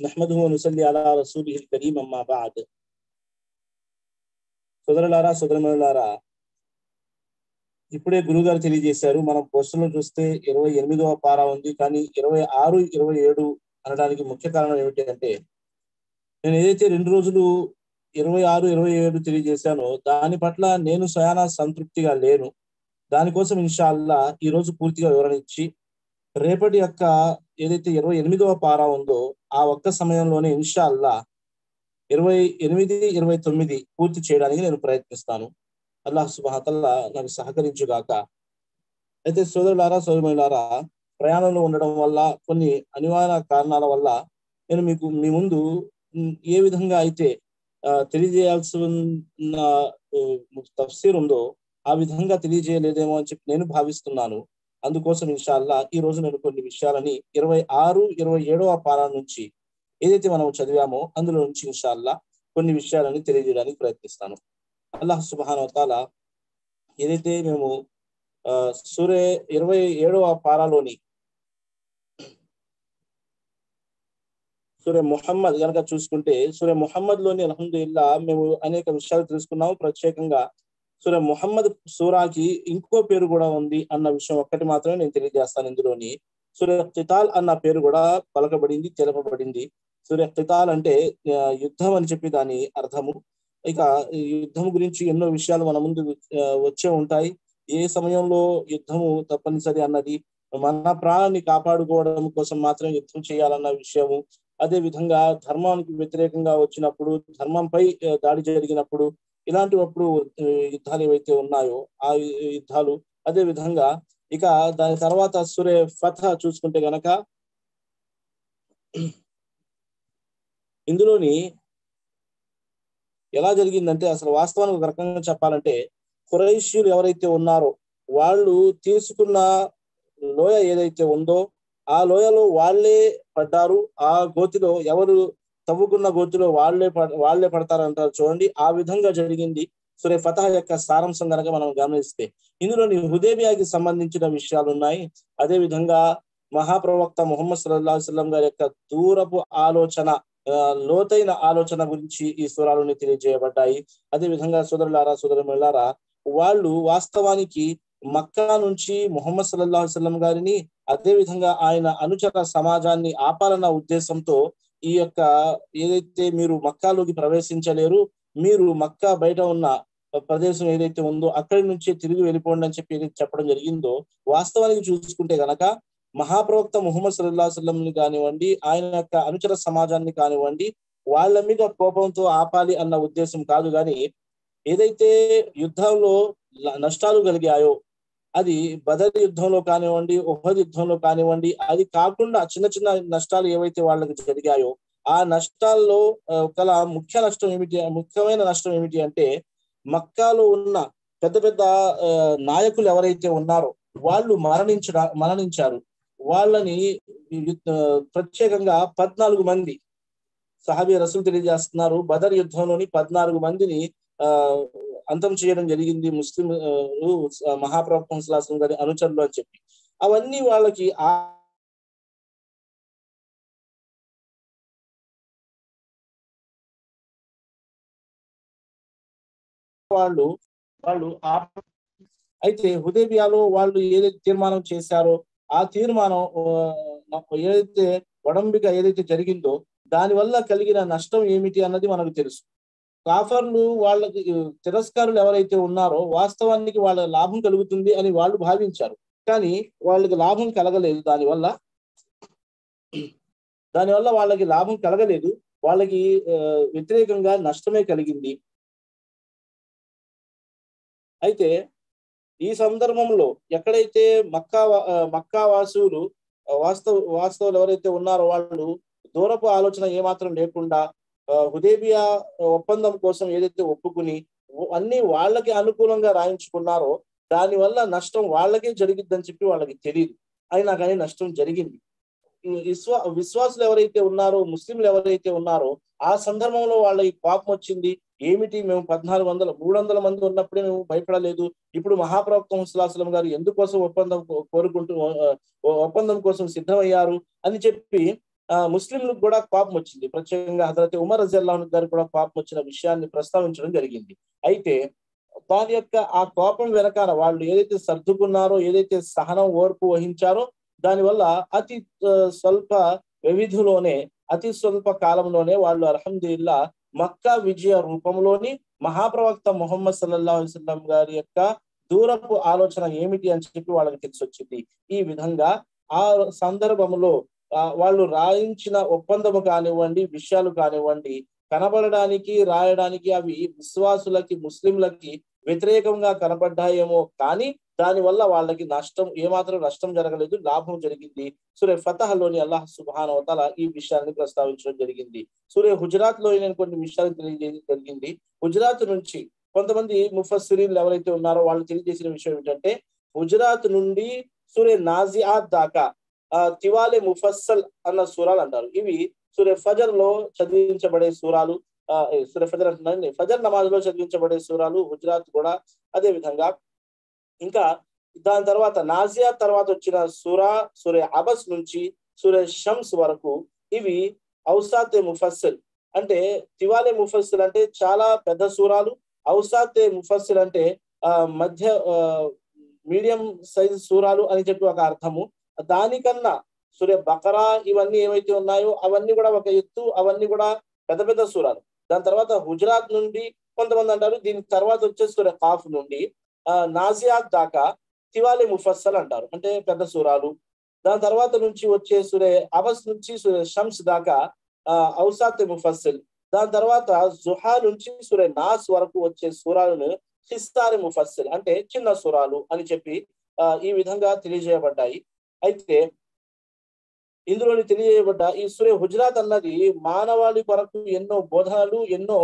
నహ్మదుహు వ నుసల్లి అలా రసూలిహిల్ కరీం అమ్మా బఅద్. సోదరులారా, సోదరమణులారా, ఇప్పుడే గురుగారు తెలియజేశారు. మనం పోస్టులో చూస్తే 28వ పారా ఉంది, కానీ 26, 27 అనడానికి ముఖ్య కారణం ఏమిటి అంటే, నేను ఏదైతే 2 రోజులు 26, 27 తెలియజేశానో దాని పట్ల నేను స్వయానా సంతృప్తిగా లేను. దానికోసం ఇన్షాల్లా ఈ రోజు పూర్తిగా వివరణ ఇచ్చి, రేపటి యొక్క ఏదైతే 28వ పారా ఉందో ఆ ఒక్క సమయంలోనే ఇన్షాల్లా 28, 29 పూర్తి చేయడానికి నేను ప్రయత్నిస్తాను. అల్లాహ్ సుబ్హానహు వ తఆలా నాకు సహకరించుగాక. అయితే సోదరులారా, సోదరిమణులారా, ప్రయాణంలో ఉండడం వల్ల కొన్ని అనివార్య కారణాల వల్ల నేను మీకు మీ ముందు ఏ విధంగా అయితే తెలియజేయాల్సి ఉన్న తఫ్సీర్ ఉందో ఆ విధంగా తెలియజేయలేదేమో అని చెప్పి నేను భావిస్తున్నాను. అందుకోసం ఇన్షాల్లా ఈ రోజు నేను కొన్ని విషయాలని 26, 27వ పారా నుంచి ఏదైతే మనం చదివామో అందులో నుంచి ఇన్షాల్లా కొన్ని విషయాలని తెలియజేయడానికి ప్రయత్నిస్తాను. అల్లాహ్ సుబ్హానహు వ తఆలా ఏదైతే మేము సూరే 27వ పారాలోని సూరే ముహమ్మద్ కనుక చూసుకుంటే, సూరే ముహమ్మద్ లోని అల్హమ్దులిల్లా మేము అనేక విషయాలు తెలుసుకున్నాము. ప్రత్యేకంగా సూరే ముహమ్మద్ సూరాకి ఇంకో పేరు కూడా ఉంది అన్న విషయం ఒక్కటి మాత్రమే నేను తెలియజేస్తాను. ఇందులోని సూరే ఖితాల్ అన్న పేరు కూడా పలకబడింది, తెలుపబడింది. సూరే ఖితాల్ అంటే యుద్ధం అని చెప్పి దాని అర్థము. ఇక యుద్ధం గురించి ఎన్నో విషయాలు మన ముందు వచ్చే ఉంటాయి. ఏ సమయంలో యుద్ధము తప్పనిసరి అన్నది, మన ప్రాణాన్ని కాపాడుకోవడం కోసం మాత్రం యుద్ధం చేయాలన్న విషయము, అదే విధంగా ధర్మానికి వ్యతిరేకంగా వచ్చినప్పుడు, ధర్మంపై దాడి జరిగినప్పుడు, ఇలాంటివప్పుడు యుద్ధాలు ఏవైతే ఉన్నాయో ఆ యుద్ధాలు, అదే విధంగా ఇక దాని తర్వాత సూరే ఫతహ్ చూసుకుంటే గనక ఇందులోని ఎలా జరిగిందంటే, అసలు వాస్తవానికి ఒక రకంగా చెప్పాలంటే ఖురైషీలు ఎవరైతే ఉన్నారో వాళ్ళు తీసుకున్న లోయ ఏదైతే ఉందో ఆ లోయలో వాళ్ళే పడ్డారు. ఆ గోతిలో ఎవరు తవ్వుకున్న గోతిలో వాళ్ళే పడతారంటారు చూడండి. ఆ విధంగా జరిగింది సూరే ఫతహ్ యొక్క సారాంశం కనుక మనం గమనిస్తే. ఇందులోని హుదైబియాకి సంబంధించిన విషయాలు ఉన్నాయి. అదే విధంగా మహాప్రవక్త ముహమ్మద్ సల్లల్లాహు అలైహి వసల్లం గారి యొక్క దూరపు ఆలోచన, లోతైన ఆలోచన గురించి ఈ సూరాలోని తెలియజేయబడ్డాయి. అదే విధంగా సోదరులారా, సోదరులారా, వాళ్ళు వాస్తవానికి మక్కా నుంచి ముహమ్మద్ సల్లల్లాహు అలైహి వసల్లం గారిని, అదే విధంగా ఆయన అనుచర సమాజాన్ని ఆపాలన్న ఉద్దేశంతో ఈ యొక్క ఏదైతే మీరు మక్కాలోకి ప్రవేశించలేరు, మీరు మక్కా బయట ఉన్న ప్రదేశం ఏదైతే ఉందో అక్కడి నుంచి తిరిగి వెళ్ళిపోండి అని చెప్పి ఏదైతే చెప్పడం జరిగిందో, వాస్తవానికి చూసుకుంటే గనక మహాప్రవక్త ముహమ్మద్ సల్లల్లాహు అలైహి వసల్లంని కానివ్వండి, ఆయన యొక్క అనుచర సమాజాన్ని కానివ్వండి, వాళ్ళ మీద కోపంతో ఆపాలి అన్న ఉద్దేశం కాదు. కానీ ఏదైతే యుద్ధంలో నష్టాలు కలిగాయో, అది బదర్ యుద్ధంలో కానివ్వండి, ఉహద్ యుద్ధంలో కానివ్వండి, అది కాకుండా చిన్న చిన్న నష్టాలు ఏవైతే వాళ్ళకి జరిగాయో ఆ నష్టాల్లో గల ముఖ్యమైన నష్టం ఏమిటి అంటే, మక్కాలో ఉన్న పెద్ద పెద్ద నాయకులు ఎవరైతే ఉన్నారో వాళ్ళు మరణించారు. వాళ్ళని ప్రత్యేకంగా 14 మంది సహాబీ రసూల్ తెలియజేస్తున్నారు, బదర్ యుద్ధంలోని 14 మందిని అంతం చేయడం జరిగింది ముస్లిం మహాప్రవక్త సల్లల్లాహు అలైహి వసల్లం గారి అనుచరులు అని చెప్పి. అవన్నీ వాళ్ళకి వాళ్ళు అయితే హుదైబియాలో వాళ్ళు ఏదైతే తీర్మానం చేశారో ఆ తీర్మానం ఏదైతే ఒడంబిక ఏదైతే జరిగిందో దాని వల్ల కలిగిన నష్టం ఏమిటి అన్నది మనకు తెలుసు. కాఫర్లు వాళ్ళకి తిరస్కారులు ఎవరైతే ఉన్నారో వాస్తవానికి వాళ్ళ లాభం కలుగుతుంది అని వాళ్ళు భావించారు. కానీ వాళ్ళకి లాభం కలగలేదు. దానివల్ల వాళ్ళకి లాభం కలగలేదు. వాళ్ళకి వ్యతిరేకంగా నష్టమే కలిగింది. అయితే ఈ సందర్భంలో ఎక్కడైతే మక్కా వాసులు వాస్తవులు ఎవరైతే ఉన్నారో వాళ్ళు దూరపు ఆలోచన ఏమాత్రం లేకుండా హుదైబియా ఒప్పందం కోసం ఏదైతే ఒప్పుకుని అన్ని వాళ్ళకి అనుకూలంగా రాయించుకున్నారో దానివల్ల నష్టం వాళ్ళకే జరిగిద్దని చెప్పి వాళ్ళకి తెలియదు. అయినా కానీ నష్టం జరిగింది. విశ్వాసులు ఎవరైతే ఉన్నారో, ముస్లింలు ఎవరైతే ఉన్నారో ఆ సందర్భంలో వాళ్ళకి కోపం వచ్చింది. ఏమిటి, మేము 300 మంది ఉన్నప్పుడే మేము భయపడలేదు, ఇప్పుడు మహాప్రవక్త సల్లల్లాహు అలైహి వసల్లం గారు ఎందుకోసం ఒప్పందం కోసం సిద్ధమయ్యారు అని చెప్పి ముస్లింలకు కూడా కోపం వచ్చింది. ప్రత్యేకంగా హజరత్ ఉమర్ రజియల్లాహు అన్హు గారికి కూడా కోపం వచ్చిన విషయాన్ని ప్రస్తావించడం జరిగింది. అయితే దాని యొక్క ఆ కోపం వెనకాల వాళ్ళు ఏదైతే సర్దుకున్నారో, ఏదైతే సహనం ఓర్పు వహించారో దానివల్ల అతి స్వల్ప వ్యవధిలోనే, అతి స్వల్ప కాలంలోనే వాళ్ళు అల్హమ్దులిల్లా మక్కా విజయ రూపంలోని మహాప్రవక్త ముహమ్మద్ సల్లల్లాహు అలైహి వసల్లం గారి యొక్క దూరపు ఆలోచన ఏమిటి అని చెప్పి వాళ్ళకి తెలిసొచ్చింది. ఈ విధంగా ఆ సందర్భంలో వాళ్ళు రాయించిన ఒప్పందము కానివ్వండి, విషయాలు కానివ్వండి, కనబడడానికి రాయడానికి అవి విశ్వాసులకి, ముస్లింలకి వ్యతిరేకంగా కనబడ్డాయేమో కానీ దానివల్ల వాళ్ళకి ఏమాత్రం నష్టం జరగలేదు, లాభం జరిగింది. సూరే ఫతహలోని అల్లాహ్ సుబ్హానహు వ తఆలా ఈ విషయాన్ని ప్రస్తావించడం జరిగింది. సూరే హుజరాత్ లో నేను కొన్ని విషయాలు తెలియజేయడం జరిగింది. హుజరాత్ నుంచి కొంతమంది ముఫస్సిరీన్లు ఎవరైతే ఉన్నారో వాళ్ళు తెలియజేసిన విషయం ఏంటంటే, హుజరాత్ నుండి సూరే నాజిఆత్ దాకా తివాలే ముఫస్సల్ అన్న సూరాలు అంటారు. ఇవి సూరే ఫజర్ లో చదివించబడే సూరాలు. సూరే ఫజర్ అంటున్నాను, ఫజర్ నమాజ్ లో చదివించబడే సూరాలు హుజరాత్ కూడా. అదే విధంగా ఇంకా దాని తర్వాత నాజియాత్ తర్వాత వచ్చిన సూరే అబస్ నుంచి సూరే షమ్స్ వరకు ఇవి ఔసాతే ముఫస్సిల్. అంటే తివాలే ముఫస్సిల్ అంటే చాలా పెద్ద సూరాలు, ఔసాతే ముఫస్సిల్ అంటే మధ్య మీడియం సైజ్ సూరాలు అని చెప్పి ఒక అర్థము. దానికన్నా సూరే బకరా ఇవన్నీ ఏవైతే ఉన్నాయో అవన్నీ కూడా ఒక ఎత్తు, అవన్నీ కూడా పెద్ద పెద్ద సూరాలు. దాని తర్వాత హుజరాత్ నుండి కొంతమంది అంటారు, దీని తర్వాత వచ్చే సూరే ఖాఫ్ నుండి నాజియాత్ దాకా తివాలే ముఫస్సల్ అంటారు, అంటే పెద్ద సూరాలు. దాని తర్వాత నుంచి వచ్చే సూరే అబస్ నుంచి సూరే షమ్స్ దాకా ఔసాతే ముఫస్సిల్. దాని తర్వాత జుహా నుంచి సూరే నాస్ వరకు వచ్చే సూరాలను ఖిస్తారే ముఫస్సిల్ అంటే చిన్న సూరాలు అని చెప్పి ఈ విధంగా తెలియజేయబడ్డాయి. అయితే ఇందులోని తెలియజేయబడ్డ ఈ సూరే హుజరాత్ అన్నది మానవాళి కొరకు ఎన్నో బోధనలు, ఎన్నో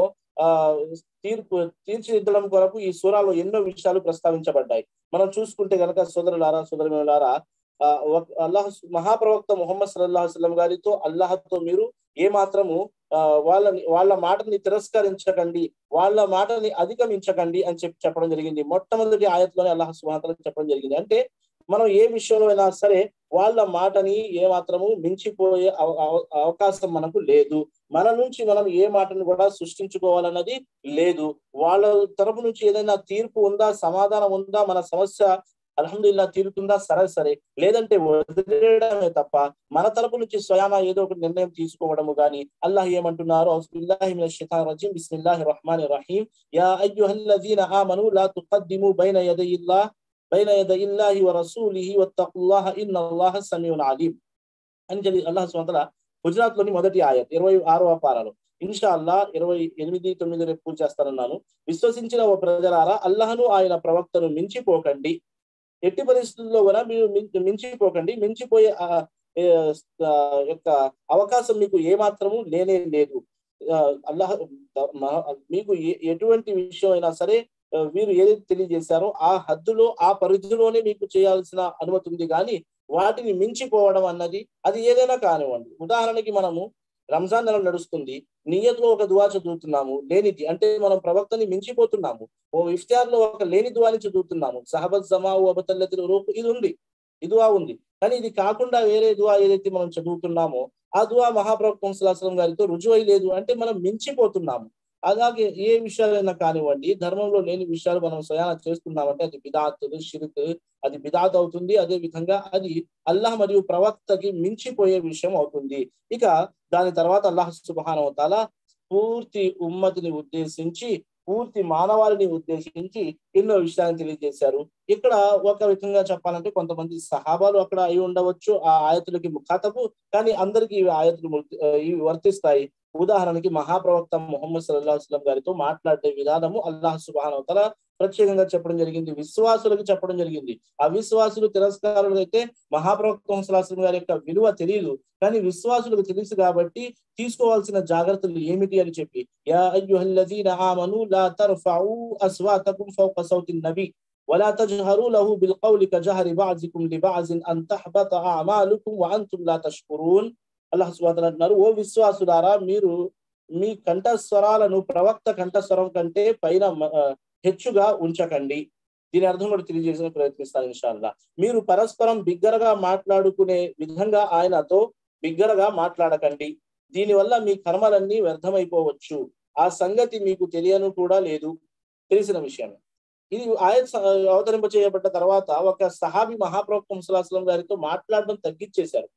తీర్చిదిద్దడం కొరకు ఈ సూరాలో ఎన్నో విషయాలు ప్రస్తావించబడ్డాయి. మనం చూసుకుంటే గనక సోదరులారా, సోదరులారా, అల్లాహ్ మహాప్రవక్త ముహమ్మద్ సల్లల్లాహు అలైహి వసల్లం గారితో, అల్లాహ్తో మీరు ఏ మాత్రము వాళ్ళ మాటని తిరస్కరించకండి, వాళ్ళ మాటని అధిగమించకండి అని చెప్పడం జరిగింది. మొట్టమొదటి ఆయత్లోనే అల్లాహ్ సుబ్హానహు వ తఆలా చెప్పడం జరిగింది. అంటే మనం ఏ విషయంలో అయినా సరే వాళ్ళ మాటని ఏ మాత్రము మించిపోయే అవకాశం మనకు లేదు. మన నుంచి మనం ఏ మాటను కూడా సృష్టించుకోవాలన్నది లేదు. వాళ్ళ తరపు నుంచి ఏదైనా తీర్పు ఉందా, సమాధానం ఉందా, మన సమస్య అల్హమ్దులిల్లా తీరుతుందా, సరే, లేదంటే వదిలేయడమే తప్ప మన తరపు నుంచి స్వయానా ఏదో ఒకటి నిర్ణయం తీసుకోవడము గాని. అల్లాహ్ ఏమంటున్నారు, ఔజుబిల్లాహి మినష్ షైతానిర్ రజీం, బిస్మిల్లాహిర్ రహ్మానిర్ రహీం, యా అయ్యుహల్లజీన ఆమనూ లా తుఖద్దిమూ బైన యదయిల్లాహి వ రసూలిహి వత్తఖుల్లాహ ఇన్నల్లాహ సమీఉన్ అలీం అని చెప్పి అల్లాహ్ సుబ్హానహు వ తఆలా హుజరాత్ లోని మొదటి ఆయత్ 26వ పారాలో ఇన్షా అల్లాహ్ 28-9 రేపు పూజ చేస్తానన్నాను. విశ్వసించిన ఓ ప్రజలారా, అల్లాహ్ను ఆయన ప్రవక్తను మించిపోకండి. ఎట్టి పరిస్థితుల్లో కూడా మీరు మించిపోకండి. మించిపోయే యొక్క అవకాశం మీకు ఏ మాత్రము లేనే లేదు. అల్లాహ్ మీకు ఎటువంటి విషయం అయినా సరే వీరు ఏదైతే తెలియజేశారో ఆ హద్దులో, ఆ పరిధిలోనే మీకు చేయాల్సిన అనుమతి ఉంది. కానీ వాటిని మించిపోవడం అన్నది అది ఏదైనా కానివ్వండి. ఉదాహరణకి మనము రంజాన్ నెల నడుస్తుంది, నియత్లో ఒక దువా చదువుతున్నాము లేనిది, అంటే మనం ప్రవక్తని మించిపోతున్నాము. ఓ ఇఫ్తియార్ లో ఒక లేని దువాని చదువుతున్నాము, సహబత్ జమావు అబతల్లతిల్ రూహ్ ఇది ఉంది, ఈ దువా ఉంది. కానీ ఇది కాకుండా వేరే దువా ఏదైతే మనం చదువుతున్నామో ఆ దువా మహాప్రవక్త సల్లల్లాహు అలైహి వసల్లం గారితో రుజువు లేదు, అంటే మనం మించిపోతున్నాము. అలాగే ఏ విషయాలైనా కానివ్వండి, ధర్మంలో లేని విషయాలు మనం స్వయానా చేస్తున్నామంటే అది బిదాత్, షిర్క్, అది బిదాత్ అవుతుంది. అదే విధంగా అది అల్లాహ్ మరియు ప్రవక్తకి మించిపోయే విషయం అవుతుంది. ఇక దాని తర్వాత అల్లాహ్ సుబ్హానహు వ తఆలా పూర్తి ఉమ్మతిని ఉద్దేశించి, పూర్తి మానవాళిని ఉద్దేశించి ఎన్నో విషయాలను తెలియజేశారు. ఇక్కడ ఒక విధంగా చెప్పాలంటే కొంతమంది సహాబాలు అక్కడ అయి ఉండవచ్చు ఆ ఆయతులకి ముఖాతబు, కానీ అందరికీ ఇవి ఆయతులు ఇవి వర్తిస్తాయి. ఉదాహరణకి మహాప్రవక్త ముహమ్మద్ సల్లల్లాహు అలైహి వసల్లం గారితో మాట్లాడే విధానము అల్లాహ్ సుబ్హానహు వ తఆలా ప్రత్యేకంగా చెప్పడం జరిగింది, విశ్వాసులకు చెప్పడం జరిగింది. అవిశ్వాసులు, తిరస్కారులు అయితే మహాప్రవక్త సల్లల్లాహు అలైహి వసల్లం గారి యొక్క విలువ తెలియదు, కానీ విశ్వాసులకు తెలుసు కాబట్టి తీసుకోవాల్సిన జాగ్రత్తలు ఏమిటి అని చెప్పి, యా అయ్యుహల్లజీన ఆమనూ లా తర్ఫఉ అస్వాతకుం ఫౌక సౌతిన్ నబీ వలా తజ్హరు లహు బిల్‌ఖౌలి కజహరి బఅజికుం లిబఅజిన్ అన్ తహబత అమాలుకుం వఅంతుం లా తష్కురూన్. అల్లాహ్ సుబ్హానహు వ తఆలా అంటున్నారు, ఓ విశ్వాసులారా, మీరు మీ కంఠస్వరాలను ప్రవక్త కంఠస్వరం కంటే పైన హెచ్చుగా ఉంచకండి. దీని అర్థం కూడా తెలియజేసే ప్రయత్నిస్తాను ఇన్షా అల్లాహ్. మీరు పరస్పరం బిగ్గరగా మాట్లాడుకునే విధంగా ఆయనతో బిగ్గరగా మాట్లాడకండి, దీనివల్ల మీ కర్మలన్నీ వ్యర్థమైపోవచ్చు, ఆ సంగతి మీకు తెలియను కూడా లేదు, తెలిసిన విషయమే. ఇది ఆయత్ అవతరింప చేయబడ్డ తర్వాత ఒక సహాబి మహాప్రవక్త ముహమ్మద్ సల్లల్లాహు అలైహి వసల్లం గారితో మాట్లాడడం తగ్గించేశారు.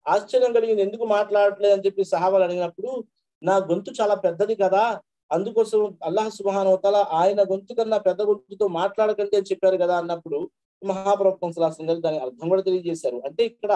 ఆశ్చర్యం కలిగింది, ఎందుకు మాట్లాడట్లేదు అని చెప్పి సహాబాలు అడిగినప్పుడు, నా గొంతు చాలా పెద్దది కదా, అందుకోసం అల్లాహ్ సుబ్హానహు వ తఆలా ఆయన గొంతు కన్నా పెద్ద గొంతుతో మాట్లాడకండి అని చెప్పారు కదా అన్నప్పుడు మహాప్రవక్త ముహమ్మద్ సల్లల్లాహు అలైహి వసల్లం గారు దాని అర్థం కూడా తెలియజేశారు. అంటే ఇక్కడ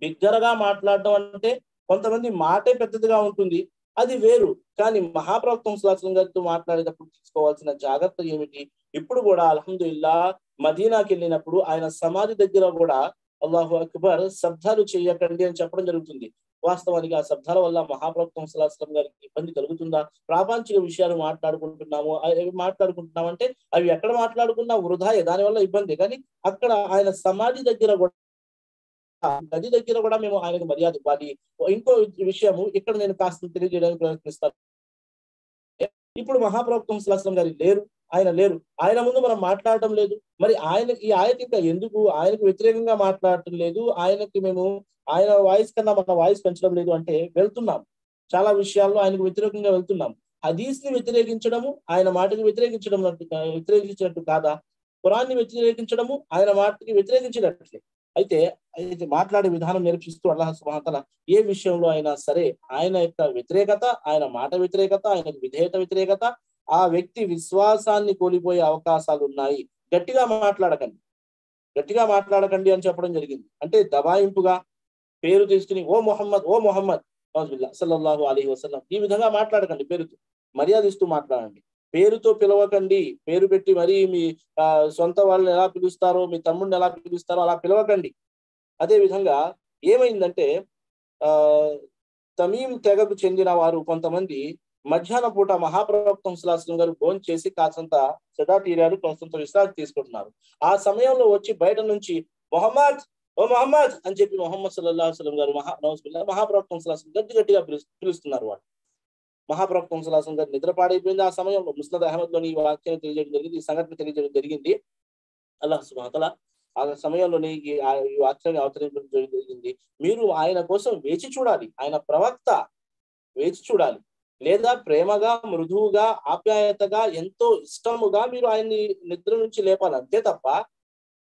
బిగ్గరగా మాట్లాడడం అంటే కొంతమంది మాటే పెద్దదిగా ఉంటుంది, అది వేరు. కానీ మహాప్రవక్త ముహమ్మద్ సల్లల్లాహు అలైహి వసల్లం గారితో మాట్లాడేటప్పుడు తీసుకోవాల్సిన జాగ్రత్త ఏమిటి? ఇప్పుడు కూడా అల్హమ్దులిల్లా మదీనాకి వెళ్ళినప్పుడు ఆయన సమాధి దగ్గర కూడా అల్లాహు అక్బర్ శబ్దాలు చేయకండి అని చెప్పడం జరుగుతుంది. వాస్తవానికి ఆ శబ్దాల వల్ల మహాప్రవక్త ముహమ్మద్ సల్లల్లాహు అలైహి వసల్లం గారికి ఇబ్బంది కలుగుతుందా? ప్రాపంచిక విషయాలు మాట్లాడుకుంటున్నాం అంటే అవి ఎక్కడ మాట్లాడుకున్నా వృధాయే, దానివల్ల ఇబ్బంది. కానీ అక్కడ ఆయన సమాధి దగ్గర కూడా, గది దగ్గర కూడా మేము ఆయనకు మర్యాద ఇవ్వాలి. ఇంకో విషయము ఇక్కడ నేను కాస్త తెలియజేయడానికి ప్రయత్నిస్తాను. ఇప్పుడు మహాప్రవక్త ముహమ్మద్ సల్లల్లాహు అలైహి వసల్లం గారు లేరు, ఆయన లేరు, ఆయన ముందు మనం మాట్లాడటం లేదు. మరి ఆయన ఈ ఆయత ఇంకా ఎందుకు ఆయనకు వ్యతిరేకంగా మాట్లాడటం లేదు, ఆయనకి మేము ఆయన వాయిస్ కన్నా మన వాయిస్ పెంచడం లేదు అంటే వెళ్తున్నాం, చాలా విషయాల్లో ఆయనకు వ్యతిరేకంగా వెళ్తున్నాం. హదీస్ ని వ్యతిరేకించడము ఆయన మాటకి వ్యతిరేకించినట్టు కాదా? ఖురాన్ని వ్యతిరేకించడము ఆయన మాటకి వ్యతిరేకించినట్లే. అయితే అయితే మాట్లాడే విధానం నేర్పిస్తూ అల్లాహ్ సుబ్హానహు వ తఆలా ఏ విషయంలో అయినా సరే ఆయన యొక్క వ్యతిరేకత, ఆయన మాట వ్యతిరేకత, ఆయనకు విధేయత వ్యతిరేకత, ఆ వ్యక్తి విశ్వాసాన్ని కోల్పోయే అవకాశాలు ఉన్నాయి. గట్టిగా మాట్లాడకండి, గట్టిగా మాట్లాడకండి అని చెప్పడం జరిగింది. అంటే దబాయింపుగా పేరు తీసుకుని ఓ మొహమ్మద్, ఓ మొహమ్మద్ సల్లల్లాహు అలైహి వసల్లం ఈ విధంగా మాట్లాడకండి. పేరుతో మర్యాద ఇస్తూ మాట్లాడండి. పేరుతో పిలవకండి, పేరు పెట్టి మరీ మీ సొంత వాళ్ళని ఎలా పిలుస్తారో, మీ తమ్ముడిని ఎలా పిలుస్తారో అలా పిలవకండి. అదే విధంగా ఏమైందంటే ఆ తమీం తెగకు చెందిన వారు కొంతమంది మధ్యాహ్నం పూట మహాప్రవక్త ముహమ్మద్ సల్లల్లాహు అలైహి వసల్లం గారు భోజనం చేసి కాసంత సదా తీరారు, కొంత విశ్రాంతి తీసుకుంటున్నారు. ఆ సమయంలో వచ్చి బయట నుంచి మొహమ్మద్, ఓ మొహమ్మద్ అని చెప్పి మొహమ్మద్ సల్లల్లాహు అలైహి వసల్లం గారు మహాప్రవక్త ముహమ్మద్ సల్లల్లాహు అలైహి వసల్లం గట్టిగా పిలుస్తున్నారు. వాళ్ళు మహాప్రవక్త ముహమ్మద్ సల్లల్లాహు అలైహి వసల్లం గారు నిద్ర పాడైపోయింది. ఆ సమయంలో ముస్నద్ అహ్మద్ లోని ఈ వాక్యాన్ని తెలియజేయడం జరిగింది, ఈ సంఘటన తెలియజేయడం జరిగింది. అల్లాహ్ సుబ్హానహు వ తఆలా ఆ సమయంలోని ఈ వాక్యాన్ని అవతరించడం జరిగింది. మీరు ఆయన కోసం వేచి చూడాలి, ఆయన ప్రవక్త, వేచి చూడాలి. లేదా ప్రేమగా, మృదువుగా, ఆప్యాయతగా, ఎంతో ఇష్టముగా మీరు ఆయన్ని నిద్ర నుంచి లేపాలి. అంతే తప్ప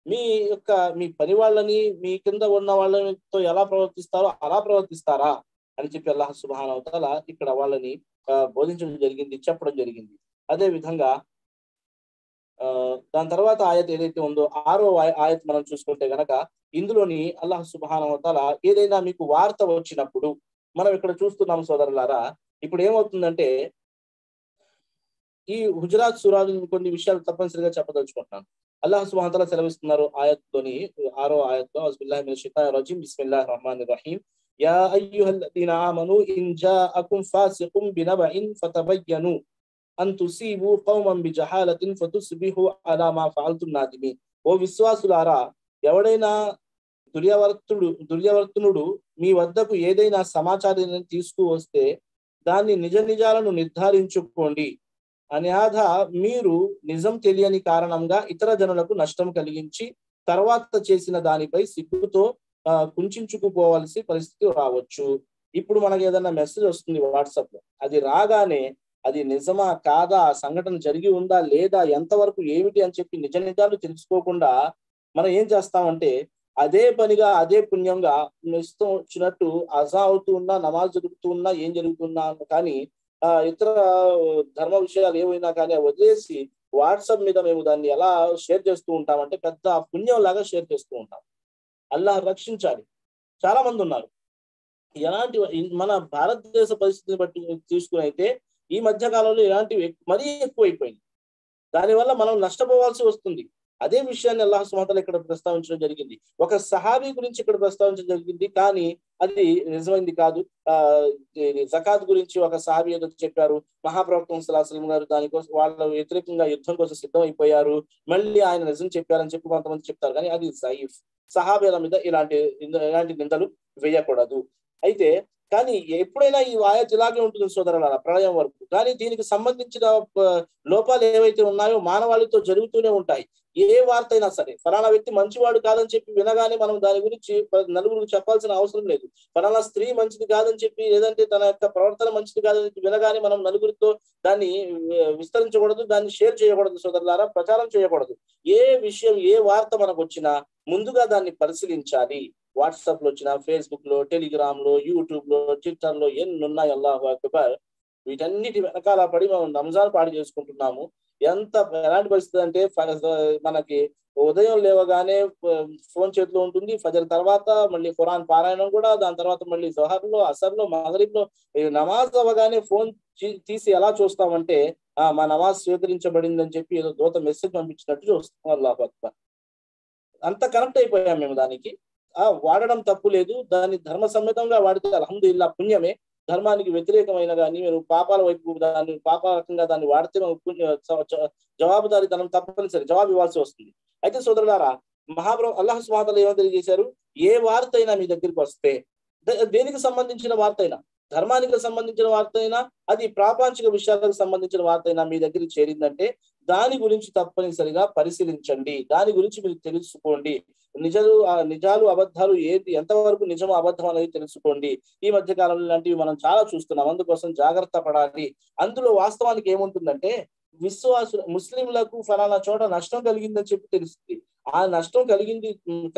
మీ పని వాళ్ళని, మీ కింద ఉన్న వాళ్ళతో ఎలా ప్రవర్తిస్తారో అలా ప్రవర్తిస్తారా అని చెప్పి అల్లాహ్ సుబ్హానహు వ తఆలా ఇక్కడ వాళ్ళని బోధించడం జరిగింది, చెప్పడం జరిగింది. అదే విధంగా దాని తర్వాత ఆయత్ ఏదైతే ఉందో 6వ ఆయత్ మనం చూసుకుంటే గనక ఇందులోని అల్లాహ్ సుబ్హానహు వ తఆలా ఏదైనా మీకు వార్త వచ్చినప్పుడు, మనం ఇక్కడ చూస్తున్నాం సోదరులారా, ఇప్పుడు ఏమవుతుందంటే ఈ హుజరాత్ సూరాలో కొన్ని విషయాలు తప్పనిసరిగా చెప్పదలుచుకుంటున్నాను. అల్లాహ్ సుబ్హానహు వ తఆలా సెలవిస్తున్నారు ఆయత్లోని 6వ ఆయత్లో, అస్బిల్లాహి మినష్ షైతానిర్ రజీం, బిస్మిల్లాహిర్ రహ్మానిర్ రహీం, యా అయ్యుహల్లదీన ఆమనూ ఇన్ జాఅకుం ఫాసిఖుం బినబఇన్ ఫతబయ్యను అన్ తుసీబు కౌమన్ బిజహాలతిన్ ఫతుస్బిహు అలా మా ఫఅల్తుం నాదిమీన్. ఓ విశ్వాసులారా, ఎవడైనా దుర్యవర్తనుడు మీ వద్దకు ఏదైనా సమాచారాన్ని తీసుకువస్తే దాన్ని నిజ నిజాలను నిర్ధారించుకోండి. అన్యథ మీరు నిజం తెలియని కారణంగా ఇతర జనులకు నష్టం కలిగించి తర్వాత చేసిన దానిపై సిగ్గుతో కుంచుకుపోవలసి పరిస్థితి రావచ్చు. ఇప్పుడు మనకి ఏదైనా మెసేజ్ వస్తుంది వాట్సాప్ లో, అది రాగానే అది నిజమా కాదా, సంఘటన జరిగి ఉందా లేదా, ఎంతవరకు ఏమిటి అని చెప్పి నిజ నిజాలు తెలుసుకోకుండా మనం ఏం చేస్తామంటే అదే పనిగా, అదే పుణ్యంగా ఇష్టం వచ్చినట్టు అజా అవుతూ ఉన్నా, నమాజ్ జరుగుతూ ఉన్నా, ఏం జరుగుతున్నా కానీ ఇతర ధర్మ విషయాలు ఏమైనా కానీ వదిలేసి వాట్సాప్ మీద మేము దాన్ని ఎలా షేర్ చేస్తూ ఉంటామంటే పెద్ద పుణ్యం లాగా షేర్ చేస్తూ ఉంటాం. అల్లాహ్ రక్షించాలి. చాలా మంది ఉన్నారు ఎలాంటి, మన భారతదేశ పరిస్థితిని బట్టి తీసుకుని అయితే ఈ మధ్య కాలంలో ఇలాంటివి మరీ ఎక్కువైపోయింది. దానివల్ల మనం నష్టపోవాల్సి వస్తుంది. అదే విషయాన్ని అల్లాహ్ సుబ్హానహు వ తఆలా ఇక్కడ ప్రస్తావించడం జరిగింది. ఒక సహాబీ గురించి ఇక్కడ ప్రస్తావించడం జరిగింది, కానీ అది నిజమైంది కాదు. జకాత్ గురించి ఒక సహాబీ ఏదో చెప్పారు, మహాప్రవక్త ముహమ్మద్ సల్లల్లాహు అలైహి వసల్లం గారు దానికోసం వాళ్ళ వ్యతిరేకంగా యుద్ధం కోసం సిద్ధం అయిపోయారు, మళ్ళీ ఆయన నిజం చెప్పారని చెప్పి కొంతమంది చెప్తారు, కానీ అది జయీఫ్. సహాబీల మీద ఇలాంటి నిందలు వేయకూడదు. అయితే కానీ ఎప్పుడైనా ఈ ఆయత్ ఇలాగే ఉంటుంది సోదరులారా, ప్రళయం వరకు. కానీ దీనికి సంబంధించిన లోపాలు ఏవైతే ఉన్నాయో మానవాళితో జరుగుతూనే ఉంటాయి. ఏ వార్త అయినా సరే, ఫలానా వ్యక్తి మంచివాడు కాదని చెప్పి వినగానే మనం దాని గురించి నలుగురికి చెప్పాల్సిన అవసరం లేదు. ఫలానా స్త్రీ మంచిది కాదని చెప్పి, లేదంటే తన యొక్క ప్రవర్తన మంచిది కాదని వినగానే మనం నలుగురితో దాన్ని విస్తరించకూడదు, దాన్ని షేర్ చేయకూడదు సోదరులారా, ప్రచారం చేయకూడదు. ఏ విషయం, ఏ వార్త మనకు వచ్చినా ముందుగా దాన్ని పరిశీలించాలి. వాట్సాప్ లో వచ్చిన, ఫేస్బుక్ లో, టెలిగ్రామ్ లో, యూట్యూబ్ లో, ట్విట్టర్ లో ఎన్ని ఉన్నాయి, అల్లాహు అక్బర్. వీటన్నిటి వెనకాల పడి మనం రంజాన్ పాడు చేసుకుంటున్నాము. ఎలాంటి పరిస్థితి అంటే, మనకి ఉదయం లేవగానే ఫోన్ చేతిలో ఉంటుంది, ఫజర్ తర్వాత మళ్ళీ ఖురాన్ పారాయణం కూడా, దాని తర్వాత మళ్ళీ జోహర్ లో, అసర్ లో, మగరిబ్ లో నమాజ్ అవ్వగానే ఫోన్ తీసి ఎలా చూస్తామంటే మా నమాజ్ స్వీకరించబడిందని చెప్పి ఏదో దూత మెసేజ్ పంపించినట్టు చూస్తాం. అల్లాహు అక్బర్. అంత కనెక్ట్ అయిపోయాం మేము దానికి. వాడడం తప్పు లేదు, దాన్ని ధర్మ సమ్మతంగా వాడితే అల్హమ్దులిల్లా పుణ్యమే. ధర్మానికి వ్యతిరేకమైన కానీ మీరు పాపాల వైపు దాన్ని పాపరకంగా దాన్ని వాడితే జవాబుదారీతనం తప్పనిసరి జవాబు ఇవ్వాల్సి వస్తుంది. అయితే సోదరులారా, అల్లాహ్ సుబ్హానహు వ తఆలా ఏమని తెలియజేశారు, ఏ వార్త అయినా మీ దగ్గరికి వస్తే, దేనికి సంబంధించిన వార్త అయినా, ధర్మానికి సంబంధించిన వార్త అయినా, అది ప్రాపంచిక విషయాలకు సంబంధించిన వార్త అయినా మీ దగ్గరికి చేరిందంటే దాని గురించి తప్పనిసరిగా పరిశీలించండి, దాని గురించి మీరు తెలుసుకోండి. నిజాలు అబద్ధాలు ఏది ఎంతవరకు నిజమో అబద్ధం అనేది తెలుసుకోండి. ఈ మధ్య కాలంలో లాంటివి మనం చాలా చూస్తున్నాం, అందుకోసం జాగ్రత్త పడాలి. అందులో వాస్తవానికి ఏముంటుందంటే, ముస్లింలకు ఫలానా చోట నష్టం కలిగిందని చెప్పి తెలుస్తుంది. ఆ నష్టం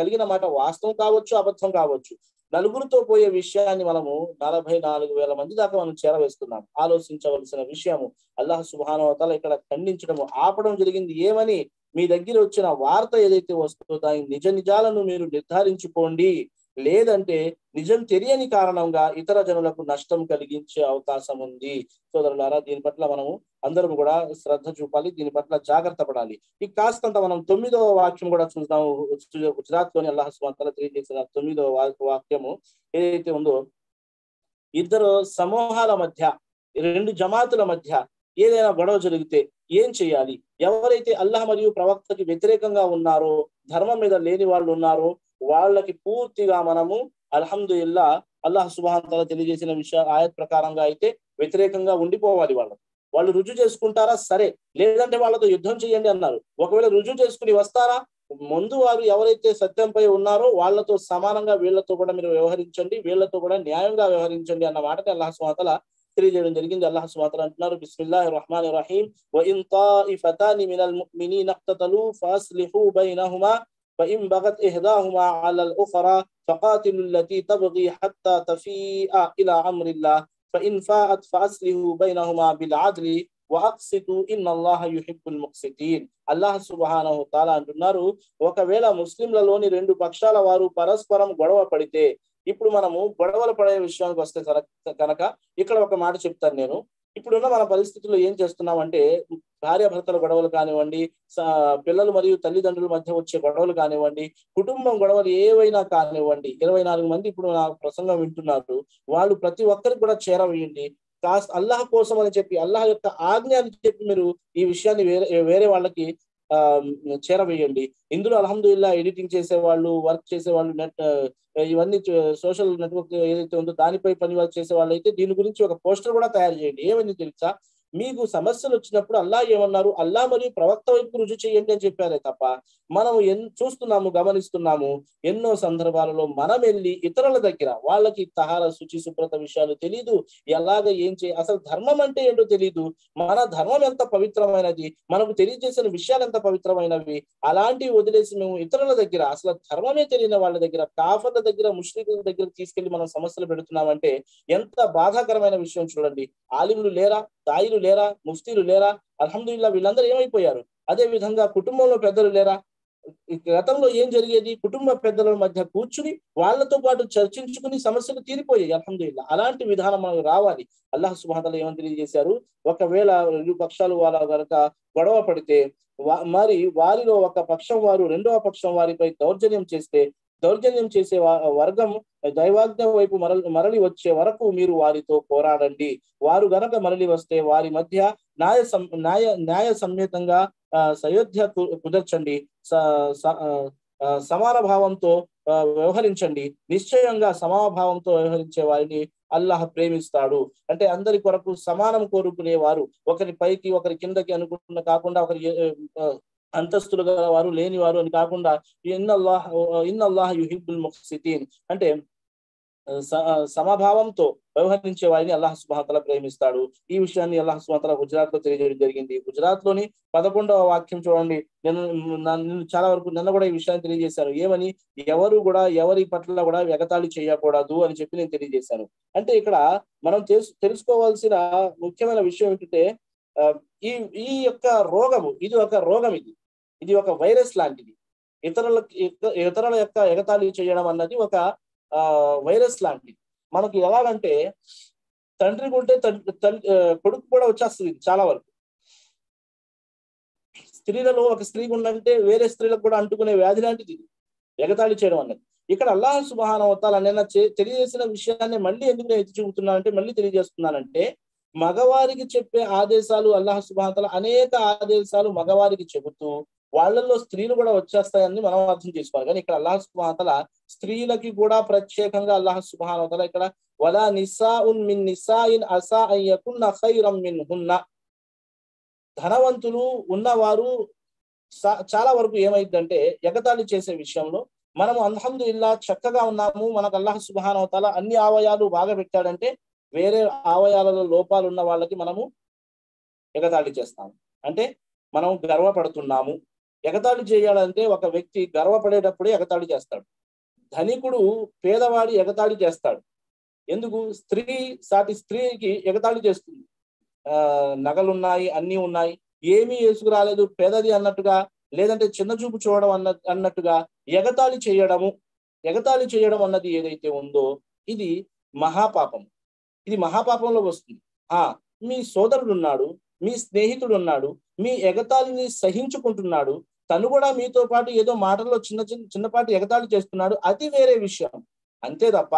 కలిగిన మాట వాస్తవం కావచ్చు, అబద్ధం కావచ్చు. నలుగురితో పోయే విషయాన్ని మనము 44,000 మంది దాకా మనం చేరవేస్తున్నాం. ఆలోచించవలసిన విషయము. అల్లాహ్ సుబ్హానహు వ తఆలా ఇక్కడ ఖండించడము, ఆపడం జరిగింది. ఏమని? మీ దగ్గర వచ్చిన వార్త ఏదైతే వస్తుందో దాని నిజాలను మీరు నిర్ధారించుకోండి. లేదంటే నిజం తెలియని కారణంగా ఇతర జనులకు నష్టం కలిగించే అవకాశం ఉంది. సోదరులారా, దీని పట్ల మనము అందరం కూడా శ్రద్ధ చూపాలి, దీని పట్ల జాగ్రత్త పడాలి. ఈ కాస్తంత మనం 9వ వాక్యం కూడా చూద్దాము. గుజరాత్ లోని అల్లాహ్ సుబ్హానహు వ తఆలా తెలియజేసిన 9వ వాక్యము ఏదైతే ఉందో, ఇద్దరు సమూహాల మధ్య, 2 జమాతుల మధ్య ఏదైనా గొడవ జరిగితే ఏం చేయాలి? ఎవరైతే అల్లాహ్ మరియు ప్రవక్తకి వ్యతిరేకంగా ఉన్నారో, ధర్మం మీద లేని వాళ్ళు ఉన్నారో, వాళ్ళకి పూర్తిగా మనము అల్హమ్దులిల్లా అల్లాహ్ సుబ్హానహు వ తఆలా తెలియజేసిన ఆయత్ ప్రకారంగా అయితే వ్యతిరేకంగా ఉండిపోవాలి. వాళ్ళు రుజువు చేసుకుంటారా సరే, లేదంటే వాళ్ళతో యుద్ధం చేయండి అన్నారు. ఒకవేళ రుజువు చేసుకుని వస్తారా, ముందు వారు ఎవరైతే సత్యంపై ఉన్నారో వాళ్ళతో సమానంగా వీళ్ళతో కూడా మీరు వ్యవహరించండి, వీళ్ళతో కూడా న్యాయంగా వ్యవహరించండి అన్న మాటని అల్లాహ్ సుబ్హానహు వ తఆలా తెలియజేయడం జరిగింది. అల్లాహ్ సుబ్హానహు వ తఆలా అంటున్నారు, బిస్మిల్లాహిర్ రహ్మానిర్ రహీం, వ ఇన్ తాయిఫతాని మినల్ ముమినీన ఇఖ్తతలు ఫాస్లిహు బైనహుమా فإن بغت إحداهما على الأخرى فقاتلوا التي تبغي حتى تفيء إلى أمر الله فإن فاءت فأصلحوا بينهما بالعدل وأقسطوا إن الله يحب المقسطين. అల్లాహ్ సుబ్హానహు వ తఆలా అంటున్నారు, ఒకవేళ ముస్లింలలోని 2 పక్షాల వారు పరస్పరం గొడవ పడితే, ఇప్పుడు మనము గొడవలు పడే విషయానికి వస్తే కనుక ఇక్కడ ఒక మాట చెప్తాను నేను. ఇప్పుడున్న మన పరిస్థితుల్లో ఏం చేస్తున్నామంటే, భార్యాభర్తల గొడవలు కానివ్వండి, పిల్లలు మరియు తల్లిదండ్రుల మధ్య వచ్చే గొడవలు కానివ్వండి, కుటుంబం గొడవలు ఏవైనా కానివ్వండి, 24 మంది ఇప్పుడు నా ప్రసంగం వింటున్నారు, వాళ్ళు ప్రతి ఒక్కరికి కూడా చేరవేయండి. కాస్త అల్లాహ్ కోసం అని చెప్పి, అల్లాహ్ యొక్క ఆజ్ఞ అని చెప్పి మీరు ఈ విషయాన్ని వేరే వాళ్ళకి చేరవేయండి. ఇందులో అల్హమ్దులిల్లా ఎడిటింగ్ చేసేవాళ్ళు, వర్క్ చేసేవాళ్ళు, ఇవన్నీ సోషల్ నెట్వర్క్ ఏదైతే ఉందో దానిపై పని వర్క్ చేసే వాళ్ళు అయితే దీని గురించి ఒక పోస్టర్ కూడా తయారు చేయండి. ఏమని తెలుసా, మీకు సమస్యలు వచ్చినప్పుడు అల్లాహ్ ఏమన్నారు, అల్లాహ్ మరియు ప్రవక్త వైపు రుజువు చేయండి అని చెప్పారే తప్ప, మనం చూస్తున్నాము, గమనిస్తున్నాము ఎన్నో సందర్భాలలో మనం వెళ్ళి ఇతరుల దగ్గర, వాళ్ళకి తహార శుచి శుభ్రత విషయాలు తెలీదు, ఎలాగ అసలు ధర్మం అంటే ఏంటో తెలీదు, మన ధర్మం ఎంత పవిత్రమైనది, మనకు తెలియజేసిన విషయాలు ఎంత పవిత్రమైనవి, అలాంటివి వదిలేసి మేము ఇతరుల దగ్గర, అసలు ధర్మమే తెలియని వాళ్ళ దగ్గర, కాఫర్ల దగ్గర, ముష్రికుల దగ్గర తీసుకెళ్లి మనం సమస్యలు పెడుతున్నామంటే ఎంత బాధాకరమైన విషయం చూడండి. ఆలిములు లేరా, దాయిలు లేరా, ముఫ్తీలు లేరా? అల్హమ్దులిల్లా వీళ్ళందరూ ఏమైపోయారు? అదే విధంగా కుటుంబంలో పెద్దలు లేరా? గతంలో ఏం జరిగేది, కుటుంబ పెద్దల మధ్య కూర్చుని వాళ్ళతో పాటు చర్చించుకుని సమస్యలు తీరిపోయాయి. అల్హమ్దులిల్లా అలాంటి విధానం మనకు రావాలి. అల్లాహ్ సుబ్హానహు వ తఆలా ఏమని తెలియజేశారు, ఒకవేళ 2 పక్షాలు వాళ్ళ కనుక గొడవ పడితే, మరి వారిలో ఒక పక్షం వారు రెండవ పక్షం వారిపై దౌర్జన్యం చేసే వర్గం దైవాజ్ఞ వైపు మరలి వచ్చే వరకు మీరు వారితో పోరాడండి. వారు గనక మరలి వస్తే వారి మధ్య న్యాయ సమ్యతంగా సయోధ్య కుదర్చండి. సమాన భావంతో వ్యవహరించండి. నిశ్చయంగా సమాభావంతో వ్యవహరించే వారిని అల్లాహ్ ప్రేమిస్తాడు. అంటే అందరి కొరకు సమానం కోరుకునేవారు, ఒకరి పైకి ఒకరి కిందకి అనుకుంటున్న కాకుండా, ఒకరి అంతస్తులు గల వారు లేని వారు అని కాకుండా, ఇన్నల్లాహ్ యుహిబ్బుల్ ముఖ్సితీన్ అంటే సమభావంతో వ్యవహరించే వారిని అల్లాహ్ సుబ్హానహు వ తఆలా ప్రేమిస్తాడు. ఈ విషయాన్ని అల్లాహ్ సుబ్హానహు వ తఆలా గుజరాత్ లో తెలియజేయడం జరిగింది. గుజరాత్ లోని 11వ వాక్యం చూడండి. నేను చాలా వరకు నిన్న కూడా ఈ విషయాన్ని తెలియజేశాను. ఏమని? ఎవరు కూడా ఎవరి పట్ల కూడా ఎగతాళి చేయకూడదు అని చెప్పి నేను తెలియజేశాను. అంటే ఇక్కడ మనం తెలుసుకోవాల్సిన ముఖ్యమైన విషయం ఏంటంటే, ఈ ఈ యొక్క రోగము ఇది ఒక రోగం, ఇది ఒక వైరస్ లాంటిది. ఇతరుల యొక్క ఎగతాళి చేయడం అన్నది ఒక వైరస్ లాంటిది. మనకి ఎలాగంటే తండ్రికి ఉంటే కొడుకు కూడా వచ్చేస్తుంది చాలా వరకు. స్త్రీలలో ఒక స్త్రీకి ఉందంటే వేరే స్త్రీలకు కూడా అంటుకునే వ్యాధి లాంటిది ఎగతాళి చేయడం అన్నది. ఇక్కడ అల్లాహ్ సుబ్హానహు వ తఆలా నిన్న తెలియజేసిన విషయాన్ని మళ్ళీ ఎందుకు నేను ఎత్తి చూపుతున్నానంటే, మళ్ళీ తెలియజేస్తున్నానంటే, మగవారికి చెప్పే ఆదేశాలు అల్లాహ్ సుబ్హానహు వ తఆలా అనేక ఆదేశాలు మగవారికి చెబుతూ వాళ్ళల్లో స్త్రీలు కూడా వచ్చేస్తాయని మనం అర్థం చేసుకోవాలి. కానీ ఇక్కడ అల్లాహ్ సుబ్హానహు వ తఆలా స్త్రీలకి కూడా ప్రత్యేకంగా అల్లాహ్ సుబ్హానహు వ తఆలా ఇక్కడ వలా నిసాఉన్ మిన్ నిసాయిన్ అసా అన్ యకున్న ఖైరం మిన్హున్న, ధనవంతులు ఉన్నవారు చాలా వరకు ఏమైందంటే ఎగతాళి చేసే విషయంలో మనము అల్హమ్దులిల్లా చక్కగా ఉన్నాము, మనకు అల్లాహ్ సుబ్హానహు వ తఆలా అన్ని అవయాలు బాగా పెట్టాడంటే వేరే అవయాలలో లోపాలు ఉన్న వాళ్ళకి మనము ఎగతాళి చేస్తాము. అంటే మనం గర్వపడుతున్నాము. ఎగతాళి చేయాలంటే ఒక వ్యక్తి గర్వపడేటప్పుడే ఎగతాళి చేస్తాడు. ధనికుడు పేదవాడి ఎగతాళి చేస్తాడు. ఎందుకు? స్త్రీ సాటి స్త్రీకి ఎగతాళి చేస్తుంది. నగలున్నాయి, అన్నీ ఉన్నాయి, ఏమీ వేసుకురాలేదు, పేదది అన్నట్టుగా, లేదంటే చిన్న చూపు చూడడం అన్నట్టుగా ఎగతాళి చేయడం అన్నది ఏదైతే ఉందో ఇది మహాపాపం. ఇది మహాపాపంలో వస్తుంది. మీ సోదరుడు ఉన్నాడు, మీ స్నేహితుడు ఉన్నాడు, మీ ఎగతాళిని సహించుకుంటున్నాడు, తను కూడా మీతో పాటు ఏదో మాటల్లో చిన్నపాటి ఎగతాళి చేస్తున్నాడు, అది వేరే విషయం. అంతే తప్ప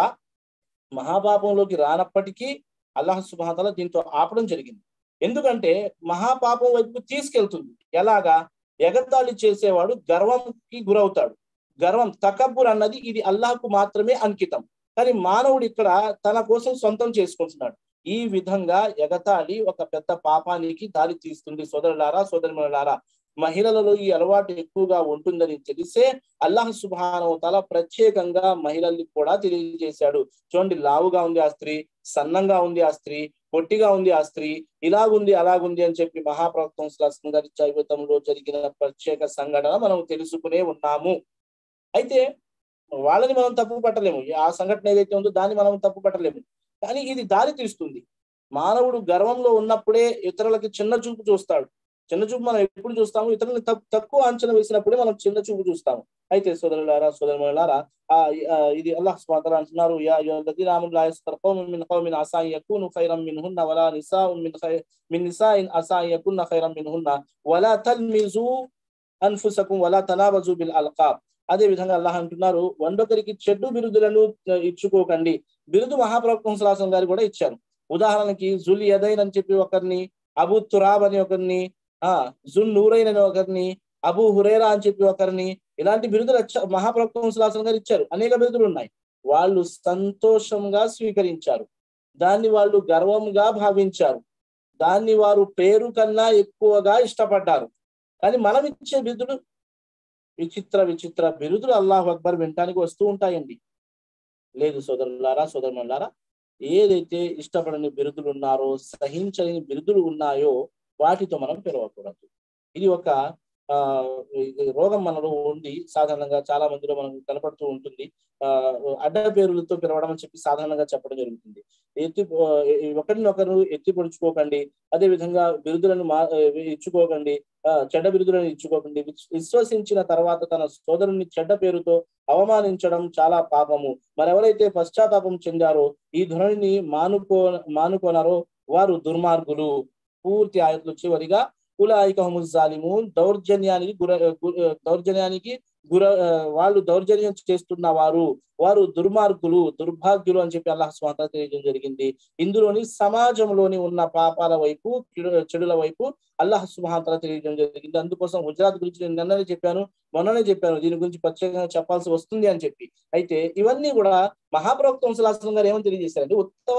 మహాపాపంలోకి రానప్పటికీ అల్లాహ్ సుబ్హానహు వ తఆలా దీంతో ఆపడం జరిగింది. ఎందుకంటే మహాపాపం వైపు తీసుకెళ్తుంది. ఎలాగా? ఎగతాళి చేసేవాడు గర్వంకి గురవుతాడు. గర్వం, తకబ్బుర్ అన్నది ఇది అల్లాహ్కు మాత్రమే అంకితం. కానీ మానవుడు ఇక్కడ తన కోసం సొంతం చేసుకుంటున్నాడు. ఈ విధంగా ఎగతాళి ఒక పెద్ద పాపానికి దారి తీస్తుంది. సోదరులారా, సోదరిమణులారా, మహిళలలో ఈ అలవాటు ఎక్కువగా ఉంటుందని తెలిసే అల్లాహ్ సుబ్హానహు వ తఆలా ప్రత్యేకంగా మహిళల్ని కూడా తెలియజేశాడు. చూడండి, లావుగా ఉంది ఆ స్త్రీ, సన్నంగా ఉంది ఆ స్త్రీ, పొట్టిగా ఉంది ఆ స్త్రీ, ఇలాగుంది అలాగుంది అని చెప్పి మహాప్రవక్త సల్లల్లాహు అలైహి వసల్లం జీవితంలో జరిగిన ప్రత్యేక సంఘటన మనం తెలుసుకునే ఉన్నాము. అయితే వాళ్ళని మనం తప్పు పట్టలేము. ఆ సంఘటన ఏదైతే ఉందో దాన్ని మనం తప్పు పట్టలేము. కానీ ఇది దారి తీస్తుంది. మానవుడు గర్వంలో ఉన్నప్పుడే ఇతరులకి చిన్న చూపు చూస్తాడు. చిన్న చూపు మనం ఎప్పుడు చూస్తాము? ఇతరులను తక్కువ అంచనా వేసినప్పుడే మనం చిన్న చూపు చూస్తాము. అయితే సోదరులారా, సోదరిమణులారా, ఇది అల్లాహ్ సుబ్హానహు వ తఆలా అంటున్నారు, యా అయ్యుహల్లదీన ఆమను లా యస్ఖర్ ఖౌమున్ మిన్ ఖౌమిన్ అసా అన్ యకూను ఖైరం మిన్హున్న వలా నిసాఉన్ మిన్ నిసాఇన్ అసా అన్ యకున్న ఖైరం మిన్హున్న వలా తల్మిజు అన్ఫుసకుం వలా తనాబజు బిల్ అల్కాబ్. అదే విధంగా అల్లాహ్ అంటున్నారు, వండొకరికి చెడ్డు బిరుదులను ఇచ్చుకోకండి. బిరుదు మహాప్రవక్త సల్లల్లాహు అలైహి వసల్లం గారు కూడా ఇచ్చారు. ఉదాహరణకి జుల్ యదైన్ అని చెప్పి ఒకరిని, అబూ తురాబ్ అని ఒకరిని, జున్ నూరైన్ అని ఒకరిని, అబూ హురైరా అని చెప్పి ఒకరిని, ఇలాంటి బిరుదులు మహాప్రవక్త సల్లల్లాహు అలైహి వసల్లం గారు ఇచ్చారు. అనేక బిరుదులు ఉన్నాయి. వాళ్ళు సంతోషంగా స్వీకరించారు. దాన్ని వాళ్ళు గర్వంగా భావించారు. దాన్ని వారు పేరు కన్నా ఎక్కువగా ఇష్టపడ్డారు. కానీ మనం ఇచ్చే బిరుదులు విచిత్ర బిరుదులు అల్లాహు అక్బర్ వినటానికి వస్తూ ఉంటాయండి. లేదు సోదరులారా, సోదరులారా, ఏదైతే ఇష్టపడని బిరుదులు ఉన్నారో, సహించని బిరుదులు ఉన్నాయో వాటితో మనం పిలవకూడదు. ఇది ఒక రోగం మనలో ఉండి సాధారణంగా చాలా మందిలో మనకు కనపడుతూ ఉంటుంది. అడ్డ పేరులతో పిలవడం అని చెప్పి సాధారణంగా చెప్పడం జరుగుతుంది. ఒకరినొకరు ఎత్తి పొడుచుకోకండి. అదే విధంగా బిరుదులను ఇచ్చుకోకండి, చెడ్డ బిరుదులను ఇచ్చుకోకండి. విశ్వసించిన తర్వాత తన సోదరుని చెడ్డ పేరుతో అవమానించడం చాలా పాపము. మరెవరైతే పశ్చాత్తాపం చెందారో, ఈ ధోరణిని మానుకోనారో వారు దుర్మార్గులు. పూర్తి ఆయతులు చివరిగా ఉలాయిక హుముజ్ జాలిమూన్, వాళ్ళు దౌర్జన్యం చేస్తున్న వారు దుర్మార్గులు, దుర్భాగ్యులు అని చెప్పి అల్లాహ్ సుబ్హానహు వ తఆలా తెలియజేయడం జరిగింది. ఇందులోని సమాజంలోని ఉన్న పాపాల వైపు, చెడుల వైపు అల్లాహ్ సుబ్హానహు వ తఆలా తెలియజేయడం జరిగింది. అందుకోసం గుజరాత్ గురించి నేను నిన్ననే చెప్పాను. మొన్ననే చెప్పాను దీని గురించి ప్రత్యేకంగా చెప్పాల్సి వస్తుంది అని చెప్పి. అయితే ఇవన్నీ కూడా మహాప్రవక్త వంశలాసం గారు ఏమని తెలియజేశారంటే, ఉత్తమ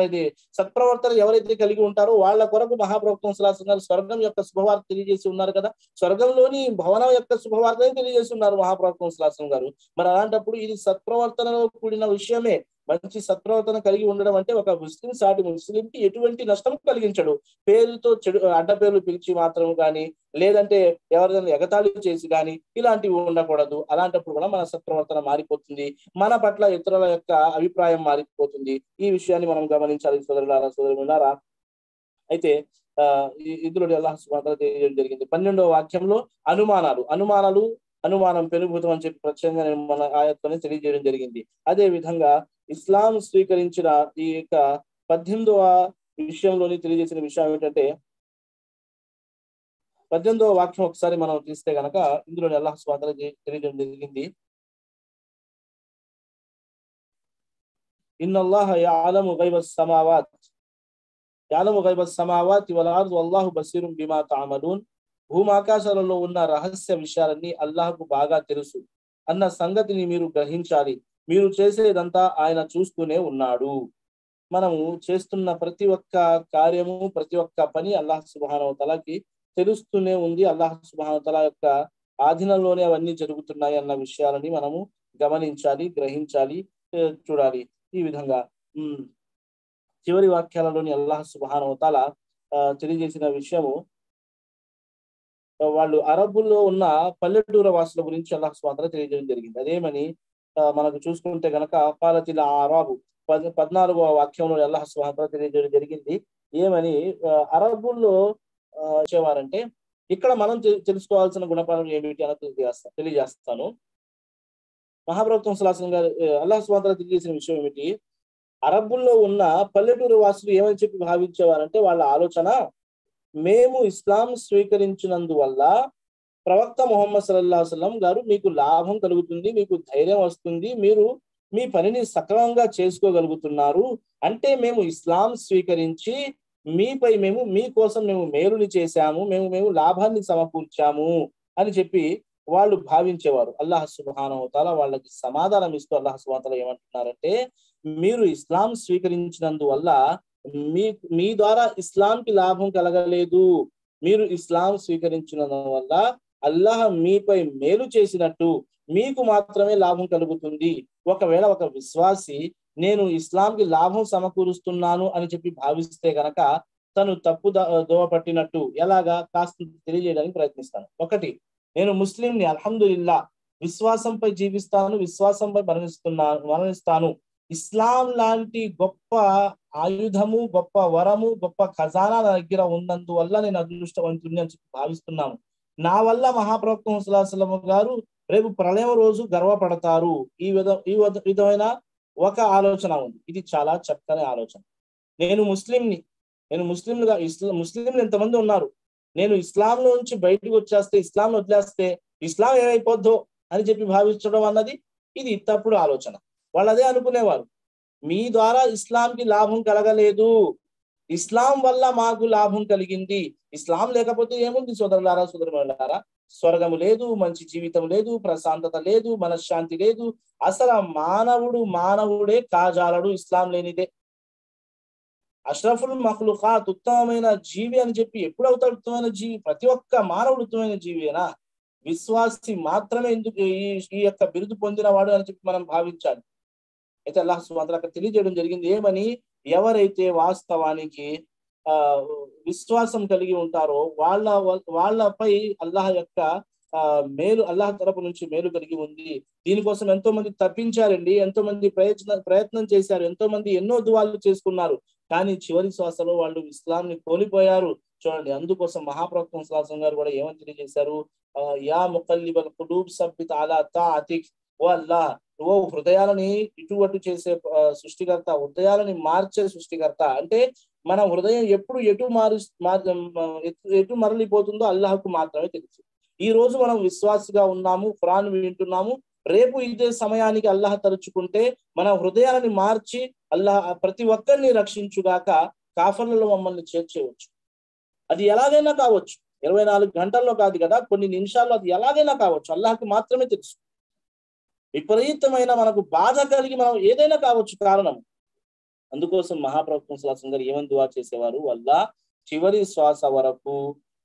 ఇది సత్ప్రవర్తన ఎవరైతే కలిగి ఉంటారో వాళ్ళ కొరకు మహాప్రవక్త వంశలాసం గారు స్వర్గం యొక్క శుభవార్త తెలియజేసి ఉన్నారు కదా. స్వర్గంలోని భవనం యొక్క శుభవార్తని తెలియజేసి ఉన్నారు మహాప్రవక్త వంశలాసం గారు. మరి అలాంటప్పుడు ఇది సత్ప్రవర్తనలో కూడిన విషయమే. మంచి సత్ప్రవర్తన కలిగి ఉండడం అంటే ఒక ముస్లిం సాటి ముస్లింకి ఎటువంటి నష్టం కలిగించడు. పేరుతో చెడు అడ్డ పేర్లు పిలిచి మాత్రం కానీ, లేదంటే ఎవరిదైనా ఎగతాళి చేసి కానీ ఇలాంటివి ఉండకూడదు. అలాంటప్పుడు కూడా మన సత్ప్రవర్తన మారిపోతుంది, మన పట్ల ఇతరుల యొక్క అభిప్రాయం మారిపోతుంది. ఈ విషయాన్ని మనం గమనించాలి సోదరులారా, సోదరులారా. అయితే ఇందులో అల్లాహ్ సుబ్హానహు వ తఆలా తెలియజేయడం జరిగింది 12వ వాక్యంలో అనుమానం పెనుభూతం అని చెప్పి ప్రత్యేకంగా నేను మన ఆయత్తోనే తెలియజేయడం జరిగింది. అదే విధంగా ఇస్లాం స్వీకరించిన ఈ యొక్క 18వ విషయంలోని తెలియజేసిన విషయం ఏంటంటే, 18వ వాక్యం ఒకసారి మనం తీస్తే గనక ఇందులో అల్లాహ్ సుబ్హానహు వ తఆలా తెలియజేయడం జరిగింది. ఇన్నల్లాహ యఅలము గైబస్ సమావాతి వల్ అర్ద్ వల్లాహు బసీరుం బిమా తఅమలూన్. భూమాకాశాలలో ఉన్న రహస్య విషయాలన్నీ అల్లాహకు బాగా తెలుసు అన్న సంగతిని మీరు గ్రహించాలి. మీరు చేసేదంతా ఆయన చూస్తూనే ఉన్నాడు. మనము చేస్తున్న ప్రతి ఒక్క కార్యము, ప్రతి ఒక్క పని అల్లాహ్ సుబ్హానహు వ తఆలాకి తెలుస్తూనే ఉంది. అల్లాహ్ సుబ్హానహు వ తఆలా యొక్క ఆధీనంలోనే అవన్నీ జరుగుతున్నాయి అన్న విషయాలని మనము గమనించాలి, గ్రహించాలి, చూడాలి. ఈ విధంగా చివరి వాక్యాలలోని అల్లాహ్ సుబ్హానహు వ తఆలా తెలియజేసిన విషయము, వాళ్ళు అరబ్బుల్లో ఉన్న పల్లెటూరు వాసుల గురించి అల్లాహ్ సుబ్హానహు వ తఆలా తెలియజేయడం జరిగింది. అదేమని మనకు చూసుకుంటే గనక ఖాలతిల్ అరాబు 14వ వాక్యంలో అల్లాహ్ సుబ్హానహు వ తఆలా తెలియజేయడం జరిగింది. ఏమని అరబ్బుల్లో వచ్చేవారంటే, ఇక్కడ మనం తెలుసుకోవాల్సిన గుణపాఠం ఏమిటి అని తెలియజేస్తాను. మహాప్రవక్త సల్లల్లాహు అలైహి వసల్లం గారు అల్లాహ్ సుబ్హానహు వ తఆలా తెలియజేసిన విషయం ఏమిటి, అరబ్బుల్లో ఉన్న పల్లెటూరు వాసులు ఏమని చెప్పి భావించేవారంటే, వాళ్ళ ఆలోచన, మేము ఇస్లాం స్వీకరించినందువల్ల ప్రవక్త ముహమ్మద్ సల్లల్లాహు అలైహి వసల్లం గారు మీకు లాభం కలుగుతుంది, మీకు ధైర్యం వస్తుంది, మీరు మీ పనిని సక్రమంగా చేసుకోగలుగుతున్నారు. అంటే మేము ఇస్లాం స్వీకరించి మీకోసం మేము మేలుని చేశాము, మేము లాభాన్ని సమకూర్చాము అని చెప్పి వాళ్ళు భావించేవారు. అల్లాహ్ సుబ్హానహు వ తఆలా వాళ్ళకి సమాధానం ఇస్తూ అల్లాహ్ సుబ్హానహు వ తఆలా ఏమంటున్నారంటే, మీరు ఇస్లాం స్వీకరించినందువల్ల మీ ద్వారా ఇస్లాంకి లాభం కలగలేదు. మీరు ఇస్లాం స్వీకరించిన వల్ల అల్లాహ్ మీపై మేలు చేసినట్టు మీకు మాత్రమే లాభం కలుగుతుంది. ఒకవేళ ఒక విశ్వాసి నేను ఇస్లాంకి లాభం సమకూరుస్తున్నాను అని చెప్పి భావిస్తే గనక తను తప్పు దోవ పట్టినట్టు. ఎలాగా కాస్త తెలియజేయడానికి ప్రయత్నిస్తాను. ఒకటి, నేను ముస్లింని, అల్హమ్దులిల్లా, విశ్వాసంపై జీవిస్తాను, విశ్వాసంపై మరణిస్తాను. ఇస్లాం లాంటి గొప్ప ఆయుధము, గొప్ప వరము, గొప్ప ఖజానా నా దగ్గర ఉన్నందువల్ల నేను అదృష్టవంతుడిని అని చెప్పి భావిస్తున్నాను. నా వల్ల మహాప్రవక్త సల్లల్లాహు అలైహి వసల్లం గారు రేపు ప్రళయం రోజు గర్వపడతారు. ఈ విధమైన ఒక ఆలోచన ఉంది. ఇది చాలా చక్కని ఆలోచన. నేను ముస్లింలుగా ముస్లింలు ఎంతమంది ఉన్నారు, నేను ఇస్లాంలో నుంచి బయటకు వచ్చేస్తే, ఇస్లాంను వదిలేస్తే ఇస్లాం ఏమైపోద్దో అని చెప్పి భావించడం అన్నది ఇది తప్పుడు ఆలోచన. వాళ్ళు అదే అనుకునేవారు, మీ ద్వారా ఇస్లాంకి లాభం కలగలేదు, ఇస్లాం వల్ల మాకు లాభం కలిగింది. ఇస్లాం లేకపోతే ఏముంది సోదరులారా, సోదరులారా? స్వర్గము లేదు, మంచి జీవితం లేదు, ప్రశాంతత లేదు, మనశ్శాంతి లేదు. అసలు మానవుడే కాజాలడు ఇస్లాం లేనిదే. అష్రఫుల్ మఖ్లుఖాత్, ఉత్తమమైన జీవి అని చెప్పి ఎప్పుడు అవుతాడు ఉత్తమమైన జీవి? ప్రతి ఒక్క మానవుడు ఉత్తమమైన జీవేనా? విశ్వాసి మాత్రమే ఎందుకు ఈ యొక్క బిరుదు పొందినవాడు అని చెప్పి మనం భావించాలి. అయితే అల్లాహ్ సుబ్హానహు వ తఆలా అక్కడ తెలియజేయడం జరిగింది. ఏమని, ఎవరైతే వాస్తవానికి విశ్వాసం కలిగి ఉంటారో వాళ్ళపై అల్లాహ్ యొక్క మేలు, అల్లాహ్ తరపు నుంచి మేలు కలిగి ఉంది. దీనికోసం ఎంతో మంది తప్పించారండి, ఎంతో మంది ప్రయత్నం చేశారు, ఎంతో మంది ఎన్నో దువాలు చేసుకున్నారు. కానీ చివరి శ్వాసలో వాళ్ళు ఇస్లాంని కోల్పోయారు. చూడండి, అందుకోసం మహాప్రవక్త సల్లల్లాహు అలైహి వసల్లం గారు కూడా ఏమని తెలియజేశారు, యా ముకల్లిబల్ ఖులూబ్ సబ్బిత్ అలా తాఅతిక్. ఓ అల్లాహ్, ఓ హృదయాలని ఇటు అటు చేసే సృష్టికర్త, హృదయాలని మార్చే సృష్టికర్త. అంటే మన హృదయం ఎప్పుడు ఎటు మరలిపోతుందో అల్లాహ్కు మాత్రమే తెలుసు. ఈ రోజు మనం విశ్వాసిగా ఉన్నాము, ఖురాన్ వింటున్నాము, రేపు ఇదే సమయానికి అల్లాహ్ తలుచుకుంటే మన హృదయాలని మార్చి అల్లాహ్ ప్రతి ఒక్కరిని రక్షించుగాక, కాఫర్లలో మమ్మల్ని చేర్చేయవచ్చు. అది ఎలాగైనా కావచ్చు. 24 గంటల్లో కాదు కదా, కొన్ని నిమిషాల్లో అది ఎలాగైనా కావచ్చు, అల్లాహ్కి మాత్రమే తెలుసు. విపరీతమైన మనకు బాధ కలిగి మనం ఏదైనా కావచ్చు కారణం. అందుకోసం మహాప్రవక్త సల్లల్లాహు అలైహి వసల్లం ఏమని దువా చేసేవారు, అల్లా చివరి శ్వాస వరకు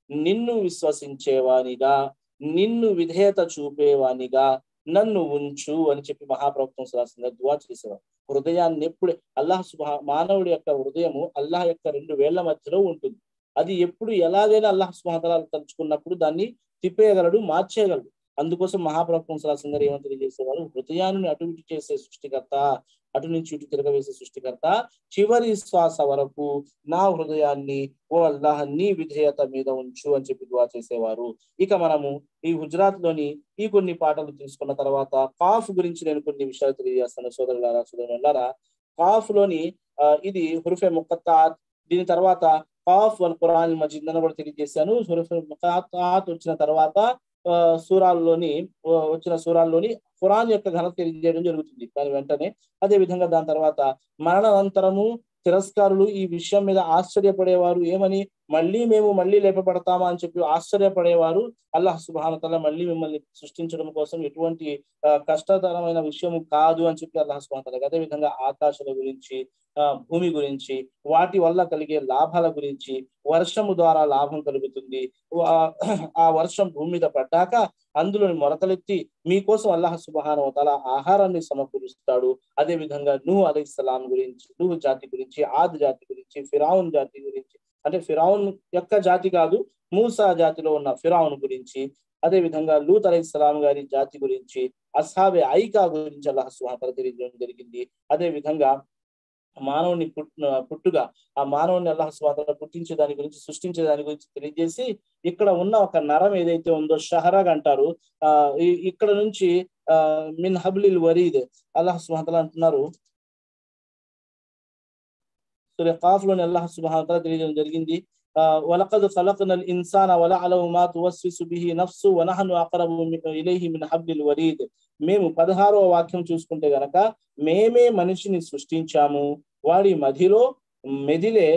నిన్ను విశ్వసించేవానిగా, నిన్ను విధేయత చూపేవానిగా నన్ను ఉంచు అని చెప్పి మహాప్రవక్త సల్లల్లాహు అలైహి వసల్లం దువా చేసేవారు. హృదయాన్ని ఎప్పుడు మానవుడి యొక్క హృదయము అల్లాహ్ యొక్క 2 వేళ్ల మధ్యలో ఉంటుంది. అది ఎప్పుడు ఎలాగైనా అల్లాహ్ సుబ్హానహు వ తఆలా తలుచుకున్నప్పుడు దాన్ని తిప్పేయగలడు, మార్చేయగలడు. అందుకోసం మహాప్రవక్త సల్లల్లాహు అలైహి వసల్లం ఏమని తెలియజేసేవారు, హృదయాన్ని అటు ఇటు చేసే సృష్టికర్త, అటు నుంచి ఇటు తిరగవేసే సృష్టికర్త, చివరి శ్వాస వరకు నా హృదయాన్ని ఓ అల్లాహ్ నీ విధేయత మీద ఉంచు అని చెప్పి దువా చేసేవారు. ఇక మనము ఈ హుజరాత్ లోని ఈ కొన్ని పాటలు తీసుకున్న తర్వాత కాఫ్ గురించి నేను కొన్ని విషయాలు తెలియజేస్తాను సోదరులారా, సోదరులారా. కాఫ్ లోని ఇది హురుఫే ముఖత్తాత్, దీని తర్వాత కాఫ్ వల్ ఖురాన్ మజీద్ అని కూడా తెలియజేశాను. హురుఫే ముఖత్తాత్ వచ్చిన తర్వాత వచ్చిన సూరాల్లోని ఖురాన్ యొక్క ఘనత తెలియజేయడం జరుగుతుంది దాని వెంటనే. అదే విధంగా దాని తర్వాత మరణానంతరము తిరస్కారులు ఈ విషయం మీద ఆశ్చర్యపడేవారు, ఏమని, మళ్ళీ లేపబడతామా అని చెప్పి ఆశ్చర్యపడేవారు. అల్లాహ్ సుబ్హానహు వ తఆలా మళ్ళీ మిమ్మల్ని సృష్టించడం కోసం ఎటువంటి కష్టతరమైన విషయం కాదు అని చెప్పి అల్లాహ్ సుబ్హానహు వ తఆలా. అదే విధంగా ఆకాశాల గురించి, భూమి గురించి, వాటి వల్ల కలిగే లాభాల గురించి, వర్షము ద్వారా లాభం కలుగుతుంది, ఆ వర్షం భూమి మీద పడ్డాక అందులోని మొలకలెత్తి మీకోసం అల్లాహ్ సుబ్హానహు వ తఆలా ఆహారాన్ని సమకూరుస్తాడు. అదే విధంగా నూహ్ అలైహిస్సలాం గురించి, నూహ్ జాతి గురించి, ఆద్ జాతి గురించి, ఫిరౌన్ జాతి గురించి, అంటే ఫిరౌన్ యొక్క జాతి కాదు, మూసా జాతిలో ఉన్న ఫిరౌన్ గురించి, అదే విధంగా లూత్ అలైహిస్సలాం గారి జాతి గురించి, అస్హాబే ఐకా గురించి అల్లాహ్ సుబ్హానహు వ తఆలా తెలియజేయడం జరిగింది. అదే విధంగా మానవుని పుట్టుగా, ఆ మానవుని అల్లాహ్ సుబ్హానహు వ తఆలా పుట్టించే దాని గురించి, సృష్టించే దాని గురించి తెలియజేసి, ఇక్కడ ఉన్న ఒక నరం ఏదైతే ఉందో షహరాగ్ అంటారు, ఇక్కడ నుంచి మిన్ హబ్లిల్ వరీద్ అల్లాహ్ సుబ్హానహు వ తఆలా అంటున్నారు. సూరా ఖాఫ్ లోని అల్లాహ్ సుబ్హానహు వ తఆలా తెలియజేయడం జరిగింది, వలఖద్ ఖలక్నల్ ఇన్సాన వలఅలము మా తువస్విసు బిహి నఫ్సు వనహను అక్రబు ఇలైహి మిన్ హబ్లిల్ వరీద్. మేము 16వ వాక్యం చూసుకుంటే గనక, మేమే మనిషిని సృష్టించాము, వాడి మదిలో మెదిలే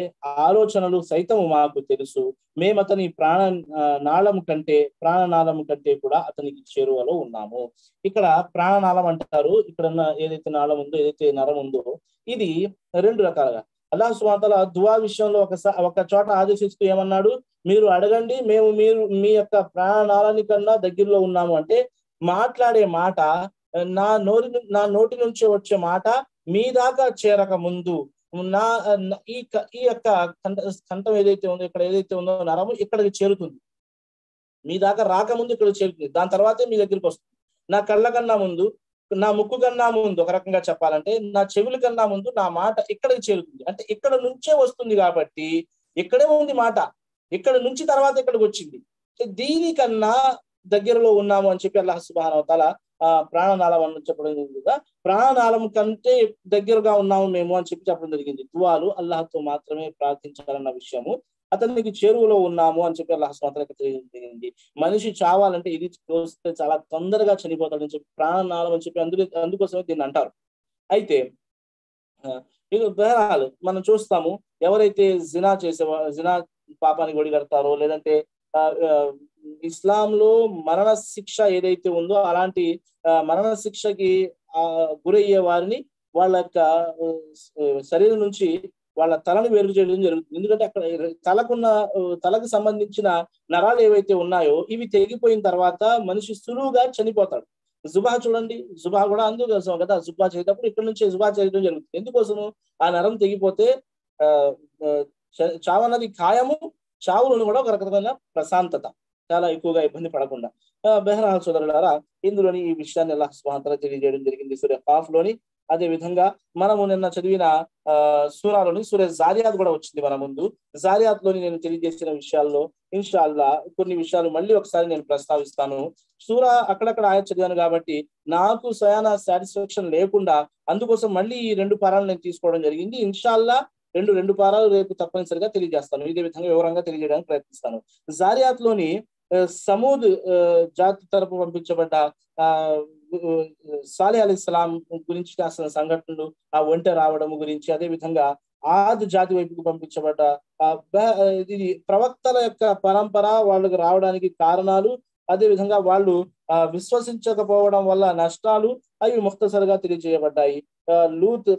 ఆలోచనలు సైతము మాకు తెలుసు, మేము అతని ప్రాణనాళం కంటే కూడా అతనికి చేరువలో ఉన్నాము. ఇక్కడ ప్రాణనాళం అంటారు. ఇక్కడ ఏదైతే నాళం ఉందో, ఏదైతే నరం ఉందో, ఇది 2 రకాలుగా అల్లాహ్ సుబ్హానహు వ తఆలా దువా విషయంలో ఒక చోట ఆదేశిస్తూ ఏమన్నాడు, మీరు అడగండి, మేము మీ యొక్క ప్రాణనాళాని కన్నా దగ్గరలో ఉన్నాము. అంటే మాట్లాడే మాట, నా నోటి నుంచి వచ్చే మాట మీ దాకా చేరక ముందు ఈ యొక్క కంఠం ఏదైతే ఉందో, ఇక్కడ ఏదైతే ఉందో నరము ఇక్కడికి చేరుతుంది. మీ దాకా రాకముందు ఇక్కడ చేరుతుంది, దాని తర్వాతే మీ దగ్గరికి వస్తుంది. నా కళ్ళ కన్నా ముందు, నా ముక్కు కన్నా ముందు, ఒక రకంగా చెప్పాలంటే నా చెవుల కన్నా ముందు నా మాట ఇక్కడికి చేరుతుంది. అంటే ఇక్కడ నుంచే వస్తుంది కాబట్టి ఇక్కడే ఉంది మాట, ఇక్కడ నుంచి తర్వాత ఇక్కడికి వచ్చింది. దీనికన్నా దగ్గరలో ఉన్నాము అని చెప్పి అల్లాహ్ సుబ్హానహు వ తఆలా ప్రాణనాళం అని చెప్పడం జరిగింది కదా, ప్రాణనాళం కంటే దగ్గరగా ఉన్నాము మేము అని చెప్పడం జరిగింది. దువాలు అల్లాహ్తో మాత్రమే ప్రార్థించాలన్న విషయము, అతనికి చేరువలో ఉన్నాము అని చెప్పి అల్లాహ్ సుబ్హానహు వ తఆలా తెలియజేయండి. మనిషి చావాలంటే ఇది చూస్తే చాలా తొందరగా చనిపోతాడని చెప్పి ప్రాణనాళం అని చెప్పి అందుకోసమే దీన్ని అంటారు. అయితే ఇక బహరాలు మనం చూస్తాము, ఎవరైతే జినా పాపానికి ఒడిగడతారో, లేదంటే ఇస్లాంలో మరణ శిక్ష ఏదైతే ఉందో అలాంటి మరణ శిక్షకి గురయ్యే వారిని వాళ్ళ యొక్క శరీరం నుంచి వాళ్ళ తలని వేరు చేయడం జరుగుతుంది. ఎందుకంటే అక్కడ తలకు సంబంధించిన నరాలు ఏవైతే ఉన్నాయో ఇవి తెగిపోయిన తర్వాత మనిషి సులువుగా చనిపోతాడు. జుబా చూడండి, జుబా కూడా అందుకోసం కదా, జుబా చేసేటప్పుడు ఇక్కడ నుంచి జుబా చేయడం జరుగుతుంది. ఎందుకోసము, ఆ నరం తెగిపోతే చావన్నది ఖాయము, చావులను కూడా ఒక రకమైన ప్రశాంతత, చాలా ఎక్కువగా ఇబ్బంది పడకుండా. బెహరాల్ సోదరులారా, ఇందులోని ఈ విషయాన్ని అల్లాహ్ సుబ్హానహు వ తఆలా తెలియజేయడం జరిగింది సూరా ఖాఫ్ లోని. అదే విధంగా మనము నిన్న చదివిన సూరాలోని సూరా జారియాత్ కూడా వచ్చింది మన ముందు. జారియాత్ లోని నేను తెలియజేసిన విషయాల్లో ఇన్షాల్లా కొన్ని విషయాలు మళ్ళీ ఒకసారి నేను ప్రస్తావిస్తాను. సూరా అక్కడక్కడ ఆయత్ చదివాను కాబట్టి నాకు స్వయాన సాటిస్ఫాక్షన్ లేకుండా, అందుకోసం మళ్ళీ ఈ 2 పారాలు నేను తీసుకోవడం జరిగింది. ఇన్షాల్లా రెండు పారాలు రేపు తప్పనిసరిగా తెలియజేస్తాను, ఇదే విధంగా వివరంగా తెలియజేయడానికి ప్రయత్నిస్తాను. జారియాత్ లోని సమూద్ జాతి తరపు పంపించబడ్డ సాలిహ్ అలైహిస్సలాం గురించి కాసిన సంఘటనలు, ఆ ఒంటె రావడం గురించి, అదే విధంగా ఆది జాతి వైపుకు పంపించబడ్డ ఇది ప్రవక్తల యొక్క పరంపర వాళ్ళకి రావడానికి కారణాలు, అదే విధంగా వాళ్ళు విశ్వసించకపోవడం వల్ల నష్టాలు అవి ముఖ్తసరిగా తెలియజేయబడ్డాయి. లూత్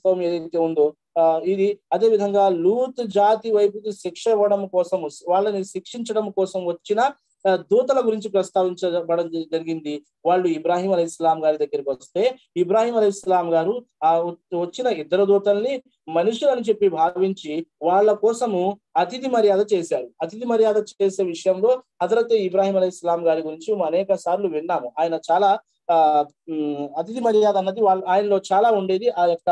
కౌమ్ ఏదైతే ఉందో ఇది అదే విధంగా లూత్ జాతి వైపుకి శిక్ష ఇవ్వడం కోసం, వాళ్ళని శిక్షించడం కోసం వచ్చిన దూతల గురించి ప్రస్తావించబడడం జరిగింది. వాళ్ళు ఇబ్రాహీం అలైహిస్సలాం గారి దగ్గరికి వస్తే ఇబ్రాహీం అలైహిస్సలాం గారు ఆ వచ్చిన ఇద్దరు దూతల్ని మనుషులని చెప్పి భావించి వాళ్ళ కోసము అతిథి మర్యాద చేశారు. అతిథి మర్యాద చేసే విషయంలో హజరత్ ఇబ్రాహీం అలైహిస్సలాం గారి గురించి అనేక సార్లు విన్నాము. ఆయన చాలా అతిథి మర్యాద అన్నది ఆయనలో చాలా ఉండేది. ఆ యొక్క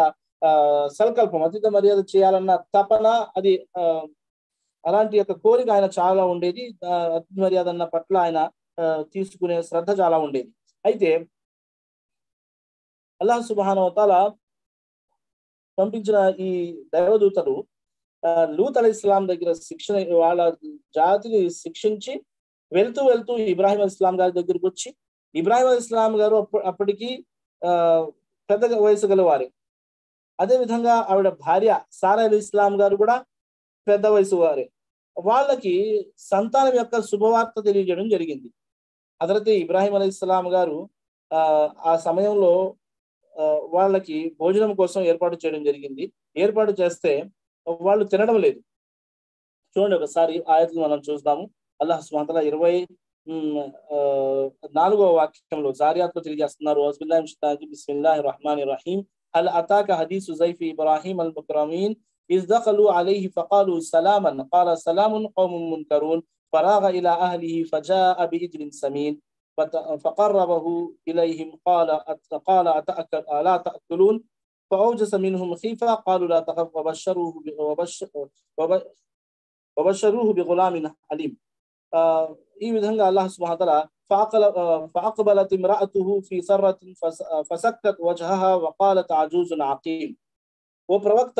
సంకల్పం, అతిథి మర్యాద చేయాలన్న తపన, అది అలాంటి యొక్క కోరిక ఆయన చాలా ఉండేది. అతిథి మర్యాద అన్న పట్ల ఆయన తీసుకునే శ్రద్ధ చాలా ఉండేది. అయితే అల్లాహ్ సుబ్హానహు వ తఆలా పంపించిన ఈ దైవదూతలు లూత్ అలైహిస్సలాం దగ్గర శిక్షణ, వాళ్ళ జాతిని శిక్షించి వెళ్తూ వెళ్తూ ఇబ్రాహీం అలైహిస్సలాం గారి దగ్గరికి వచ్చి, ఇబ్రాహీం అలైహిస్సలాం గారు అప్పటికి పెద్ద వయసు గలవారే. అదే విధంగా ఆవిడ భార్య సారా అలైహిస్సలాం గారు కూడా పెద్ద వయసు వారే. వాళ్ళకి సంతానం యొక్క శుభవార్త తెలియజేయడం జరిగింది. హజరత్ ఇబ్రాహీం అలైహిస్సలాం గారు ఆ సమయంలో వాళ్ళకి భోజనం కోసం ఏర్పాటు చేయడం జరిగింది. ఏర్పాటు చేస్తే వాళ్ళు తినడం లేదు. చూడండి ఒకసారి ఆయతలు మనం చూద్దాము. అల్లాహ్ సుబ్హానహు వ తఆలా 24వ వాక్యంలో జారియాత్ లో తెలియజేస్తున్నారు. అస్బిల్లాహి మినష్ షైతానిర్ రజీమ్ బిస్మిల్లాహిర్ రహ్మానిర్ రహీం. హల్ అతాక హదీసు జైఫి ఇబ్రాహీం అల్ ముక్రమీన్ ఇజ్ దఖలు అలైహి ఫకాలు సలామన్ قال سلام قوم منكرون فراغ الى اهله فجاء بعجل سمين فقربه اليهم قال الا تاكلون فاوجس منهم خيفه قالوا لا تخف وبشروه بغلام حليم. ఈ విధంగా అల్లాహ్ సుబ్హానహు వ తఆలా فأقبلت امرأته في سرة فسكت وجهها وقالت عجوز عقيم. ఓ ప్రవక్త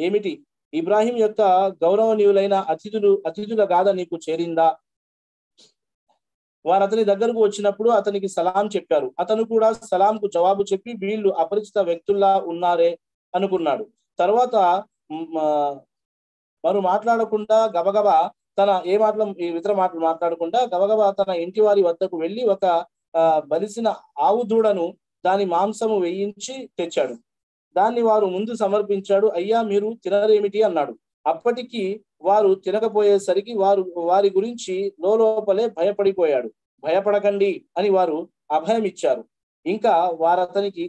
ఏమిటి ఇబ్రాహీం యొక్క గౌరవనీయులైన అతిథుల గాథ నీకు చేరిందా? వారు అతని దగ్గరకు వచ్చినప్పుడు అతనికి సలాం చెప్పారు. అతను కూడా సలాంకు జవాబు చెప్పి వీళ్ళు అపరిచిత వ్యక్తుల్లా ఉన్నారే అనుకున్నాడు. తర్వాత మరు మాట్లాడకుండా గబగబా ఇతర మాటలు మాట్లాడకుండా గబగబా తన ఇంటి వారి వద్దకు వెళ్లి ఒక బలిసిన ఆవు దూడను దాని మాంసము వేయించి తెచ్చాడు. దాన్ని వారు ముందు సమర్పించాడు. అయ్యా మీరు తినరేమిటి అన్నాడు. అప్పటికి వారు తినకపోయేసరికి వారి గురించి లోపలే భయపడిపోయాడు. భయపడకండి అని వారు అభయం ఇచ్చారు. ఇంకా వారతనికి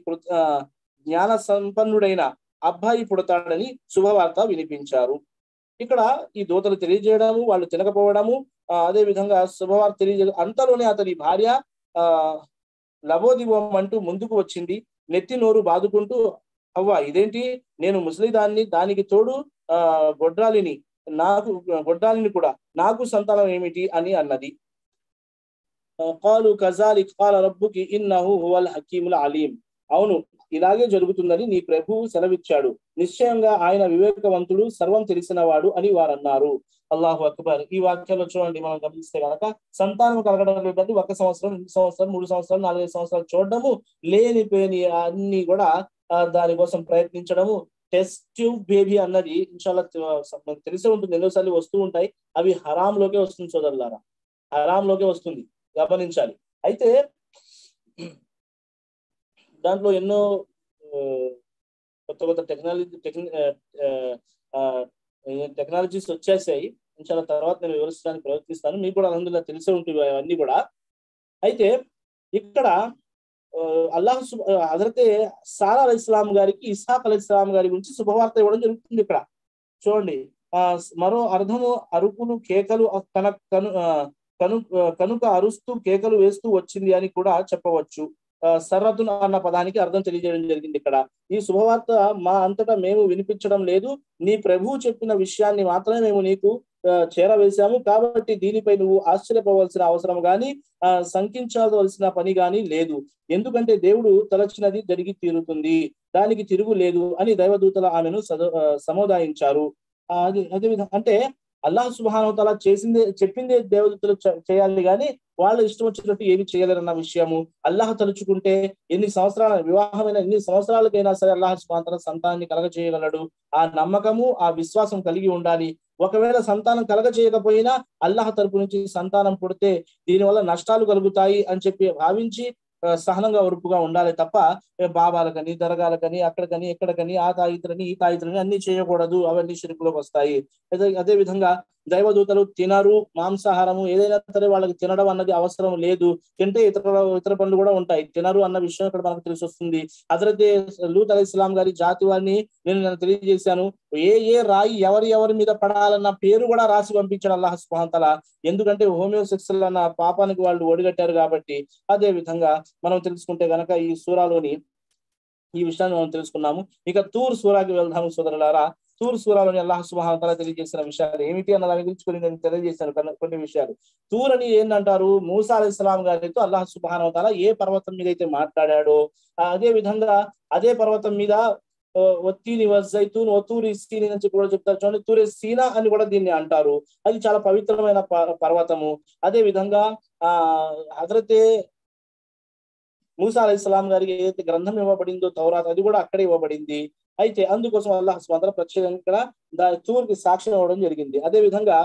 జ్ఞాన సంపన్నుడైన అబ్బాయి పుడతాడని శుభవార్త వినిపించారు. ఇక్కడ ఈ దూతలు తెలియజేయడము, వాళ్ళు తినకపోవడము, అదే విధంగా శుభవార్త తెలియజేయడం. అంతలోనే అతని భార్య లబోదిబోం అంటూ ముందుకు వచ్చింది. నెత్తి నోరు బాదుకుంటూ, అవ్వ ఇదేంటి, నేను ముసలిదాన్ని, దానికి తోడు గొడ్రాలిని కూడా, నాకు సంతానం ఏమిటి అని అన్నది. కాలు కజాలిక్ కాల రబ్బుకి ఇన్నహు హువల్ హకీముల్ అలీం. అవును, ఇలాగే జరుగుతుందని నీ ప్రభువు సెలవిచ్చాడు. నిశ్చయంగా ఆయన వివేకవంతుడు, సర్వం తెలిసినవాడు అని వారన్నారు. అల్లాహు అక్బర్. ఈ వాక్యాల్లో చూడండి, మనం గమనిస్తే కనుక సంతానం కలగడం లేదంటే 1 సంవత్సరం, 2 సంవత్సరాలు, 3 సంవత్సరాలు, 4 సంవత్సరాలు చూడడము, లేనిపోయిన అన్ని కూడా దానికోసం ప్రయత్నించడము. టెస్ట్ ట్యూబ్ బేబీ అన్నది ఇన్షాల్లా తెలిసే ఉంటుంది, ఎన్నోసార్లు వస్తూ ఉంటాయి. అవి హరాంలోకే వస్తుంది సోదరులారా, హరాంలోకే వస్తుంది, గమనించాలి. అయితే దాంట్లో ఎన్నో కొత్త టెక్నాలజీస్ వచ్చేసాయి. ఇన్షాల్లా తర్వాత నేను వివరించడానికి ప్రయత్నిస్తాను. మీకు కూడా అల్హమ్దులిల్లాహ్ తెలిసే ఉంటుంది అవన్నీ కూడా. అయితే ఇక్కడ హజరతే సారా అలైహిస్సలాం గారికి ఇస్హాక్ అలైహిస్సలాం గారి గురించి శుభవార్త ఇవ్వడం జరుగుతుంది. ఇక్కడ చూడండి, మరో అర్థము అరుపులు కేకలు కనుక అరుస్తూ కేకలు వేస్తూ వచ్చింది అని కూడా చెప్పవచ్చు. సర్రతున్ అన్న పదానికి అర్థం తెలియజేయడం జరిగింది. ఇక్కడ ఈ శుభవార్త మా అంతటా మేము వినిపించడం లేదు, నీ ప్రభువు చెప్పిన విషయాన్ని మాత్రమే మేము నీకు చేరవేశాము. కాబట్టి దీనిపై నువ్వు ఆశ్చర్యపోవలసిన అవసరం గాని శంకించవలసిన పని గాని లేదు. ఎందుకంటే దేవుడు తలచినది జరిగి తీరుతుంది, దానికి తిరుగు లేదు అని దైవదూతల ఆమెను సముదాయించారు. అదే విధంగా అంటే అల్లాహ్ సుబ్హానహు వతఆలా చేసిందే చెప్పిందే దేవదూతలు చేయాలి కానీ వాళ్ళు ఇష్టం వచ్చినట్టు ఏమి చేయలేరన్న విషయము. అల్లాహ్ తలుచుకుంటే ఎన్ని సంవత్సరాల వివాహమైన ఎన్ని సంవత్సరాలకైనా సరే అల్లాహ్ సుబ్హానహు వతఆలా సంతానాన్ని కలగజేయగలడు. ఆ నమ్మకము, ఆ విశ్వాసం కలిగి ఉండాలి. ఒకవేళ సంతానం కలగజేయకపోయినా అల్లాహ్ తరపు నుంచి సంతానం పుడితే దీనివల్ల నష్టాలు కలుగుతాయి అని చెప్పి భావించి సహనంగా ఓర్పుగా ఉండాలి తప్ప బాబాలకని, దర్గాలకని, అక్కడికని, ఎక్కడికని, ఆ తాయితులని, ఈ తాయితులని అన్ని చేయకూడదు. అవన్నీ షిర్కులోకి వస్తాయి. అదే విధంగా దైవదూతలు తినరు, మాంసాహారము ఏదైనా సరే వాళ్ళకి తినడం అన్నది అవసరం లేదు. తింటే ఇతర పనులు కూడా ఉంటాయి. తినరు అన్న విషయం ఇక్కడ మనకు తెలిసి వస్తుంది. హజరతే లూత్ అలైహిస్సలాం గారి జాతి వారిని నేను తెలియజేశాను. ఏ రాయి ఎవరి మీద పడాలన్న పేరు కూడా రాసి పంపించాడు అల్లాహ్ సుబ్హానహు వతఆలా. ఎందుకంటే హోమియోసెక్సువల్ అన్న పాపానికి వాళ్ళు ఒడిగట్టారు కాబట్టి. అదే విధంగా మనం తెలుసుకుంటే గనక ఈ సూరాలోని ఈ విషయాన్ని మనం తెలుసుకున్నాము. ఇక తూర్ సూరాకి వెళ్దాము సోదరులారా. తూర్ సూరాలోని అల్లాహ్ సుబ్హానహు వతఆలా తెలియజేసిన విషయాలు ఏమిటి అన్న దాని గురించి నేను తెలియజేశాను కొన్ని విషయాలు. తూర్ అని ఏంటంటారు? మూసా అలైహిస్సలాం గారితో అల్లాహ్ సుబ్హానహు వతఆలా ఏ పర్వతం మీద అయితే మాట్లాడాడో అదే విధంగా అదే పర్వతం మీద వత్తీని వజైతూన్ వతూరి సీని అని కూడా చెప్తారు చూడండి. తూరే సీనా అని కూడా దీన్ని అంటారు. అది చాలా పవిత్రమైన పర్వతము. అదే విధంగా హజరతే మూసా అలైహిస్సలాం గారికి ఏదైతే గ్రంథం ఇవ్వబడిందో తౌరాత్, అది కూడా అక్కడే ఇవ్వబడింది. అయితే అందుకోసం అల్లాహ్ సుబ్హానహు వతఆలా ప్రత్యేకంగా తూర్కి సాక్ష్యం ఇవ్వడం జరిగింది. అదే విధంగా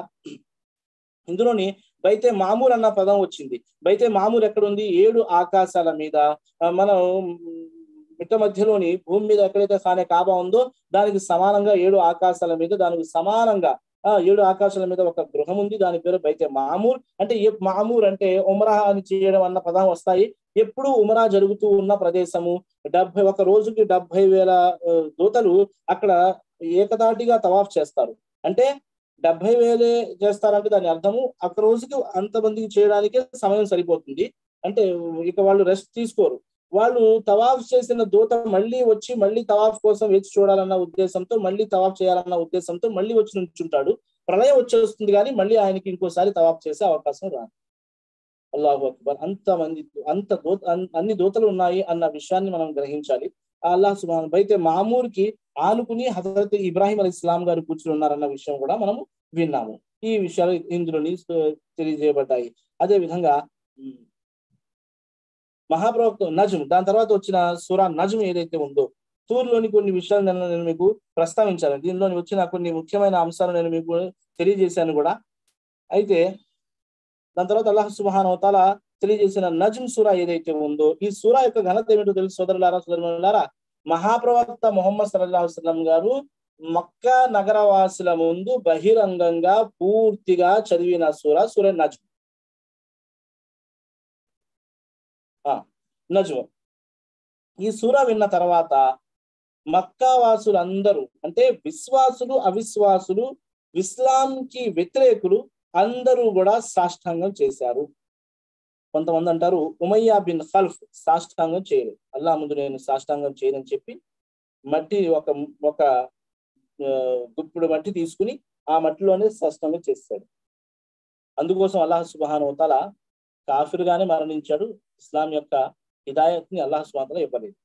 ఇందులోని బైతే మామూర్ అన్న పదం వచ్చింది. బైతే మామూర్ ఎక్కడుంది? 7 ఆకాశాల మీద. మనం మిట్ట మధ్యలోని భూమి మీద ఎక్కడైతే ఖానే కాబా ఉందో దానికి సమానంగా 7 ఆకాశాల మీద, దానికి సమానంగా 7 ఆకాశాల మీద ఒక గృహం ఉంది. దాని పేరు బైతే మామూర్. అంటే మామూర్ అంటే ఉమ్రా అని చేయడం అన్న పదం వస్తాయి. ఎప్పుడు ఉమ్రా జరుగుతూ ఉన్న ప్రదేశము. 71 రోజుకి 70,000 దూతలు అక్కడ ఏకతాటిగా తవాఫ్ చేస్తారు. అంటే 70,000 చేస్తారంటే దాని అర్థము ఒక రోజుకి అంతమందికి చేయడానికే సమయం సరిపోతుంది. అంటే ఇక వాళ్ళు రెస్ట్ తీసుకోరు. వాళ్ళు తవాఫ్ చేసిన దూత మళ్ళీ వచ్చి మళ్ళీ తవాఫ్ కోసం వేచి చూడాలన్న ఉద్దేశంతో, మళ్ళీ తవాఫ్ చేయాలన్న ఉద్దేశంతో మళ్ళీ వచ్చి నుంచుంటాడు. ప్రళయం వచ్చేస్తుంది కానీ మళ్ళీ ఆయనకి ఇంకోసారి తవాఫ్ చేసే అవకాశం రాదు. అల్లాహు అక్బర్. అన్ని దూతలు ఉన్నాయి అన్న విషయాన్ని మనం గ్రహించాలి. అల్లాహ్ సుబ్హానహు బైతే మామూర్కి ఆనుకుని హజరత్ ఇబ్రాహీం అలైహిస్సలాం గారు కూర్చుని ఉన్నారన్న విషయం కూడా మనము విన్నాము. ఈ విషయాలు ఇందులోని తెలియజేయబడ్డాయి. అదే విధంగా మహాప్రవక్త నజ్మ్, దాని తర్వాత వచ్చిన సూరా నజ్మ్ ఏదైతే ఉందో తూర్లోని కొన్ని విషయాలు నేను మీకు ప్రస్తావించాను. దీనిలోని వచ్చిన కొన్ని ముఖ్యమైన అంశాలు నేను మీకు తెలియజేశాను కూడా. అయితే దాని తర్వాత అల్లాహ్ సుబ్హానహు వతఆలా తెలియజేసిన నజ్మ్ సూరా ఏదైతే ఉందో ఈ సూరా యొక్క ఘనత ఏమిటో తెలుసు సోదరులారా, సోదరులారా. మహాప్రవక్త ముహమ్మద్ సల్లల్లాహు అలైహి వసల్లం గారు మక్కా నగరవాసుల ముందు బహిరంగంగా పూర్తిగా చదివిన సూరా నజ్మ్. నజ్మ్ ఈ సూరా విన్న తర్వాత మక్కా వాసులందరూ అంటే విశ్వాసులు, అవిశ్వాసులు, ఇస్లాంకి వ్యతిరేకులు అందరూ కూడా సాష్టాంగం చేశారు. కొంతమంది అంటారు ఉమయ్యా బిన్ ఖల్ఫ్ సాష్టాంగం చేయలేదు. అల్లాహ్ ముందు నేను సాష్టాంగం చేయనని చెప్పి మట్టి ఒక గుప్పుడు మట్టి తీసుకుని ఆ మట్టిలోనే సాష్టాంగం చేశాడు. అందుకోసం అల్లాహ్ సుబ్హానహు వతఆలా కాఫిర్గానే మరణించాడు. ఇస్లాం యొక్క హిదాయత్ ని అల్లాహ్ సుబ్హానహు వతఆలా ఇవ్వలేదు.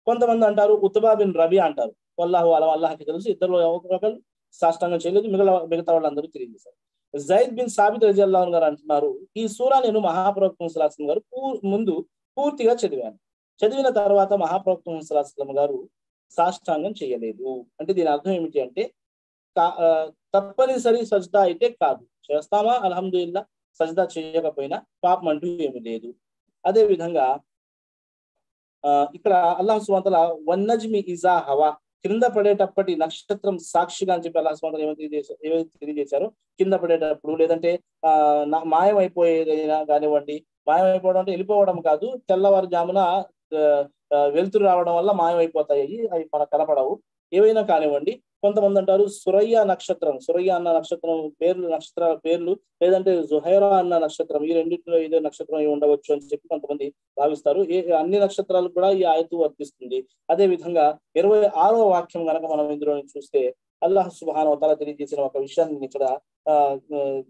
కొంతమంది అంటారు ఉత్బా బిన్ రబీ అంటారు. వల్లాహు అలం, అల్లాహ్కి తెలుసు. ఇద్దరు ఒకరు సాష్టాంగం చేయలేదు, మిగతా వాళ్ళందరూ తెలియజేశారు. జైద్ బిన్ సాబిత్ రజియల్లాహు అన్హు గారు అంటున్నారు, ఈ సూరా నేను మహాప్రవక్త ముహమ్మద్ సల్లల్లాహు అలైహి వసల్లం గారు ముందు పూర్తిగా చదివాను. చదివిన తర్వాత మహాప్రవక్త ముహమ్మద్ సల్లల్లాహు అలైహి వసల్లం గారు సాష్టాంగం చేయలేదు. అంటే దీని అర్థం ఏమిటి అంటే తప్పనిసరి సజ్దా అయితే కాదు, చేస్తామా అల్హమ్దులిల్లాహ్, సజ్దా చేయకపోయినా పాపం అంటూ ఏమీ లేదు. అదే విధంగా ఇక్కడ అల్లాహ్ సుబ్హానహు వతఆలా వన్నజ్మి ఇజా హవా, కింద పడేటప్పటి నక్షత్రం సాక్షిగా అని చెప్పి అల్లాహ్ సుబ్హానహు వతఆలా ఏమైతే తెలియజేశారో కింద పడేటప్పుడు లేదంటే మాయం అయిపోయేదైనా కానివ్వండి, మాయం అయిపోవడం అంటే వెళ్ళిపోవడం కాదు, తెల్లవారుజామున వెలుతురు రావడం వల్ల మాయం అయిపోతాయి, అవి మనకు కనపడవు. ఏవైనా కానివ్వండి. కొంతమంది అంటారు సురయ్య నక్షత్రం, సురయ్య అన్న నక్షత్రం నక్షత్రాల పేర్లు, లేదంటే జుహైరా అన్న నక్షత్రం, ఈ రెండింటిలో ఏదో నక్షత్రం అయి ఉండవచ్చు అని చెప్పి కొంతమంది భావిస్తారు. అన్ని నక్షత్రాలకు కూడా ఈ ఆయతు వర్తిస్తుంది. అదే విధంగా 26వ వాక్యం కనుక మనం ఇందులో చూస్తే అల్లాహ్ సుబ్హానహు వతఆలా తెలియజేసిన ఒక విషయాన్ని ఇక్కడ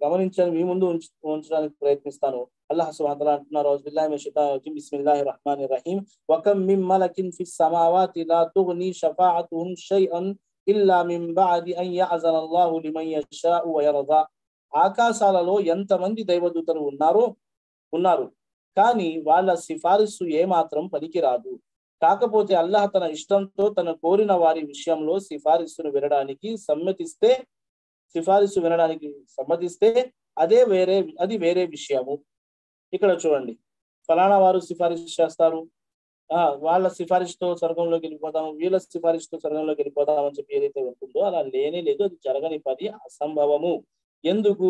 గమనించని మీ ముందు ఉంచడానికి ప్రయత్నిస్తాను. అల్లాహ్ సుబ్హానహు వతఆలా అంటున్నారు, ఔజు బిల్లాహి మినష్ షైతానిర్ రజీమ్, బిస్మిల్లాహిర్ రహ్మానిర్ రహీం. వకమ్ మిన్ మలకిన్ ఫిస్ సమావాతి లా తుగ్ని షఫాఅతుహుం షైఅన్ ఇల్లా మిన్ బఅది అన్ యఅజన అల్లాహు లిమన్ యషాఉ వయర్దా. ఆకాశాలలో ఎంతమంది దైవదూతలు ఉన్నారు, కానీ వాళ్ళ సిఫారసు ఏమాత్రం పనికిరాదు. కాకపోతే అల్లాహ్ తన ఇష్టంతో తన కోరిన వారి విషయంలో సిఫారసు వినడానికి సమ్మతిస్తే అది వేరే విషయము. ఇక్కడ చూడండి, ఫలానా వారు సిఫారసు చేస్తారు, వాళ్ళ సిఫారసుతో స్వర్గంలోకి వెళ్ళిపోదాం, వీళ్ళ సిఫారసుతో స్వర్గంలోకి వెళ్ళిపోదాం అని చెప్పి ఏదైతే ఉంటుందో అలా లేనే లేదు, అది జరగని పని, అసంభవము. ఎందుకు?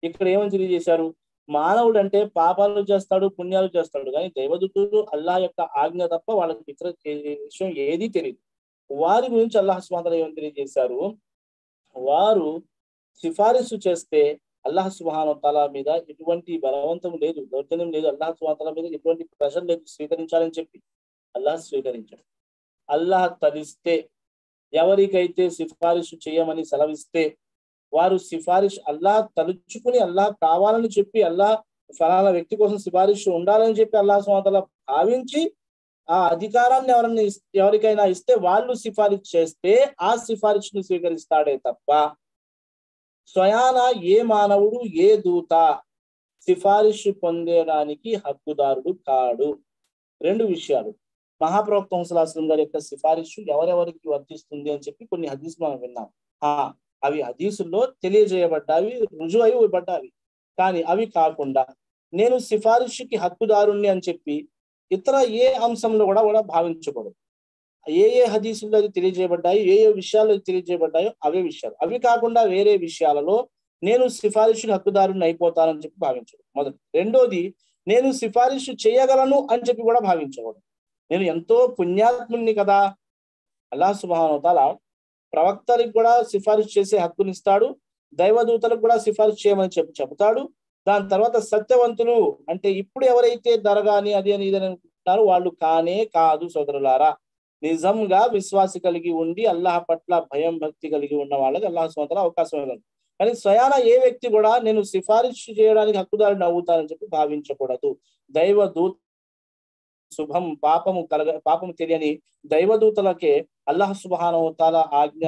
ఇక్కడ ఏమని తెలియజేశారు? మానవుడు అంటే పాపాలు చేస్తాడు, పుణ్యాలు చేస్తాడు, కానీ దైవదూతులు అల్లాహ్ యొక్క ఆజ్ఞ తప్ప వాళ్ళకి ఇతర విషయం ఏదీ తెలియదు. వారి గురించి అల్లాహ్ సుబ్హానహు వ తఆలా ఏమని తెలియజేశారు? వారు సిఫారసు చేస్తే అల్లాహ్ సుబ్హానహు వ తఆలా మీద ఎటువంటి బలవంతం లేదు, దౌర్జన్యం లేదు, అల్లాహ్ సుబ్హానహు వ తఆలా మీద ఎటువంటి ప్రెషర్ లేదు స్వీకరించాలని చెప్పి. అల్లాహ్ స్వీకరించాడు. అల్లాహ్ తలిస్తే, ఎవరికైతే సిఫారసు చేయమని సెలవిస్తే వారు సిఫారసు అల్లాహ్ తలుచుకుని, అల్లాహ్ కావాలని చెప్పి, అల్లాహ్ ఫలానా వ్యక్తి కోసం సిఫారసు ఉండాలని చెప్పి అల్లాహ్ సుబ్హానహు వ తఆలా భావించి ఆ అధికారాన్ని ఎవరికైనా ఇస్తే వాళ్ళు సిఫారసు చేస్తే ఆ సిఫారసును స్వీకరిస్తాడే తప్ప స్వయాన ఏ మానవుడు, ఏ దూత సిఫారసు పొందడానికి హక్కుదారుడు కాడు. రెండు విషయాలు. మహాప్రవక్త ముహమ్మద్ సల్లల్లాహు అలైహి వసల్లం గారి యొక్క సిఫారసు ఎవరెవరికి వర్తిస్తుంది అని చెప్పి కొన్ని హదీసులు మనం విన్నాం. అవి హదీసుల్లో తెలియజేయబడ్డావి, రుజువు ఇవ్వబడ్డావి. కానీ అవి కాకుండా నేను సిఫారసుకి హక్కుదారుణ్ణి అని చెప్పి ఇతర ఏ అంశంలో కూడా భావించకూడదు. ఏ హదీసుల్లో అది తెలియజేయబడ్డాయి, ఏ విషయాలు తెలియజేయబడ్డాయో అవే విషయాలు. అవి కాకుండా వేరే విషయాలలో నేను సిఫారసుకి హక్కుదారుని అయిపోతానని చెప్పి భావించకూడదు, మొదటి. రెండోది, నేను సిఫారసు చేయగలను అని చెప్పి కూడా భావించకూడదు. నేను ఎంతో పుణ్యాత్ముని కదా, అల్లాహ్ సుబ్హానహు వ తఆలా ప్రవక్తలకు కూడా సిఫారసు చేసే హక్కునిస్తాడు, దైవదూతలకు కూడా సిఫారసు చేయమని చెబుతాడు. దాని తర్వాత సత్యవంతులు అంటే ఇప్పుడు ఎవరైతే దరగాని అది అని ఇది అనుకుంటున్నారో వాళ్ళు కానే కాదు సోదరులారా. నిజంగా విశ్వాసి కలిగి ఉండి అల్లాహ్ పట్ల భయం భక్తి కలిగి ఉన్న వాళ్ళకి అల్లాహ్ సుబ్హానహు వ తఆలా అవకాశం ఇవ్వగలడు. కానీ స్వయాన ఏ వ్యక్తి కూడా నేను సిఫారసు చేయడానికి హక్కుదారుని అవుతానని చెప్పి భావించకూడదు. దైవదూత పాపము తెలియని దైవదూతలకే అల్లాహ్ సుబ్హానహు వ తఆలా ఆజ్ఞ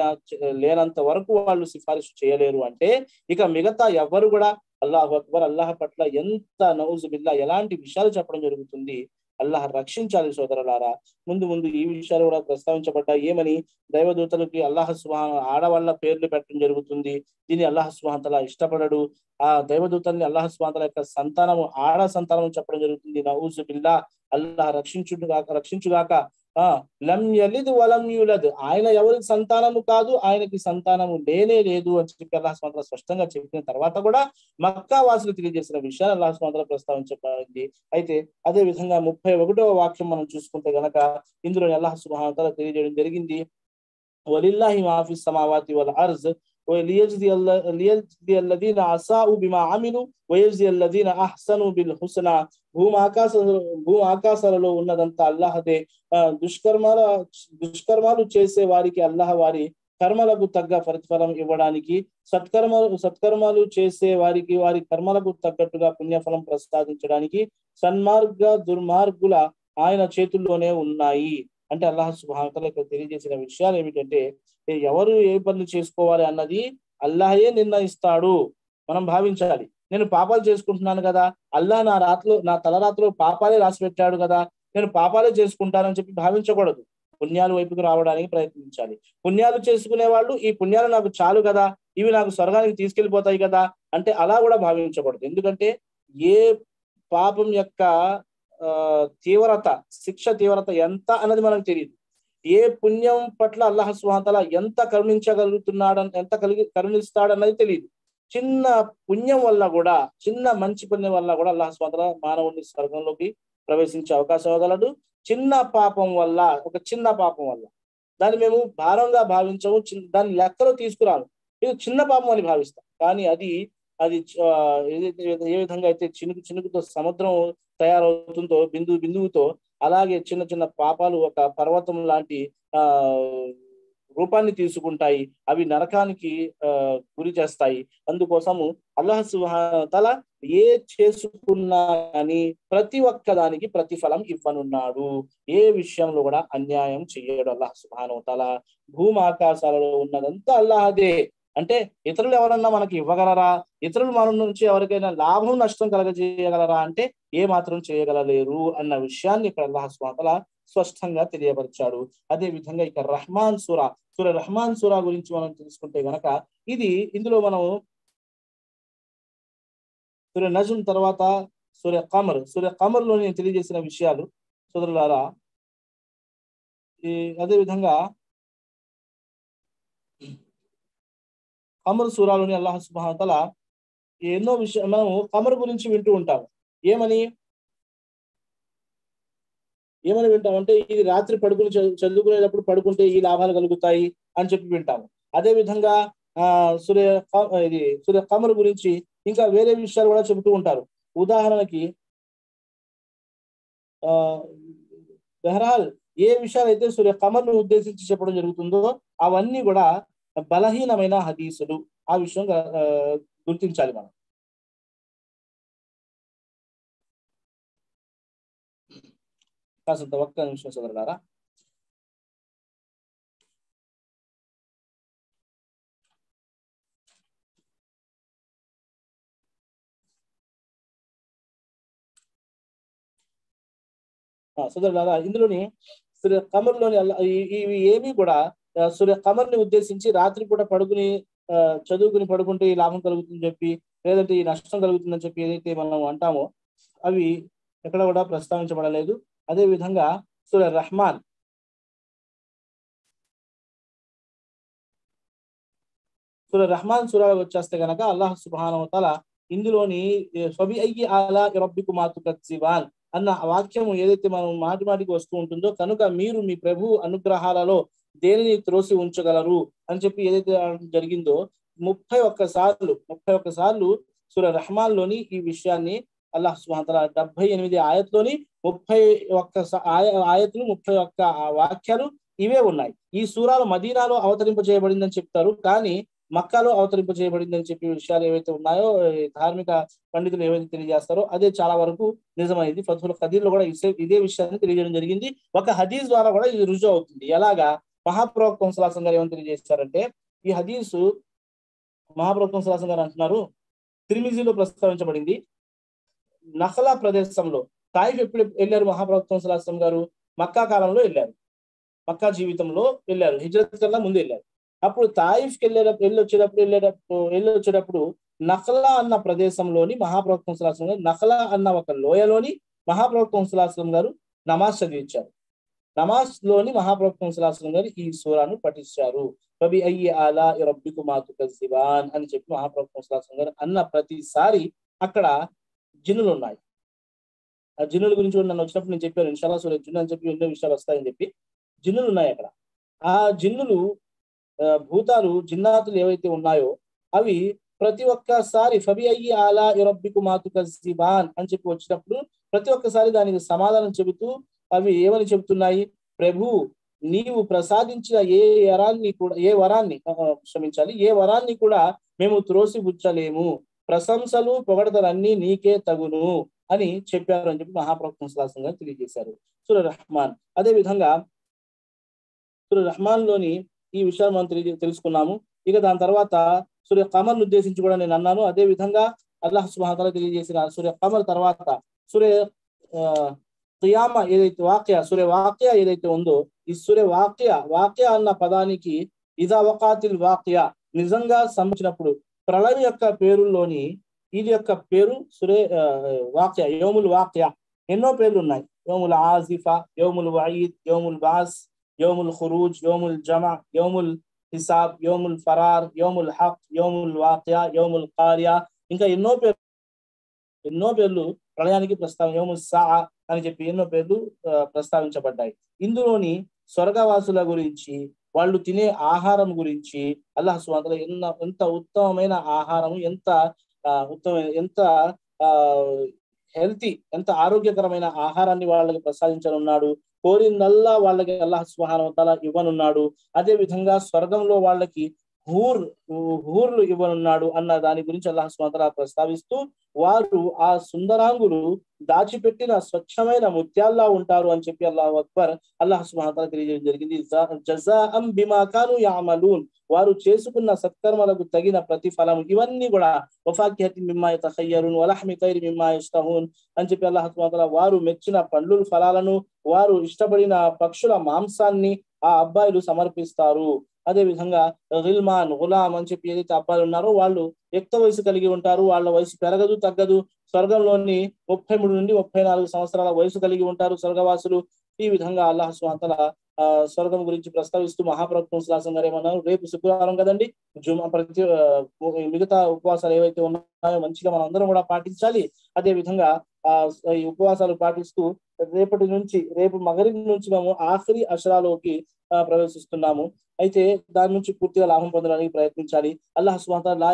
లేనంత వరకు వాళ్ళు సిఫారసు చేయలేరు. అంటే ఇక మిగతా ఎవరు కూడా అల్లాహు అక్బర్, అల్లాహ్ పట్ల ఎంత నౌజు బిల్లా ఎలాంటి విషయాలు చెప్పడం జరుగుతుంది. అల్లాహ్ రక్షించాలి సోదరులారా. ముందు ఈ విషయాలు కూడా ప్రస్తావించబడ్డాయి. ఏమని? దైవదూతలకి అల్లాహ్ సుబ్హానహు ఆడవాళ్ళ పేర్లు పెట్టడం జరుగుతుంది. దీన్ని అల్లాహ్ సుబ్హానహు తఆలా ఇష్టపడడు. ఆ దైవదూతల్ని అల్లాహ్ సుబ్హానహు తఆలా యొక్క సంతానము ఆడ సంతానం చెప్పడం జరుగుతుంది. నౌజు బిల్లా, అల్లాహ్ రక్షించుగాక. లం యలిద్ వలం యూలద్, ఆయన ఎవరికి సంతానము కాదు, ఆయనకి సంతానము లేనే లేదు అని చెప్పి అల్లాహ్ సుబ్హానహు తఆలా స్పష్టంగా చెప్పిన తర్వాత కూడా మక్కా వాసులు తెలియజేసిన విషయాలు అల్లాహ్ సుబ్హానహు తఆలా ప్రస్తావించబడింది. అయితే అదే విధంగా 31వ వాక్యం మనం చూసుకుంటే గనక ఇందులో అల్లాహ్ సుబ్హానహు తఆలా తెలియజేయడం జరిగింది. వలిల్లాహి మా ఫిస్ సమావాతి వల్ అర్జ్ లియజ్ది అల్లదీన అసాఉ బిమా అమిలు వయజ్ది అల్లదీన అహ్సను బిల్ హుస్నా. ఆకాశాలలో ఉన్నదంతా అల్లాహదే. దుష్కర్మాలు చేసే వారికి అల్లాహ్ వారి కర్మలకు తగ్గ ప్రతిఫలం ఇవ్వడానికి, సత్కర్మాలు చేసే వారికి వారి కర్మలకు తగ్గట్టుగా పుణ్యఫలం ప్రసాదించడానికి దుర్మార్గుల ఆయన చేతుల్లోనే ఉన్నాయి. అంటే అల్లాహ్ సుబ్హానహు వ తఆలా తెలియజేసిన విషయాలు ఏమిటంటే, ఎవరు ఏ పనులు చేసుకోవాలి అన్నది అల్లాహే నిర్ణయిస్తాడు. మనం భావించాలి. నేను పాపాలు చేసుకుంటున్నాను కదా, అల్లాహ్ నా తలరాత్రిలో పాపాలే రాసి పెట్టాడు కదా, నేను పాపాలే చేసుకుంటానని చెప్పి భావించకూడదు. పుణ్యాల వైపుకు రావడానికి ప్రయత్నించాలి. పుణ్యాలు చేసుకునే వాళ్ళు ఈ పుణ్యాలు నాకు చాలు కదా, ఇవి నాకు స్వర్గానికి తీసుకెళ్లిపోతాయి కదా అంటే అలా కూడా భావించకూడదు. ఎందుకంటే ఏ పాపం యొక్క శిక్ష తీవ్రత ఎంత అన్నది మనకు తెలియదు. ఏ పుణ్యం పట్ల అల్లాహ్ సుబ్హానహు వ తఆలా ఎంత కరుణిస్తాడన్నది తెలియదు. చిన్న పుణ్యం వల్ల కూడా, చిన్న మంచి పుణ్యం వల్ల కూడా అల్లాహ్ సుబ్హానహు వ తఆలా మానవుడిని స్వర్గంలోకి ప్రవేశించే అవకాశం ఇవ్వగలడు. చిన్న పాపం వల్ల, ఒక చిన్న పాపం వల్ల దాన్ని మేము భారంగా భావించము, దాన్ని లెక్కలో తీసుకురాము. ఇది చిన్న పాపం అని భావిస్తాం. కానీ అది ఏ విధంగా అయితే చినుకుతో సముద్రం తయారవుతుందో, బిందువుతో, అలాగే చిన్న చిన్న పాపాలు ఒక పర్వతం లాంటి రూపాన్ని తీసుకుంటాయి. అవి నరకానికి గురి చేస్తాయి. అందుకోసము అల్లాహ్ సుబ్హానహు వ తఆలా ఏ చేసుకున్నా కానీ ప్రతి ఒక్క దానికి ప్రతిఫలం ఇవ్వనున్నాడు. ఏ విషయంలో కూడా అన్యాయం చెయ్యడు అల్లాహ్ సుబ్హానహు వ తఆలా. భూమి ఆకాశాలలో ఉన్నదంతా అల్లాహదే. అంటే ఇతరులు ఎవరన్నా మనకి ఇవ్వగలరా? ఇతరులు మన నుంచి ఎవరికైనా లాభం నష్టం కలగజేయగలరా అంటే ఏ మాత్రం చేయగలలేరు అన్న విషయాన్ని ఇక్కడ అల్లాహ్ సుబ్హానహు వ తఆలా స్పష్టంగా తెలియపరిచాడు. అదే విధంగా ఇక రహ్మాన్ సూరా రహ్మాన్ సూరా గురించి మనం తెలుసుకుంటే గనక ఇందులో మనం సూర నజ్మ్ తర్వాత సూర కమర్ లో నేను తెలియజేసిన విషయాలు సోదరులారా. అదే విధంగా కమర్ సూరాలోని అల్లాహ్ సుబ్హానహు వ తఆలా ఎన్నో విషయాలు మనం కమర్ గురించి వింటూ ఉంటాం. ఏమని వింటామంటే ఇది రాత్రి పడుకుని చదువుకునేటప్పుడు పడుకుంటే ఈ లాభాలు కలుగుతాయి అని చెప్పి వింటాము. అదే విధంగా సూర్య కమర్ గురించి ఇంకా వేరే విషయాలు కూడా చెబుతూ ఉంటారు. ఉదాహరణకి బహరాల్ ఏ విషయాలు అయితే సూర్య కమర్ను ఉద్దేశించి చెప్పడం జరుగుతుందో అవన్నీ కూడా బలహీనమైన హదీసులు. ఆ విషయం గుర్తించాలి మనం. కాసంత ఒక్క నిమిషం సోదరులారా. సోదరులారా, ఇందులోని సూర్య కమర్లోని ఇవి ఏవి కూడా సూర్య కమర్ని ఉద్దేశించి రాత్రిపూట పడుకుని చదువుకుని పడుకుంటే ఈ లాభం కలుగుతుందని చెప్పి, లేదంటే ఈ నష్టం కలుగుతుందని చెప్పి ఏదైతే మనం అంటామో అవి ఎక్కడ కూడా ప్రస్తావించబడలేదు. అదే విధంగా సూర్య రహ్మాన్ సూరాలో వచ్చేస్తే గనక అల్లాహ్ సుబ్హానహు వ తఆలా ఇందులోని ఫబి అయ్యి ఆలా రబ్బికుమా తుకజ్జిబాన్ అన్న వాక్యం ఏదైతే మనం మాటికి వస్తూ ఉంటుందో, కనుక మీరు మీ ప్రభు అనుగ్రహాలలో దేనిని త్రోసి ఉంచగలరు అని చెప్పి ఏదైతే జరిగిందో 31 సార్లు సూరా రహ్మాన్ లోని ఈ విషయాన్ని అల్లాహ్ సుబ్హానహు వ తఆలా 78 ఆయత్లోని 31 ఆయతులు 31 వాక్యాలు ఇవే ఉన్నాయి. ఈ సూరాలు మదీనాలో అవతరింపజేయబడిందని చెప్తారు, కానీ మక్కాలో అవతరింపజేయబడిందని చెప్పే విషయాలు ఏవైతే ఉన్నాయో ధార్మిక పండితులు ఏవైతే తెలియజేస్తారో అదే చాలా వరకు నిజమైంది. ఫతుల్ ఖదీర్ లో కూడా ఇదే విషయాన్ని తెలియజేయడం జరిగింది. ఒక హదీస్ ద్వారా కూడా ఇది రుజువు అవుతుంది. ఎలాగా మహాప్రవక్త సల్లల్లాహు అలైహి వసల్లం గారు ఏమని తెలియజేస్తారంటే, ఈ హదీసు మహాప్రవక్త సల్లల్లాహు అలైహి వసల్లం గారు అంటున్నారు, తిర్మిజీలో ప్రస్తావించబడింది. నఖలా ప్రదేశంలో తాయిఫ్ ఎప్పుడు వెళ్ళారు మహాప్రవక్త సల్లల్లాహు అలైహి వసల్లం గారు? మక్కా కాలంలో వెళ్ళారు. మక్కా జీవితంలో వెళ్ళారు, హిజ్రత్ కన్నా ముందు వెళ్ళారు. అప్పుడు తాయిఫ్కి వెళ్ళొచ్చేటప్పుడు నఖలా అన్న ప్రదేశంలోని మహాప్రవక్త సల్లల్లాహు అలైహి వసల్లం గారు, నఖలా అన్న ఒక లోయలోని మహాప్రవక్త సల్లల్లాహు అలైహి వసల్లం గారు నమాజ్ చదివించారు. నమాజ్ లోని మహాప్రవక్త సల్లల్లాహు అలైహి వసల్లం గారు ఈ సూరాను పఠించారు. ఫబి అయ్యి ఆలా రబ్బికుమా తుకజ్జిబాన్ అని చెప్పి మహాప్రవక్త సల్లల్లాహు అలైహి వసల్లం గారు అన్న ప్రతిసారి అక్కడ జిన్నులు ఉన్నాయి. ఆ జిన్నుల గురించి కూడా నన్ను వచ్చినప్పుడు నేను చెప్పాను, ఇన్షాల్లా సూరా జిన్ అని చెప్పి ఎన్నో విషయాలు వస్తాయని చెప్పి. జిన్నులు ఉన్నాయి అక్కడ. ఆ జిన్నులు భూతాలు జిన్నాతులు ఏవైతే ఉన్నాయో అవి ప్రతి ఒక్కసారి ఫబి అయ్యి ఆలా రబ్బికుమా తుకజ్జిబాన్ అని చెప్పి వచ్చినప్పుడు ప్రతి ఒక్కసారి దానికి సమాధానం చెబుతూ అవి ఏమని చెబుతున్నాయి? ప్రభు, నీవు ప్రసాదించిన ఏ వరాన్ని కూడా మేము త్రోసిపుచ్చలేము. ప్రశంసలు పొగడతలన్నీ నీకే తగును అని చెప్పారు అని చెప్పి మహాప్రవక్త సల్లల్లాహు అలైహి వసల్లం తెలియజేశారు. సూరా రహ్మాన్. అదే విధంగా సూరా రహ్మాన్ లోని ఈ విషయాలు మనం తెలుసుకున్నాము. ఇక దాని తర్వాత సూర్య కమర్ను ఉద్దేశించి కూడా నేను అన్నాను. అదే విధంగా అల్లాహ్ సుబ్హానహు వ తఆలా తెలియజేసిన సూర్య కమర్ తర్వాత సూర్య ఖియామా ఏదైతే సూర్య వాకియా ఏదైతే ఉందో, ఈ సూర్య వాకియా అన్న పదానికి ఇదా వకాతిల్ వాకియా నిజంగా సంబంధించినప్పుడు ప్రళయం యొక్క పేరుల్లోని ఇది యొక్క పేరు సూర్య వాకియా, యోముల్ వాకియా. ఎన్నో పేర్లు ఉన్నాయి. యోముల్ ఆజిఫా, యోముల్ వయీద్, యోముల్ బాస్, యోముల్ ఖురూజ్, యోముల్ జమా, యోముల్ హిసాబ్, యోముల్ ఫరార్, యోముల్ హక్, యోముల్ వాకియా, యోముల్ కారియా, ఇంకా ఎన్నో పేర్లు ప్రళయానికి యోముల్ సా అని చెప్పి ఎన్నో పేర్లు ప్రస్తావించబడ్డాయి. ఇందులోని స్వర్గవాసుల గురించి, వాళ్ళు తినే ఆహారం గురించి అల్లాహ్ సుబ్హానహు వ తఆలా ఎంత ఉత్తమమైన ఆహారం, ఎంత హెల్తీ, ఎంత ఆరోగ్యకరమైన ఆహారాన్ని వాళ్ళకి ప్రసాదించనున్నాడు. కోరిందల్లా వాళ్ళకి అల్లాహ్ సుబ్హానహు వ తఆలా ఇవ్వనున్నాడు. అదే విధంగా స్వర్గంలో వాళ్ళకి హూర్ హూర్లు ఇవ్వనున్నాడు అన్న దాని గురించి అల్లాహ్ సుబ్హానహు వ తఆలా ప్రస్తావిస్తూ, వారు ఆ సుందరాంగులు దాచిపెట్టిన స్వచ్ఛమైన ముత్యాల్లా ఉంటారు అని చెప్పి అల్లాహు అక్బర్ అల్లాహ్ సుబ్హానహు వ తఆలా తెలియజేయడం జరిగింది. జజాఅం బిమా కాను యఅమలూన్, వారు చేసుకున్న సత్కర్మలకు తగిన ప్రతిఫలం. ఇవన్నీ కూడా వఫాకిహతి మిమ్మా యతఖయ్యరూన్ వలహ్మి తైరి మిమ్మా యష్తహూన్ అని చెప్పి అల్లాహ్ సుబ్హానహు వ తఆలా వారు మెచ్చిన పండ్లు ఫలాలను, వారు ఇష్టపడిన పక్షుల మాంసాన్ని ఆ అబ్బాయిలు సమర్పిస్తారు. అదే విధంగా గిల్మాన్ గులాం అని చెప్పి ఏదైతే అబ్బాయిలు ఉన్నారో వాళ్ళు యుక్త వయసు కలిగి ఉంటారు. వాళ్ళ వయసు పెరగదు తగ్గదు. స్వర్గంలోని 33 నుండి 34 సంవత్సరాల వయసు కలిగి ఉంటారు స్వర్గవాసులు. ఈ విధంగా అల్లాహ్ సుబ్హానహు వ తఆలా స్వర్గం గురించి ప్రస్తావిస్తూ మహాప్రభు సల్లల్లాహు అలైహి ఏమన్నారు, రేపు శుక్రవారం కదండి, మిగతా ఉపవాసాలు ఏవైతే ఉన్నాయో మంచిగా మనం అందరం కూడా పాటించాలి. అదే విధంగా ఈ ఉపవాసాలు పాటిస్తూ రేపు మగరిబ్ నుంచి మేము ఆఖరి అషరాలోకి ప్రవేశిస్తున్నాము. అయితే దాని నుంచి పూర్తిగా లాభం పొందడానికి ప్రయత్నించాలి. అల్లాహ్ సుబ్హానహు వ తఆలా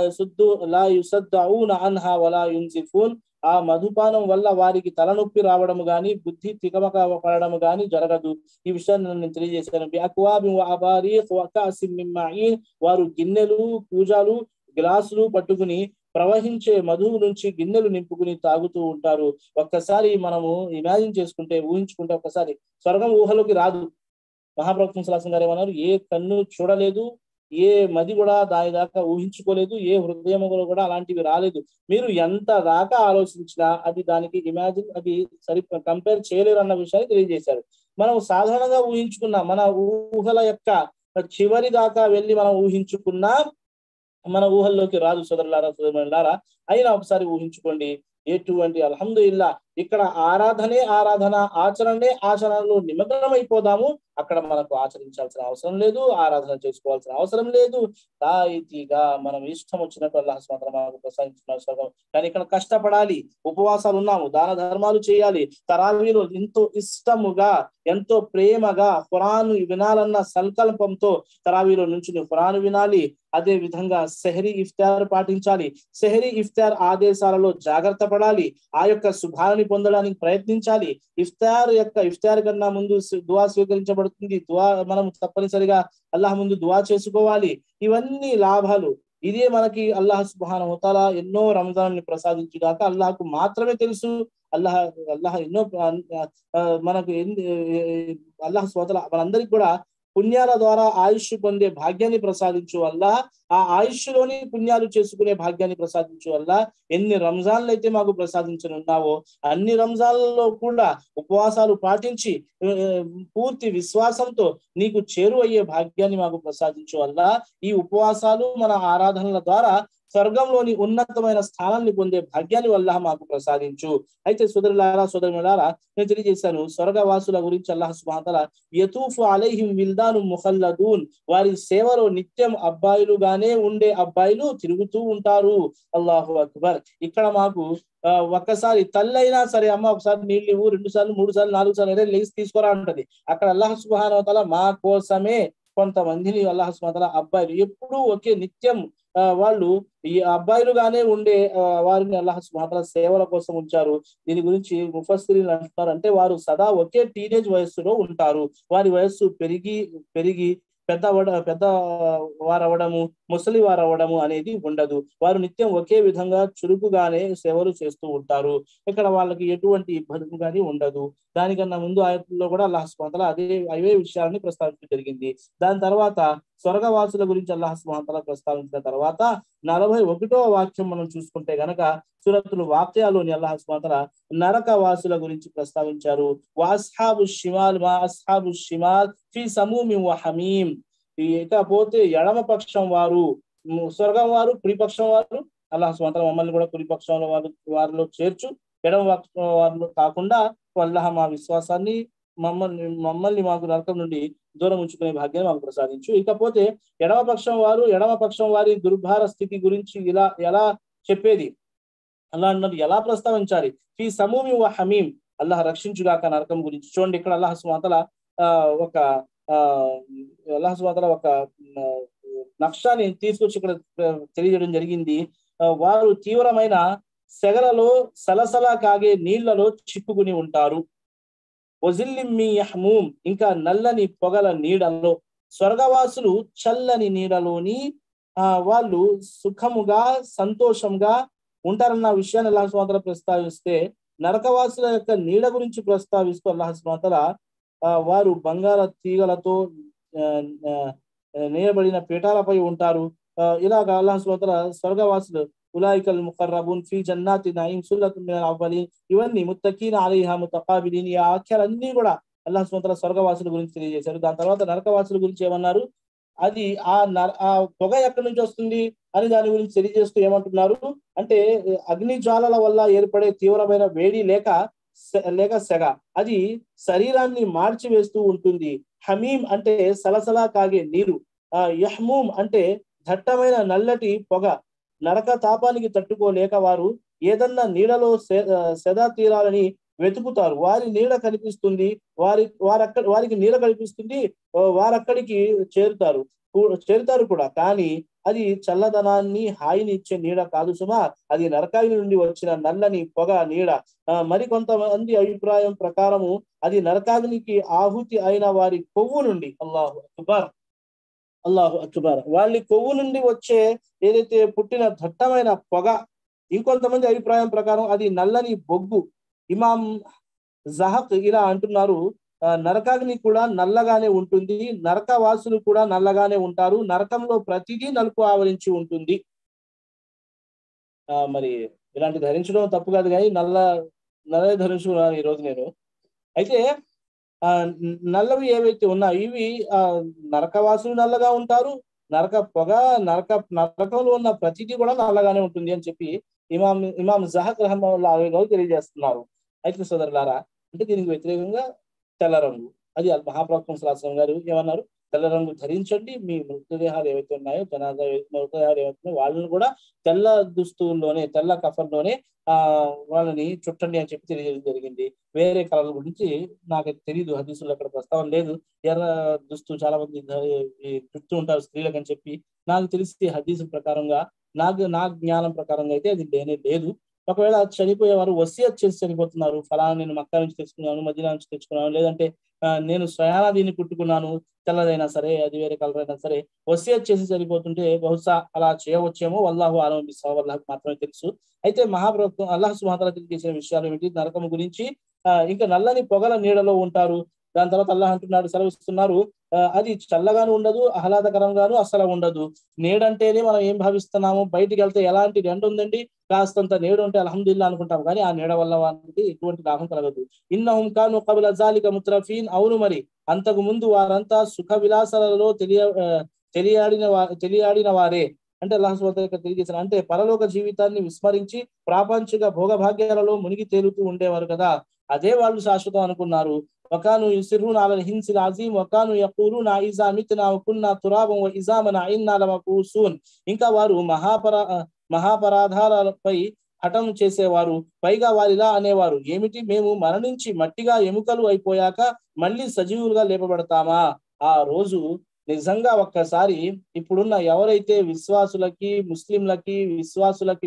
లా యుసద్దఊన అన్హా వలా యున్జిఫూన్, ఆ మధుపానం వల్ల వారికి తలనొప్పి రావడం గాని, బుద్ధి తికమక పడడం గాని జరగదు. ఈ విషయాన్ని నేను తెలియజేశాను. బిఅక్వాబిన్ వఅబారీఖ్ వకఅసిన్ మిన్ మঈన్, వారు గిన్నెలు, కూజాలు, గ్లాసులు పట్టుకుని ప్రవహించే మధువు నుంచి గిన్నెలు నింపుకుని తాగుతూ ఉంటారు. ఒక్కసారి మనము ఇమాజిన్ చేసుకుంటే, ఊహించుకుంటే, ఒక్కసారి స్వర్గం ఊహలోకి రాదు. మహాప్రభు సల్లల్లాహు అలైహి వసల్లం ఏమన్నారు, ఏ కన్ను చూడలేదు, ఏ మది కూడా దాని దాకా ఊహించుకోలేదు, ఏ హృదయములో కూడా అలాంటివి రాలేదు. మీరు ఎంత దాకా ఆలోచించినా అది దానికి అది కంపేర్ చేయలేరు అన్న విషయాన్ని తెలియజేశారు. మనం సాధారణంగా ఊహించుకున్న మన ఊహల యొక్క చివరి దాకా వెళ్ళి మనం ఊహించుకున్నా మన ఊహల్లోకి రాదు సోదరులారా, సోదరులారా. అయినా ఒకసారి ఊహించుకోండి, ఎటువంటి అల్హమ్దులిల్లా, ఇక్కడ ఆరాధనే ఆరాధన, ఆచరణే ఆచరణలో నిమగ్నమైపోదాము. అక్కడ మనకు ఆచరించాల్సిన అవసరం లేదు, ఆరాధన చేసుకోవాల్సిన అవసరం లేదు. తాయితీగా మనం ఇష్టం వచ్చినట్టు అల్లాహ్ సుబ్హానహు వ తఆలా మనకు ప్రసాదించిన స్వర్గం. కానీ ఇక్కడ కష్టపడాలి, ఉపవాసాలు ఉన్నాము, దాన ధర్మాలు చేయాలి. తరావీలో ఎంతో ఇష్టముగా, ఎంతో ప్రేమగా ఖురాన్ వినాలన్న సంకల్పంతో తరావీలో నుంచి ఖురాన్ వినాలి. అదే విధంగా సెహరీ ఇఫ్తార్ పాటించాలి. సెహరీ ఇఫ్తార్ ఆదేశాలలో జాగ్రత్త పడాలి. ఆ యొక్క శుభాన్ని పొందడానికి ప్రయత్నించాలి. ఇఫ్తార్ కన్నా ముందు దువా స్వీకరించబడుతుంది. మనం తప్పనిసరిగా అల్లాహ్ ముందు దువా చేసుకోవాలి. ఇవన్నీ లాభాలు. ఇదే మనకి అల్లాహ్ సుబ్హానహు వ తఆలా ఎన్నో రంజాన్ ని ప్రసాదించుగాక అల్లాహకు మాత్రమే తెలుసు. అల్లాహ్ ఎన్నో మనకు అల్లాహ్ సుబ్హానహు వ తఆలా మనందరికి కూడా పుణ్యాల ద్వారా ఆయుష్ పొందే భాగ్యాన్ని ప్రసాదించు వల్ల, ఆ ఆయుష్లోని పుణ్యాలు చేసుకునే భాగ్యాన్ని ప్రసాదించు వల్ల, ఎన్ని రంజాన్లు అయితే మాకు ప్రసాదించనున్నావో అన్ని రంజాన్లలో కూడా ఉపవాసాలు పాటించి పూర్తి విశ్వాసంతో నీకు చేరువయ్యే భాగ్యాన్ని మాకు ప్రసాదించు వల్ల, ఈ ఉపవాసాలు మన ఆరాధనల ద్వారా స్వర్గంలోని ఉన్నతమైన స్థానాన్ని పొందే భాగ్యాన్ని వల్ల మాకు ప్రసాదించు. అయితే సోదరులారా, సోదరులారా, నేను తెలియజేశాను స్వర్గవాసుల గురించి అల్లాహ్ సుబ్హానహు వ తఆలా యతూఫు అలైహిం విల్దాను ముఖల్లదూన్, వారి సేవలో నిత్యం అబ్బాయిలుగానే ఉండే అబ్బాయిలు తిరుగుతూ ఉంటారు. అల్లాహు అక్బర్. ఇక్కడ మాకు ఒక్కసారి తల్లి అయినా సరే, అమ్మ ఒకసారి నీళ్ళు ఇవ్వు, 2 సార్లు 3 సార్లు 4 సార్లు లేచి తీసుకురా అంటది. అక్కడ అల్లాహ్ సుబ్హానహు వ తఆలా మా కోసమే కొంతమందిని అల్లాహ్ సుబ్హానహు వ తఆలా అబ్బాయిలు ఎప్పుడూ ఒకే నిత్యం వాళ్ళు ఈ అబ్బాయిలుగానే ఉండే వారిని అల్లాహ్ సుబ్హానహు వ తఆలా సేవల కోసం ఉంచారు. దీని గురించి ముఫస్సిరీన్ అంటున్నారు, అంటే వారు సదా ఒకే టీనేజ్ వయస్సులో ఉంటారు. వారి వయస్సు పెరిగి పెద్ద వారవడము, ముసలి వారవడము అనేది ఉండదు. వారు నిత్యం ఒకే విధంగా చురుకుగానే సేవలు చేస్తూ ఉంటారు. ఇక్కడ వాళ్ళకి ఎటువంటి ఇబ్బంది కానీ ఉండదు. దానికన్నా ముందు ఆయతుల్లో కూడా అల్లాహ్ సుబ్హానహు వ తఆలా అవే విషయాన్ని ప్రస్తావించడం జరిగింది. దాని తర్వాత స్వర్గవాసుల గురించి అల్లాహ్ సుబ్హానహు వ తఆలా ప్రస్తావించిన తర్వాత 41వ వాక్యం మనం చూసుకుంటే గనక సూరతుల్ వాకియాలోని అల్లాహ్ సుబ్హానహు వ తఆలా నరక వాసుల గురించి ప్రస్తావించారు. వఅస్హాబు షిమాల్ మా అస్హాబు షిమాల్ ఫీ సమూమిన్ వ హమీం. ఇకపోతే ఎడమ పక్షం వారు స్వర్గం వారు, కుడిపక్షం వారు. అల్లాహ్ సుబ్హానహు వ తఆలా మమ్మల్ని కూడా కుడిపక్షంలో వారిలో చేర్చు. ఎడమ పక్షం వారిలో కాకుండా అల్లాహ్ మా విశ్వాసాన్ని మమ్మల్ని మాకు నరకం నుండి దూరం ఉంచుకునే భాగ్యాన్ని మాకు ప్రసాదించు. ఇకపోతే ఎడమ పక్షం వారి దుర్భార స్థితి గురించి ఎలా చెప్పేది, అల్లాహ్ అన్నది ఎలా ప్రస్తావించాలి. ఫీ సమూమి వ హమీం, అల్లాహ్ రక్షించుగాక నరకం గురించి. చూడండి, ఇక్కడ అల్లాహ్ సుబ్హానహు వ తఆలా ఒక నక్షాన్ని తీసుకొచ్చి ఇక్కడ తెలియజేయడం జరిగింది. వారు తీవ్రమైన సెగలలో సలసల కాగే నీళ్లలో చిక్కుకుని ఉంటారు. ఇంకా నల్లని పొగల నీడలో. స్వర్గవాసులు చల్లని నీడలోని వాళ్ళు సుఖముగా సంతోషంగా ఉంటారన్న విషయాన్ని అల్లాహ్ సుబ్హానహు వ తఆలా ప్రస్తావిస్తే, నరకవాసుల యొక్క నీడ గురించి ప్రస్తావిస్తూ అల్లాహ్ సుబ్హానహు వ తఆలా వారు బంగార తీగలతో నేయబడిన పీఠాలపై ఉంటారు. ఇలాగా అల్లాహ్ సుబ్హానహు వ తఆలా స్వర్గవాసులు ఉలాయికల్ ముఖర్రబూన్ ఫీ జన్నాతి నঈం సుల్లతున్ మినల్ అవలీన్, ఇవన్నీ ముత్తకీన అలైహా ముతకాబిలీన్, ఈ వాక్యాలన్నీ కూడా అల్లాహ్ సుబ్హానహు వ తఆలా స్వర్గవాసుల గురించి తెలియజేశారు. దాని తర్వాత నరకవాసుల గురించి ఏమన్నారు? అది ఆ పొగ ఎక్కడి నుంచి వస్తుంది అని దాని గురించి తెలియజేస్తూ ఏమంటున్నారు అంటే, అగ్ని జ్వాలల వల్ల ఏర్పడే తీవ్రమైన వేడి లేక సెగ, అది శరీరాన్ని మార్చివేస్తూ ఉంటుంది. హమీం అంటే సలసలా కాగే నీరు, యహ్మూమ్ అంటే దట్టమైన నల్లటి పొగ. నరక తాపానికి తట్టుకోలేక వారు ఏదన్నా నీడలో సెద తీరాలని వెతుకుతారు. వారి నీడ కనిపిస్తుంది, వారికి నీడ కనిపిస్తుంది, వారక్కడికి చేరుతారు కూడా. కానీ అది చల్లదనాన్ని హాయిని ఇచ్చే నీడ కాదు సుమా, అది నరకాగ్ని నుండి వచ్చిన నల్లని పొగ నీడ. మరికొంతమంది అభిప్రాయం ప్రకారము అది నరకాగ్నికి ఆహుతి అయిన వారి కొవ్వు నుండి, అల్లాహు అక్బర్ అల్లాహు అక్బర్, వాళ్ళ కొవ్వు నుండి వచ్చే ఏదైతే పుట్టిన దట్టమైన పొగ. ఇంకొంతమంది అభిప్రాయం ప్రకారం అది నల్లని బొగ్గు. ఇమాం జహక్ ఇలా అంటున్నారు, నరకాగ్ని కూడా నల్లగానే ఉంటుంది, నరకవాసులు కూడా నల్లగానే ఉంటారు, నరకంలో ప్రతిదీ నలుపు ఆవరించి ఉంటుంది. మరి ఇలాంటి ధరించడం తప్పు కాదు, కానీ నల్లే ధరించుకున్నాను ఈరోజు నేను. అయితే నల్లవి ఏవైతే ఉన్నాయో ఇవి నరకవాసులు నల్లగా ఉంటారు, నరకంలో ఉన్న ప్రతిదీ కూడా నల్లగానే ఉంటుంది అని చెప్పి ఇమాం జహక్ రహమతుల్లాహి తెలియజేస్తున్నారు. అయితే సోదరులారా, అంటే దీనికి వ్యతిరేకంగా తెల్ల రంగు, అది మహాప్రవక్త సల్లల్లాహు అలైహి వసల్లం గారు ఏమన్నారు? తెల్ల రంగు ధరించండి, మీ మృతదేహాలు ఏవైతే ఉన్నాయో, మృతదేహాలు ఏవైతే ఉన్నాయో వాళ్ళని కూడా తెల్ల దుస్తుల్లోనే, తెల్ల కఫన్లోనే వాళ్ళని చుట్టండి అని చెప్పి తెలియజేయడం జరిగింది. వేరే కలర్ గురించి నాకైతే తెలియదు, హదీసుల్లో అక్కడ ప్రస్తావన లేదు. ఎర్ర దుస్తు చాలా మంది చుట్టూ ఉంటారు స్త్రీలకు అని చెప్పి నాకు తెలిసి హదీసు ప్రకారంగా, నా జ్ఞానం ప్రకారంగా అయితే అది లేదు. ఒకవేళ చనిపోయేవారు వసియత్ చేసి చనిపోతున్నారు, ఫలానా నేను మక్కా నుంచి తెచ్చుకున్నాను, మదీనా నుంచి తెచ్చుకున్నాను, లేదంటే నేను స్వయానా దీన్ని కుట్టుకున్నాను, తెల్లదైనా సరే అది వేరే కలర్ అయినా సరే, వసియత్ చేసి చనిపోతుంటే బహుశా అలా చేయవచ్చేమో, వల్లాహు ఆలం బిస్సవాబ్, అల్లాహ్ మాత్రమే తెలుసు. అయితే మహాప్రవక్త అల్లాహ్ సుబ్హానహు వ తఆలా తెలియజేసిన విషయాలు ఏమిటి? నరకం గురించి. ఇంకా నల్లని పొగల నీడలో ఉంటారు. దాని తర్వాత అల్లాహ్ అంటున్నాడు, సెలవిస్తున్నారు, అది చల్లగాను ఉండదు, ఆహ్లాదకరంగాను అస్సలు ఉండదు. నీడంటేనే మనం ఏం భావిస్తున్నాము? బయటికి వెళ్తే ఎలాంటి ఎండ ఉందండి, కాస్తంత నీడ ఉంటే అల్హమ్దులిల్లాహ్ అనుకుంటాం, కానీ ఆ నీడ వల్ల వారికి ఎటువంటి లాభం కలగదు. ఇన్నహుం కాను కబల జాలిక ముత్రఫీన్, అవును మరి అంతకు ముందు వారంతా సుఖ విలాసాలలో తెలియాడిన వారే. అంటే అల్లాహ్ సుబ్హానహు వ తఆలా తెలియజేశారు, అంటే పరలోక జీవితాన్ని విస్మరించి ప్రాపంచిక భోగభాగ్యాలలో మునిగి తేలుతూ ఉండేవారు కదా, అదే వాళ్ళు శాశ్వతం అనుకున్నారు. వకాను యుసిర్రూన అలల్ హిన్సిల్ అజీమ్ వకాను యఖూలూన ఇజా మిత్నా వకున్నా తురాబన్ వ ఇజామన్ ఇన్నా లమబూసూన్. ఇంకా వారు మహాపరాధాలపై హఠం చేసేవారు. పైగా వారిలా అనేవారు, ఏమిటి, మేము మరణించి మట్టిగా ఎముకలు అయిపోయాక మళ్ళీ సజీవులుగా లేపబడతామా? ఆ రోజు నిజంగా ఒక్కసారి ఇప్పుడున్న ఎవరైతే విశ్వాసులకి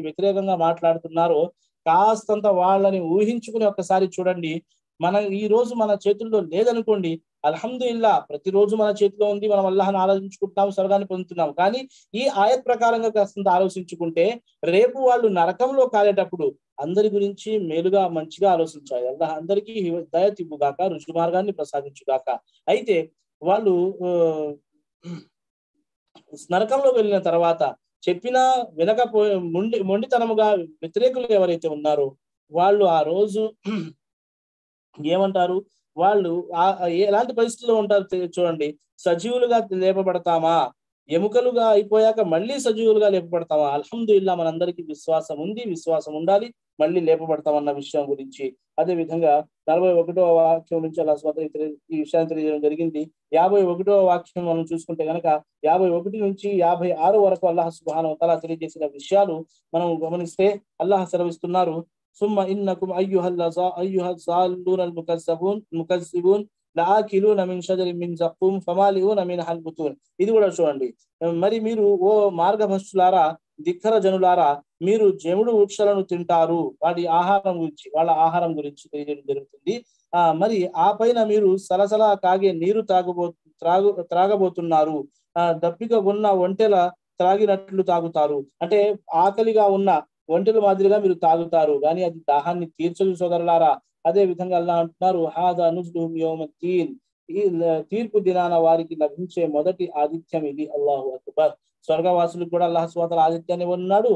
వ్యతిరేకంగా మాట్లాడుతున్నారో కాస్తంత వాళ్ళని ఊహించుకుని ఒక్కసారి చూడండి. ఈ రోజు మన చేతుల్లో లేదనుకోండి, అల్హమ్దులిల్లా ప్రతిరోజు మన చేతిలో ఉంది, మనం అల్లాహ్ని ఆరాధించుకుంటున్నాం, స్వర్గాన్ని పొందుతున్నాం. కానీ ఈ ఆయత్ ప్రకారంగా కాస్తంత ఆలోచించుకుంటే రేపు వాళ్ళు నరకంలో కాలేటప్పుడు అందరి గురించి మేలుగా మంచిగా ఆలోచించాలి. అల్లాహ్ అందరికీ హిదాయత్ ఇవ్వుగాక, రుజు మార్గాన్ని ప్రసాదించుగాక. అయితే వాళ్ళు నరకంలో వెళ్ళిన తర్వాత చెప్పినా వినకపోయే మొండితనముగా వ్యతిరేకులు ఎవరైతే ఉన్నారో వాళ్ళు ఆ రోజు ఏమంటారు? వాళ్ళు ఎలాంటి పరిస్థితుల్లో ఉంటారు చూడండి. సజీవులుగా లేపబడతామా, ఎముకలుగా అయిపోయాక మళ్ళీ సజీవులుగా లేపబడతామా? అల్హమ్దులిల్లా మనందరికీ విశ్వాసం ఉంది, విశ్వాసం ఉండాలి, మళ్ళీ లేపబడతామన్న విషయం గురించి. అదే విధంగా 41వ వాక్యం నుంచి అల్లాహ్ సుబ్హానహు వ తఆలా ఈ విషయాన్ని తెలియజేయడం జరిగింది. 51వ వాక్యం మనం చూసుకుంటే గనక 51 నుంచి 56 వరకు అల్లాహ్ సుబ్హానహు వ తఆలా తెలియజేసిన విషయాలు మనం గమనిస్తే అల్లాహ్ సెలవిస్తున్నారు, సుమ్మ ఇన్నకుమ్ అయ్యుహల్ ముకజ్జిబూన్ లాకిలూన మిన్ షజరిన్ మిన్ జక్కూమ్ ఫమాలిఊన మిన్హల్ బుతూన్. ఇది కూడా చూడండి. మరి మీరు ఓ మార్గభ్రష్టులారా, ధిక్కర జనులారా, మీరు జముడు వృక్షాలను తింటారు, వాళ్ళ ఆహారం గురించి తెలియజేయడం జరుగుతుంది. మరి ఆ పైన మీరు సలసలా కాగే నీరు త్రాగబోతున్నారు. దప్పిక ఉన్న ఒంటెల త్రాగినట్లు తాగుతారు. అంటే ఆకలిగా ఉన్న ఒంటెల మాదిరిగా మీరు తాగుతారు, కానీ అది దాహాన్ని తీర్చదు సోదరులారా. అదే విధంగా అల్లాహ్ అంటున్నారు, హాదా నుజ్లుహుం యౌమద్దీన్, ఈ తీర్పు దినాన వారికి లభించే మొదటి ఆతిథ్యం ఇది. అల్లాహు అక్బర్. స్వర్గవాసులకు కూడా అల్లాహ్ సుబ్హానహు వ తఆలా ఆతిథ్యాన్ని ఇవ్వనున్నాడు,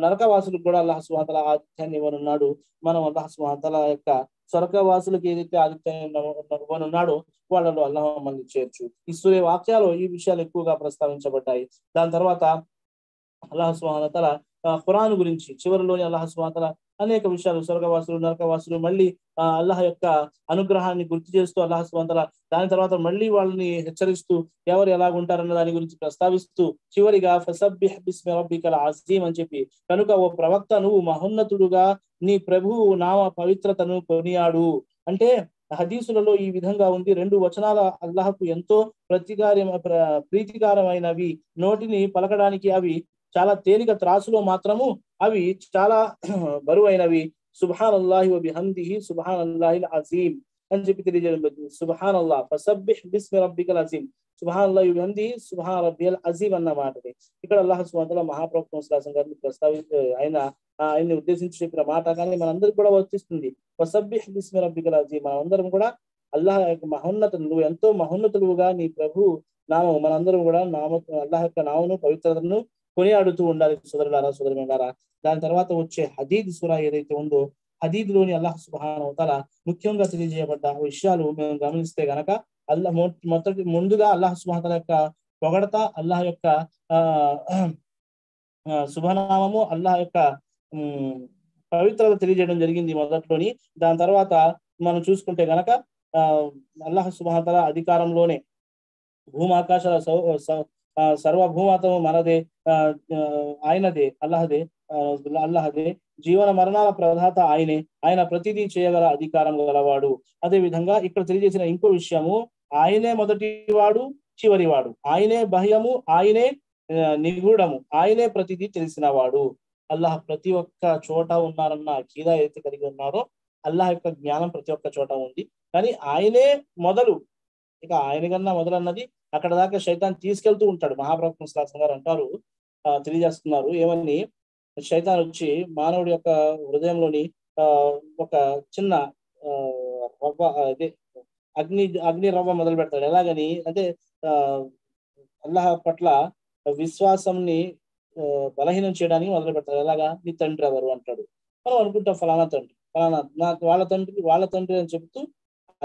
నరకవాసులకు కూడా అల్లాహ్ సుబ్హానహు వ తఆలా ఆతిథ్యాన్ని ఇవ్వనున్నాడు. మనం అల్లాహ్ సుబ్హానహు వ తఆలా యొక్క స్వర్గవాసులకు ఏదైతే ఆతిథ్యాన్ని ఇవ్వనున్నాడో వాళ్ళలో అల్లాహ్ మనల్ని చేర్చు. ఈ సూర్య వాక్యాలు ఈ విషయాలు ఎక్కువగా ప్రస్తావించబడ్డాయి. దాని తర్వాత అల్లాహ్ సుబ్హానహు వ తఆలా ఖురాన్ గురించి చివరిలోని అల్లాహ్ సుబ్హానహు వ తఆలా అనేక విషయాలు, స్వర్గవాసులు నరకవాసులు మళ్ళీ అల్లాహ్ యొక్క అనుగ్రహాన్ని గుర్తు చేస్తూ అల్లాహ్ సుబ్హానహు వ తఆలా దాని తర్వాత మళ్ళీ వాళ్ళని హెచ్చరిస్తూ ఎవరు ఎలాగుంటారన్న దాని గురించి ప్రస్తావిస్తూ చివరిగా ఫసబ్బిహ్ బిస్మి రబ్బికల్ అజీమ్ అని చెప్పి, కనుక ఓ ప్రవక్త నువ్వు మహోన్నతుడుగా నీ ప్రభువు నామ పవిత్రతను కొనియాడు. అంటే హదీసులలో ఈ విధంగా ఉంది. 2 వచనాల అల్లాహకు ఎంతో ప్రీతికరమైనవి, నోటిని పలకడానికి అవి చాలా తేలిక, త్రాసులో మాత్రము అవి చాలా బరువైనవి. సుబ్హానల్లాహి వ బిహమ్దిహి సుబ్హానల్లాహిల్ అజీమ్ అని చెప్పి తెలియజేయడం. సుబ్హానల్లాహ్ ఫసబ్బిహ్ బిస్మి రబ్బికల్ అజీమ్, సుబ్హానల్లాహి వ బిహమ్దిహి సుబ్హాన రబ్బియల్ అజీమ్ అన్న మాటది ఇక్కడ అల్లాహ్ సుబ్హానహు వ తఆలా మహాప్రవక్త ముహమ్మద్ సల్లల్లాహు అలైహి వసల్లం గారిని ఆయన్ని ఉద్దేశించి చెప్పిన మాట, కానీ మనందరికి కూడా వర్తిస్తుంది. ఫసబ్బిహ్ బిస్మి రబ్బికల్ అజీమ్, మనందరం కూడా అల్లాహ్ యొక్క మహోన్నతుడు, నువ్వు ఎంతో మహోన్నతుడుగా నీ ప్రభు నామం, మనందరం కూడా అల్లాహ్ యొక్క నామను పవిత్రతను కొనియాడుతూ ఉండాలి సోదరులారా, సోదరులారా. దాని తర్వాత వచ్చే హదీద్ సూరా ఏదైతే ఉందో, హదీద్ లోని అల్లాహ్ సుబ్హానహు వ తఆలా ముఖ్యంగా తెలియజేయబడ్డ విషయాలు మేము గమనిస్తే గనక, ముందుగా అల్లాహ్ సుబ్హానహు వ తఆలా యొక్క పొగడత, అల్లాహ్ యొక్క శుభనామము, అల్లాహ్ యొక్క పవిత్రత తెలియజేయడం జరిగింది మొదట్లోని. దాని తర్వాత మనం చూసుకుంటే గనక అల్లాహ్ సుబ్హానహు వ తఆలా అధికారంలోనే భూమాకాశాల సర్వభూమతము మనదే, ఆయనదే, అల్లాహదే, జీవన మరణాల ప్రదాత ఆయనే, ఆయన ప్రతిదీ చేయగల అధికారం గలవాడు. అదే విధంగా ఇక్కడ తెలియజేసిన ఇంకో విషయము, ఆయనే మొదటివాడు చివరివాడు, ఆయనే బాహ్యము, ఆయనే నిగూఢము, ఆయనే ప్రతిదీ తెలిసినవాడు. అల్లాహ్ ప్రతి ఒక్క చోట ఉన్నారన్న అకీదా ఏదైతే కలిగి ఉన్నారో, అల్లాహ్ యొక్క జ్ఞానం ప్రతి ఒక్క చోట ఉంది. కానీ ఆయనే మొదలు, ఇక ఆయన కన్నా మొదలన్నది అక్కడ దాకా శైతాన్ తీసుకెళ్తూ ఉంటాడు. మహాప్రవక్త సల్లల్లాహు అలైహి వసల్లం గారు అంటారు, తెలియజేస్తున్నారు ఏమని, శైతాన్ వచ్చి మానవుడి యొక్క హృదయంలోని ఒక చిన్న రవ్వ, అదే అగ్ని రవ్వ మొదలు పెడతాడు. ఎలాగని అంటే అల్లాహ్ పట్ల విశ్వాసంని బలహీనం చేయడానికి మొదలు పెడతాడు. ఎలాగా, నీ తండ్రి ఎవరు అంటాడు. మనం అనుకుంటాం ఫలానా తండ్రి, ఫలానా వాళ్ళ తండ్రి అని చెప్తూ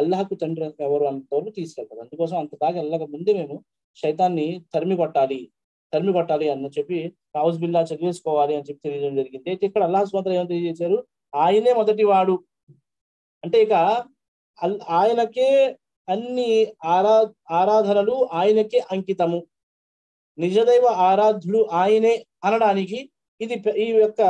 అల్లాహకు తండ్రి ఎవరు అంతవరకు తీసుకెళ్తారు. అందుకోసం అంత దాకా వెళ్ళక ముందే మేము శైతాన్ని తరిమి కొట్టాలి అని చెప్పి నౌజ్ బిల్లా చదివేసుకోవాలి అని చెప్పి తెలియజేయడం జరిగింది. అయితే ఇక్కడ అల్లాహ్ సుబ్హానహు వ తఆలా ఏమని తెలియజేశారు, ఆయనే మొదటి వాడు అంటే ఇక ఆయనకే అన్ని ఆరాధనలు ఆయనకే అంకితము, నిజదైవ ఆరాధ్యుడు ఆయనే అనడానికి ఇది ఈ యొక్క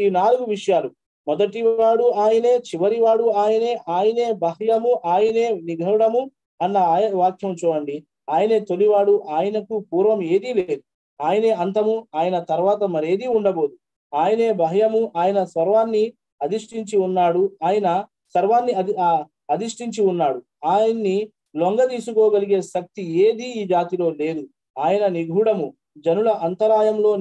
ఈ 4 విషయాలు, మొదటివాడు ఆయనే, చివరివాడు ఆయనే, ఆయనే బాహ్యము, ఆయనే నిగూఢము అన్న వాక్యం చూడండి. ఆయనే తొలివాడు, ఆయనకు పూర్వం ఏదీ లేదు, ఆయనే అంతము, ఆయన తర్వాత మరేదీ ఉండబోదు, ఆయనే బాహ్యము, ఆయన సర్వాన్ని అధిష్ఠించి ఉన్నాడు, ఆయన సర్వాన్ని అధిష్ఠించి ఉన్నాడు, ఆయన్ని లొంగ తీసుకోగలిగే శక్తి ఏది ఈ జాతిలో లేదు, ఆయన నిగూఢము, జనుల అంతరాయంలో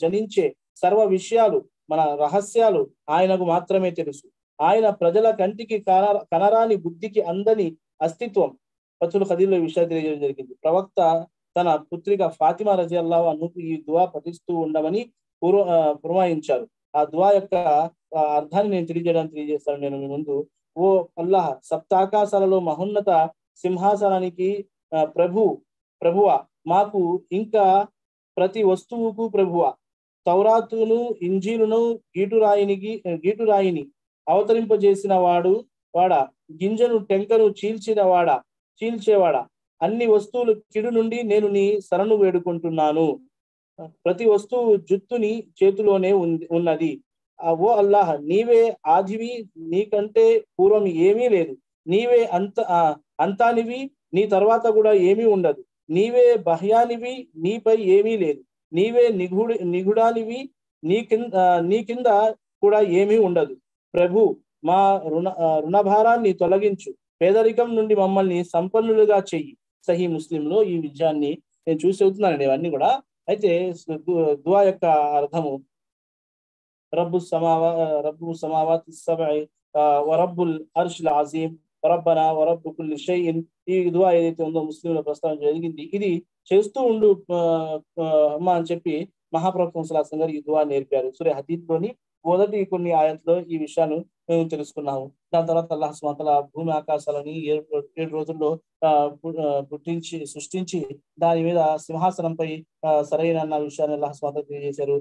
జనించే సర్వ విషయాలు, మన రహస్యాలు ఆయనకు మాత్రమే తెలుసు, ఆయన ప్రజల కంటికి కనరాని బుద్ధికి అందని అస్తిత్వం. ఫతుల్ ఖదీర్లో ఈ విషయాలు తెలియజేయడం జరిగింది. ప్రవక్త తన పుత్రిక ఫాతిమా రజియల్లాహు అన్హుకు ఈ దువా పఠిస్తూ ఉండమని పురమాయించారు. ఆ దువా యొక్క అర్థాన్ని నేను తెలియజేస్తాను నేను మీ ముందు. ఓ అల్లాహ్, సప్తాకాశాలలో మహోన్నత సింహాసనానికి ప్రభువ, మాకు ఇంకా ప్రతి వస్తువుకు ప్రభువ, తౌరాతును, ఇంజీలును, గీటురాయిని అవతరింపజేసిన వాడా, గింజను టెంకను చీల్చేవాడా, అన్ని వస్తువులు కిడు నుండి నేను నీ శరణు వేడుకుంటున్నాను, ప్రతి వస్తువు జుత్తుని చేతిలోనే ఉన్నది. ఓ అల్లాహ్, నీవే ఆదివి, నీకంటే పూర్వం ఏమీ లేదు, నీవే అంతానివి, నీ తర్వాత కూడా ఏమీ ఉండదు, నీవే బాహ్యానివి, నీపై ఏమీ లేదు, నీవే నిగూఢానివి, నీ కింద కూడా ఏమీ ఉండదు. ప్రభు, మా రుణభారాన్ని తొలగించు, పేదరికం నుండి మమ్మల్ని సంపన్నులుగా చెయ్యి. సహీ ముస్లింలో ఈ విషయాన్ని నేను చూసి చెబుతున్నానండి. ఇవన్నీ కూడా అయితే దువా యొక్క అర్థము రబ్బు సమావాతి సబ్'i వరబ్బుల్ అర్షిల్ అజీం రబ్బనా వరబ్బు కుల్లి షైఇన్. ఈ దువా ఏదైతే ఉందో ముస్లింల ప్రస్తావన జరిగింది. ఇది చేస్తూ ఉండు అమ్మ అని చెప్పి మహాప్రభు సల్లల్లాహు అలైహి వసల్లం గారు ఈ దువా నేర్పారు. సూర హదీద్ లోని మొదటి కొన్ని ఆయత్లో ఈ విషయాన్ని మేము తెలుసుకున్నాము. దాని తర్వాత అల్లాహ్ సుబ్హానహు వ తఆలా భూమి ఆకాశాలని 7 రోజుల్లో సృష్టించి దాని మీద సింహాసనంపై సరైన అన్న విషయాన్ని అల్లాహ్ సుబ్హానహు వ తఆలా తెలియజేశారు.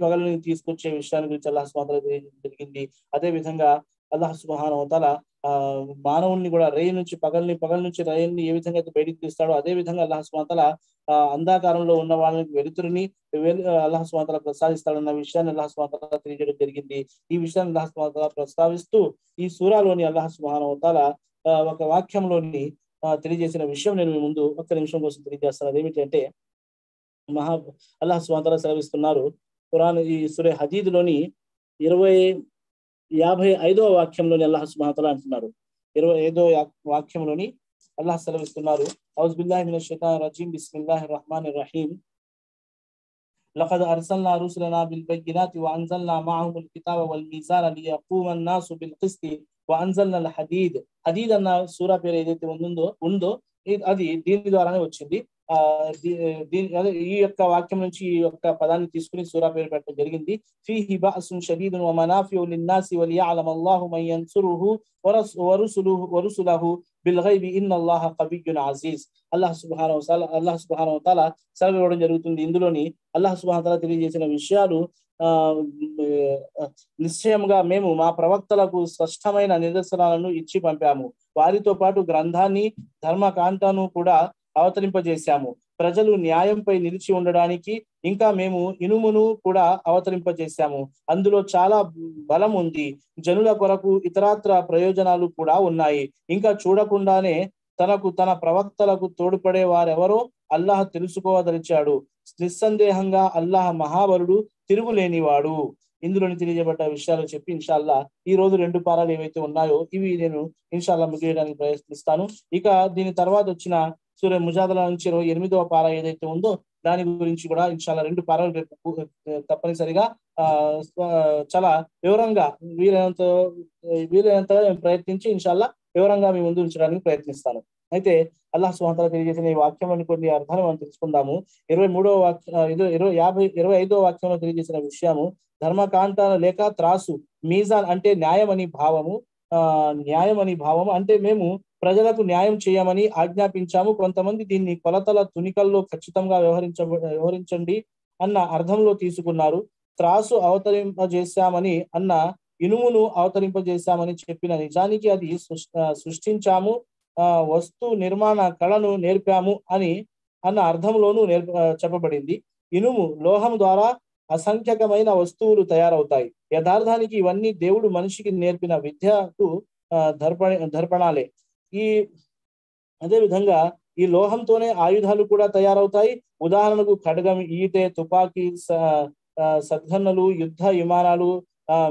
పగలని తీసుకొచ్చే విషయాన్ని గురించి అల్లాహ్ సుబ్హానహు వ తఆలా తెలియజేయడం జరిగింది. అదే విధంగా అల్లాహ్ సుబ్హానహు వ తఆలా మానవుల్ని కూడా పగల నుంచి రేయిని ఏ విధంగా అయితే బయటికి తీస్తాడో అదే విధంగా అల్లాహ్ సుబ్హానహు వ తఆలా అంధకారంలో ఉన్న వాళ్ళకి వెలుతురుని అల్లాహ్ సుబ్హానహు వ తఆలా ప్రసాదిస్తాడన్న విషయాన్ని అల్లాహ్ సుబ్హానహు వ తఆలా తెలియజేయడం జరిగింది. ఈ విషయాన్ని అల్లాహ్ సుబ్హానహు వ తఆలా ప్రస్తావిస్తూ ఈ సూరాలోని అల్లాహ్ సుబ్హానహు వ తఆలా ఒక వాక్యంలోని తెలియజేసిన విషయం నేను మీ ముందు ఒక్క నిమిషం కోసం తెలియజేస్తాను. అదేమిటంటే అల్లాహ్ సుబ్హానహు వ తఆలా సెలవిస్తున్నారు ఖురాన్ ఈ సూరా హదీద్ లోని 55వ వాక్యంలోని అల్లాహ్ సుబ్హానహు వ తఆలా అంటున్నారు. 25వ వాక్యంలోని అల్లాహ్ సెలవిస్తున్నారు ఔజు బిల్లాహి మినష్ షైతానిర్ రజీం బిస్మిల్లాహిర్ రహ్మానిర్ రహీం లఖద్ అర్సల్నా రుసులనా బిల్ బయ్యినాతి వఅన్జల్నా మఅహుముల్ కితాబ వల్ మీజాన లియఖూమన్ నాసు బిల్ కిస్తి వఅన్జల్నల్ హదీద్. హదీద్ అన్న సూరా పేరు ఏదైతే ఉందో అది దీని ద్వారానే వచ్చింది. ఈ యొక్క వాక్యం నుంచి ఈ యొక్క పదాన్ని తీసుకుని సూరా పేరు పెట్టడం జరిగింది. ఫీహి బఅసున్ షదీదున్ వమనాఫిఉ లిన్నాసి వలియఅలమల్లాహు మన్ యన్సురుహు వరుసులహు బిల్ గైబి ఇన్నల్లాహ ఖవియ్యున్ అజీజ్. అల్లాహ్ సుబ్హానహు వ తఆలా సెలవు ఇవ్వడం జరుగుతుంది. ఇందులోని అల్లాహ్ సుబ్హానహు వ తఆలా తెలియజేసిన విషయాలు నిశ్చయంగా మేము మా ప్రవక్తలకు స్పష్టమైన నిదర్శనాలను ఇచ్చి పంపాము. వారితో పాటు గ్రంథాన్ని ధర్మకాంతను కూడా అవతరింపజేశాము. ప్రజలు న్యాయంపై నిలిచి ఉండడానికి ఇంకా మేము ఇనుమును కూడా అవతరింపజేశాము. అందులో చాలా బలం ఉంది. జనుల కొరకు ఇతరత్ర ప్రయోజనాలు కూడా ఉన్నాయి. ఇంకా చూడకుండానే తన ప్రవక్తలకు తోడ్పడే వారెవరో అల్లాహ్ తెలుసుకోదలిచాడు. నిస్సందేహంగా అల్లాహ్ మహాబలుడు, తిరుగులేనివాడు. ఇందులోని తెలియజేయబడ్డ విషయాలు చెప్పి ఇన్షాల్లా ఈ రోజు 2 పారాలు ఏవైతే ఉన్నాయో ఇవి నేను ఇన్షాల్లా ముగియడానికి ప్రయత్నిస్తాను. ఇక దీని తర్వాత వచ్చిన సూర ముజాదలా నుంచి 28వ పారా ఏదైతే ఉందో దాని గురించి కూడా ఇన్షాల్లా 2 పారాలు రేపు తప్పనిసరిగా చాలా వివరంగా వీలైనంత ప్రయత్నించి ఇన్షాల్లా వివరంగా మీ ముందు ఉంచడానికి ప్రయత్నిస్తాను. అయితే అల్లాహ్ సుబ్హానహు వ తఆలా తెలియజేసిన ఈ వాక్యంలోని కొన్ని అర్థాలు మనం తెలుసుకుందాము. 25వ వాక్యంలో తెలియజేసిన విషయము ధర్మకాంత లేక త్రాసు, మీజాన్ అంటే న్యాయం అని భావము అంటే మేము ప్రజలకు న్యాయం చేయమని ఆజ్ఞాపించాము. కొంతమంది దీన్ని కొలతల తునికల్లో ఖచ్చితంగా వ్యవహరించండి అన్న అర్థంలో తీసుకున్నారు. త్రాసు అవతరింపజేశామని అన్న ఇనుమును అవతరింపజేశామని చెప్పిన నిజానికి అది సృష్టించాము, వస్తు నిర్మాణ కళను నేర్పాము అన్న అర్థంలోనూ చెప్పబడింది. ఇనుము లోహం ద్వారా అసంఖ్యకమైన వస్తువులు తయారవుతాయి. యథార్థానికి ఇవన్నీ దేవుడు మనిషికి నేర్పిన విద్యకు దర్పణాలే. అదే విధంగా ఈ లోహంతోనే ఆయుధాలు కూడా తయారవుతాయి. ఉదాహరణకు ఖడ్గం, ఈటె, తుపాకీ, సద్గన్నలు, యుద్ధ విమానాలు,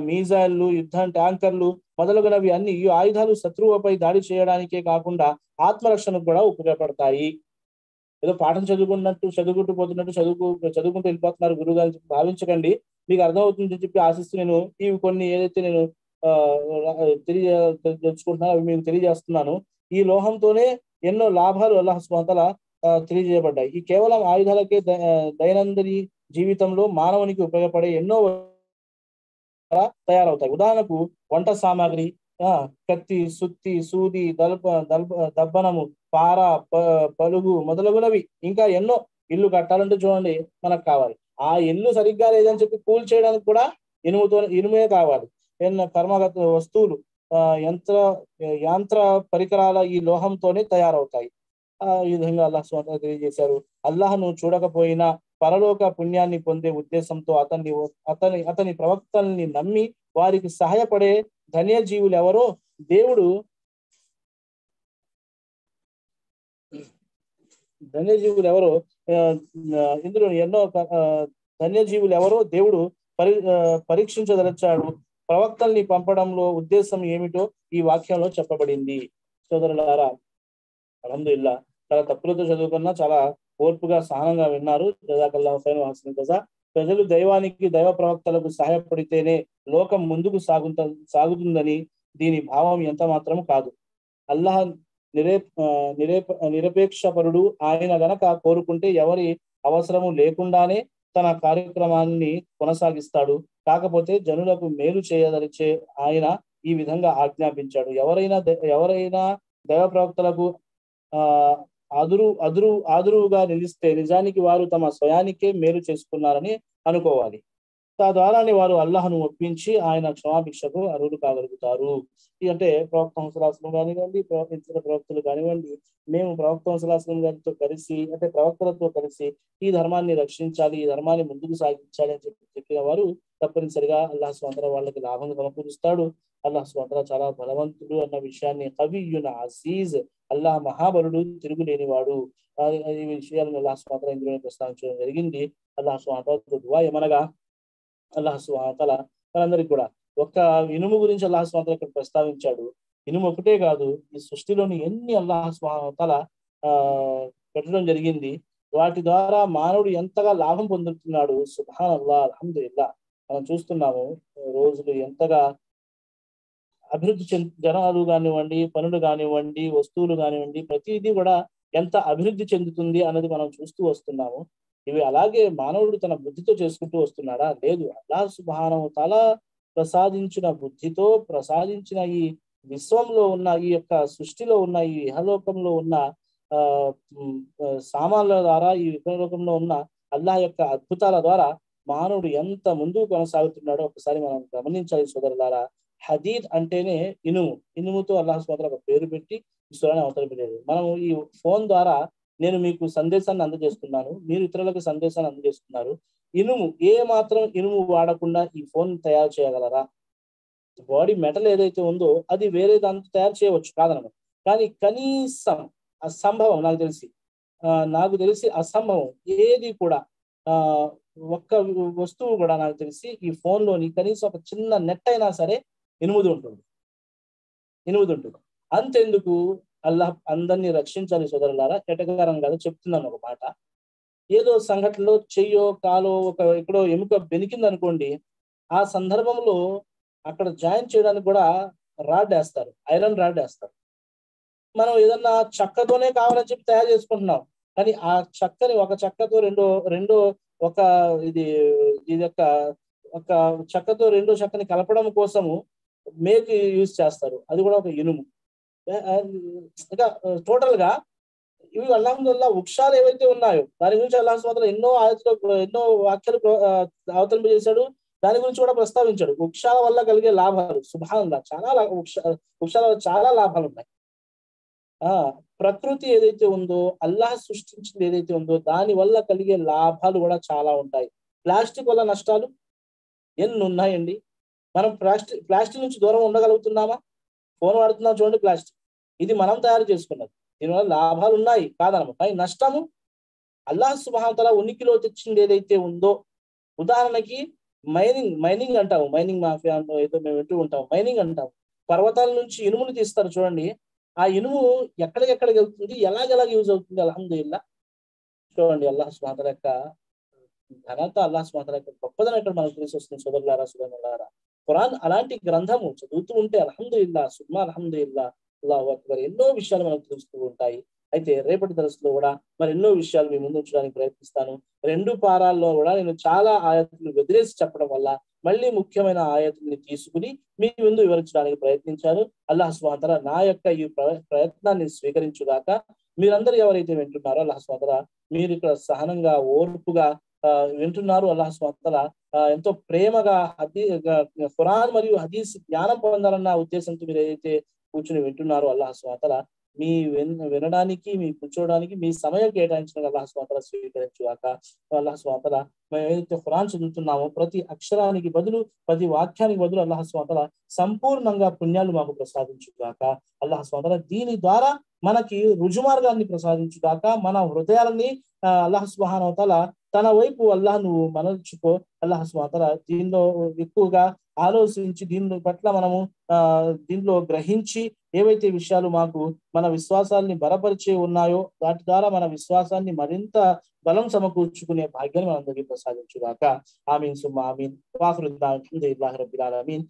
మీజైళ్లు, యుద్ధ ట్యాంకర్లు మొదలగునవి అన్ని ఈ ఆయుధాలు శత్రువుపై దాడి చేయడానికే కాకుండా ఆత్మరక్షణకు కూడా ఉపయోగపడతాయి. ఏదో పాఠం చదువుకుంటూ చదువుకుంటూ వెళ్ళిపోతున్నారు గురువు గారు భావించకండి. మీకు అర్థమవుతుందని చెప్పి ఆశిస్తూ నేను ఇవి కొన్ని ఏదైతే నేను తెలుసుకుంటున్నాను అవి మీకు తెలియజేస్తున్నాను. ఈ లోహంతోనే ఎన్నో లాభాలు అల్లాహ్ సుబ్హానహు వ తఆలా తెలియజేయబడ్డాయి. ఈ కేవలం ఆయుధాలకే దైనందిన జీవితంలో మానవునికి ఉపయోగపడే ఎన్నో తయారవుతాయి. ఉదాహరణకు వంట సామాగ్రి, కత్తి, సుత్తి, సూది, దబ్బనము, పార, పలుగు మొదలగునవి ఇంకా ఎన్నో. ఇల్లు కట్టాలంటే చూడండి మనకు కావాలి. ఆ ఇల్లు సరిగ్గా లేదని చెప్పి కూల్ చేయడానికి కూడా ఇనుమే కావాలి. కర్మగత వస్తువులు, యంత్ర పరికరాల ఈ లోహంతోనే తయారవుతాయి. ఈ విధంగా అల్లాహ్ సుబ్హానహు వ తఆలా తెలియజేశారు. అల్లాహ్ను చూడకపోయినా పరలోక పుణ్యాన్ని పొందే ఉద్దేశంతో అతని ప్రవక్తల్ని నమ్మి వారికి సహాయపడే ధన్యజీవులు ఎవరో దేవుడు ఇందులో ఎన్నో ధన్యజీవులు ఎవరో దేవుడు పరీక్షించదలిచాడు. ప్రవక్తల్ని పంపడంలో ఉద్దేశం ఏమిటో ఈ వాక్యంలో చెప్పబడింది. సోదరులారా, అల్హమ్దులిల్లాహ్ చాలా తప్పులతో చదువుకున్నా చాలా ఓర్పుగా సహనంగా విన్నారు. జజాకల్లాహు ఖైరన్ హసన్ జజా. ప్రజలు దైవానికి దైవ ప్రవక్తలకు సహాయపడితేనే లోకం ముందుకు సాగుతుందని దీని భావం ఎంత మాత్రము కాదు. అల్లాహ్ నిరపేక్షపరుడు. ఆయన గనక కోరుకుంటే ఎవరి అవసరము లేకుండానే తన కార్యక్రమాన్ని కొనసాగిస్తాడు. కాకపోతే జనులకు మేలు చేయదలిచే ఆయన ఈ విధంగా ఆజ్ఞాపించాడు. ఎవరైనా దైవ ప్రవక్తలకు ఆ ఆదురుగా నిలిస్తే నిజానికి వారు తమ స్వయానికే మేలు చేసుకున్నారని అనుకోవాలి. తద్వారానే వారు అల్లాహ్ను ఒప్పించి ఆయన క్షమాభిక్షకు అర్హులు కాగలుగుతారు. అంటే ప్రవక్త ముహమ్మద్ కానివ్వండి, ఇతర ప్రవక్తలు కానివ్వండి, మేము ప్రవక్త ముహమ్మద్ గారితో కలిసి, అంటే ప్రవక్తలతో కలిసి ఈ ధర్మాన్ని రక్షించాలి, ఈ ధర్మాన్ని ముందుకు సాగించాలి అని చెప్పిన వారు తప్పనిసరిగా అల్లాహ్ సుబ్హానహు వ తఆలా వాళ్ళకి లాభం సమకూరుస్తాడు. అల్లాహ్ సుబ్హానహు వ తఆలా చాలా బలవంతుడు అన్న విషయాన్ని, కవియున్ అజీజ్, అల్లాహ్ మహాబలుడు, తిరుగులేనివాడు, ఈ విషయాలను అల్లాహ్ సుబ్హానహు వ తఆలా ఇందులో ప్రస్తావించడం జరిగింది. అల్లాహ్ సుబ్హానహు వ తఆలా దుఆ ఏమనగా, అల్లాహ్ సుబ్హానహు వ తఆలా మనందరికి కూడా ఒక్క ఇనుము గురించి అల్లాహ్ సుబ్హానహు వ తఆలా ఇక్కడ ప్రస్తావించాడు. ఇనుము ఒకటే కాదు, ఈ సృష్టిలోని ఎన్ని అల్లాహ్ సుబ్హానహు వ తఆలా పెట్టడం జరిగింది. వాటి ద్వారా మానవుడు ఎంతగా లాభం పొందుతున్నాడు. సుబ్హానల్లాహ్, అల్హమ్దులిల్లాహ్. మనం చూస్తున్నాము రోజులు ఎంతగా అభివృద్ధి జనాలు కానివ్వండి, పనులు కానివ్వండి, వస్తువులు కానివ్వండి, ప్రతిదీ కూడా ఎంత అభివృద్ధి చెందుతుంది అన్నది మనం చూస్తూ వస్తున్నాము. ఇవి అలాగే మానవుడు తన బుద్ధితో చేసుకుంటూ వస్తున్నాడా? లేదు. అల్లాహ్ సుబ్హానహు వ తఆలా ప్రసాదించిన బుద్ధితో, ప్రసాదించిన ఈ విశ్వంలో ఉన్న, ఈ యొక్క సృష్టిలో ఉన్న, ఈ ఇహలోకంలో ఉన్న సామాన్ల ద్వారా, ఈ ఇహలోకంలో ఉన్న అల్లాహ్ యొక్క అద్భుతాల ద్వారా మానవుడు ఎంత ముందుకు కొనసాగుతున్నాడో ఒకసారి మనం గమనించాలి సోదరులారా. హదీద్ అంటేనే ఇనుము. ఇనుముతో అల్లాహ్ సుబ్హానహు వ తఆలా ఒక పేరు పెట్టి విశ్వాన్ని అవతరింపజేయలేదు. మనం ఈ ఫోన్ ద్వారా నేను మీకు సందేశాన్ని అందజేస్తున్నాను, మీరు ఇతరులకు సందేశాన్ని అందజేస్తున్నారు. ఏ మాత్రం ఇనుము వాడకుండా ఈ ఫోన్ తయారు చేయగలరా? బాడీ మెటల్ ఏదైతే ఉందో అది వేరే దాంతో తయారు చేయవచ్చు, కాదనమాట. కానీ కనీసం అసంభవం, నాకు తెలిసి అసంభవం ఏది కూడా, ఒక్క వస్తువు కూడా నాకు తెలిసి ఈ ఫోన్ లోని కనీసం ఒక చిన్న నెట్ అయినా సరే ఇనుముది ఉంటుంది. అంతెందుకు, అల్లాహ్ అందరినీ రక్షించాలి సోదరులారా. ఎటకారం కాదు, చెప్తున్నాను ఒక మాట. ఏదో సంఘటనలో చెయ్యో కాలో ఎక్కడో ఎముక బెనికింది అనుకోండి, ఆ సందర్భంలో అక్కడ జాయిన్ చేయడానికి కూడా రాడ్ వేస్తారు, ఐరన్ రాడ్ వేస్తారు. మనం ఏదన్నా చెక్కతోనే కావాలని చెప్పి తయారు చేసుకుంటున్నాం, కానీ ఆ చెక్కని ఒక చెక్కతో రెండో ఒక ఇది యొక్క ఒక చెక్కతో రెండో చెక్కని కలపడం కోసము మేకు యూజ్ చేస్తారు, అది కూడా ఒక ఇనుము. ఇంకా టోటల్ గా ఇవి అల్హమ్దులిల్లాహ్ వృక్షాలు ఏవైతే ఉన్నాయో దాని గురించి అల్లాహ్ సుబ్హానహు వ తఆలా ఎన్నో వాక్యాలు అవతరింపజేశాడు. దాని గురించి కూడా ప్రస్తావించాడు. వృక్షాల వల్ల కలిగే లాభాలు, సుబ్హానల్లాహ్, వృక్షాల వల్ల చాలా లాభాలు ఉన్నాయి. ప్రకృతి ఏదైతే ఉందో, అల్లాహ్ సృష్టించింది ఏదైతే ఉందో, దాని వల్ల కలిగే లాభాలు కూడా చాలా ఉంటాయి. ప్లాస్టిక్ వల్ల నష్టాలు ఎన్ని ఉన్నాయండి. మనం ప్లాస్టిక్ నుంచి దూరం ఉండగలుగుతున్నామా? ఫోన్ వాడుతున్నాం చూడండి, ప్లాస్టిక్, ఇది మనం తయారు చేసుకున్నది. దీనివల్ల లాభాలు ఉన్నాయి కాదనమాట, కానీ నష్టము అల్లాహ్ సుబ్హానహు వ తఆలా ఉనికిలో తెచ్చింది ఏదైతే ఉందో. ఉదాహరణకి మైనింగ్ అంటాము, మైనింగ్ మాఫియా అంటాం, ఏదో మేము వింటూ ఉంటాం, మైనింగ్ అంటాం. పర్వతాల నుంచి ఇనుముని తీస్తారు చూడండి, ఆ ఇనుము ఎక్కడికెక్కడికి వెళ్తుంది, ఎలాగెలాగ యూజ్ అవుతుంది. అల్హమ్దులిల్లాహ్. చూడండి అల్లాహ్ సుబ్హానహు వ తఆలా యొక్క ఘనత, అల్లాహ్ సుబ్హానహు వ తఆలా యొక్క గొప్పదనం ఇక్కడ మనకు తెలిసి వస్తుంది సోదరులారా, సోదరులారా. ఖురాన్ అలాంటి గ్రంథము చదువుతూ ఉంటే అల్హమ్దులిల్లాహ్, సుబ్హాన్ అల్హమ్దులిల్లాహ్, అల్లాహు అక్బర్, ఎన్నో విషయాలు మనకు తెలుస్తూ ఉంటాయి. అయితే రేపటి దర్సులో కూడా మరి ఎన్నో విషయాలు మీ ముందు ఉంచడానికి ప్రయత్నిస్తాను. 2 పారాల్లో కూడా నేను చాలా ఆయతులు వదిలేసి చెప్పడం వల్ల మళ్ళీ ముఖ్యమైన ఆయతుల్ని తీసుకుని మీ ముందు వివరించడానికి ప్రయత్నించాను. అల్లాహ్ సుబ్హానహు వ తఆలా నా యొక్క ఈ ప్రయత్నాన్ని స్వీకరించుగాక. మీరందరూ ఎవరైతే వింటున్నారో అల్లాహ్ సుబ్హానహు వ తఆలా మీరు ఇక్కడ సహనంగా, ఓర్పుగా వింటున్నారు. అల్లాహ్ సుబ్హానహు వ తఆలా ఎంతో ప్రేమగా ఖురాన్ మరియు హదీస్ జ్ఞానం పొందాలన్న ఉద్దేశంతో మీరు ఏదైతే కూర్చుని వింటున్నారో, అల్లాహ్ సుబ్హానహు వ తఆలా మీ వినడానికి, మీ కూర్చోవడానికి మీ సమయం కేటాయించిన అల్లాహ్ సుబ్హానహు వ తఆలా స్వీకరించుగాక. అల్లాహ్ సుబ్హానహు వ తఆలా మేము ఏదైతే ఖురాన్ చదువుతున్నామో ప్రతి అక్షరానికి బదులు, ప్రతి వాక్యానికి బదులు అల్లాహ్ సుబ్హానహు వ తఆలా సంపూర్ణంగా పుణ్యాలు మాకు ప్రసాదించుగాక. అల్లాహ్ సుబ్హానహు వ తఆలా దీని ద్వారా మనకి రుజుమార్గాన్ని ప్రసాదించుగాక. మన హృదయాలని అల్లాహ్ సుబ్హానహు వ తఆలా తన వైపు నువ్వు మరల్చుకో. అల్లాహ్ సుబ్హానహు వ తఆలా దీనిలో ఎక్కువగా ఆలోచించి, దీని పట్ల మనము దీనిలో గ్రహించి ఏవైతే విషయాలు మాకు మన విశ్వాసాన్ని బలపరిచే ఉన్నాయో వాటి ద్వారా మన విశ్వాసాన్ని మరింత బలం సమకూర్చుకునే భాగ్యాన్ని మనందరికీ ప్రసాదించుగాక. ఆమీన్ సుమ్మా ఆమీన్. వాఖిరు దఅవానా అల్హమ్దులిల్లాహి రబ్బిల్ ఆలమీన్.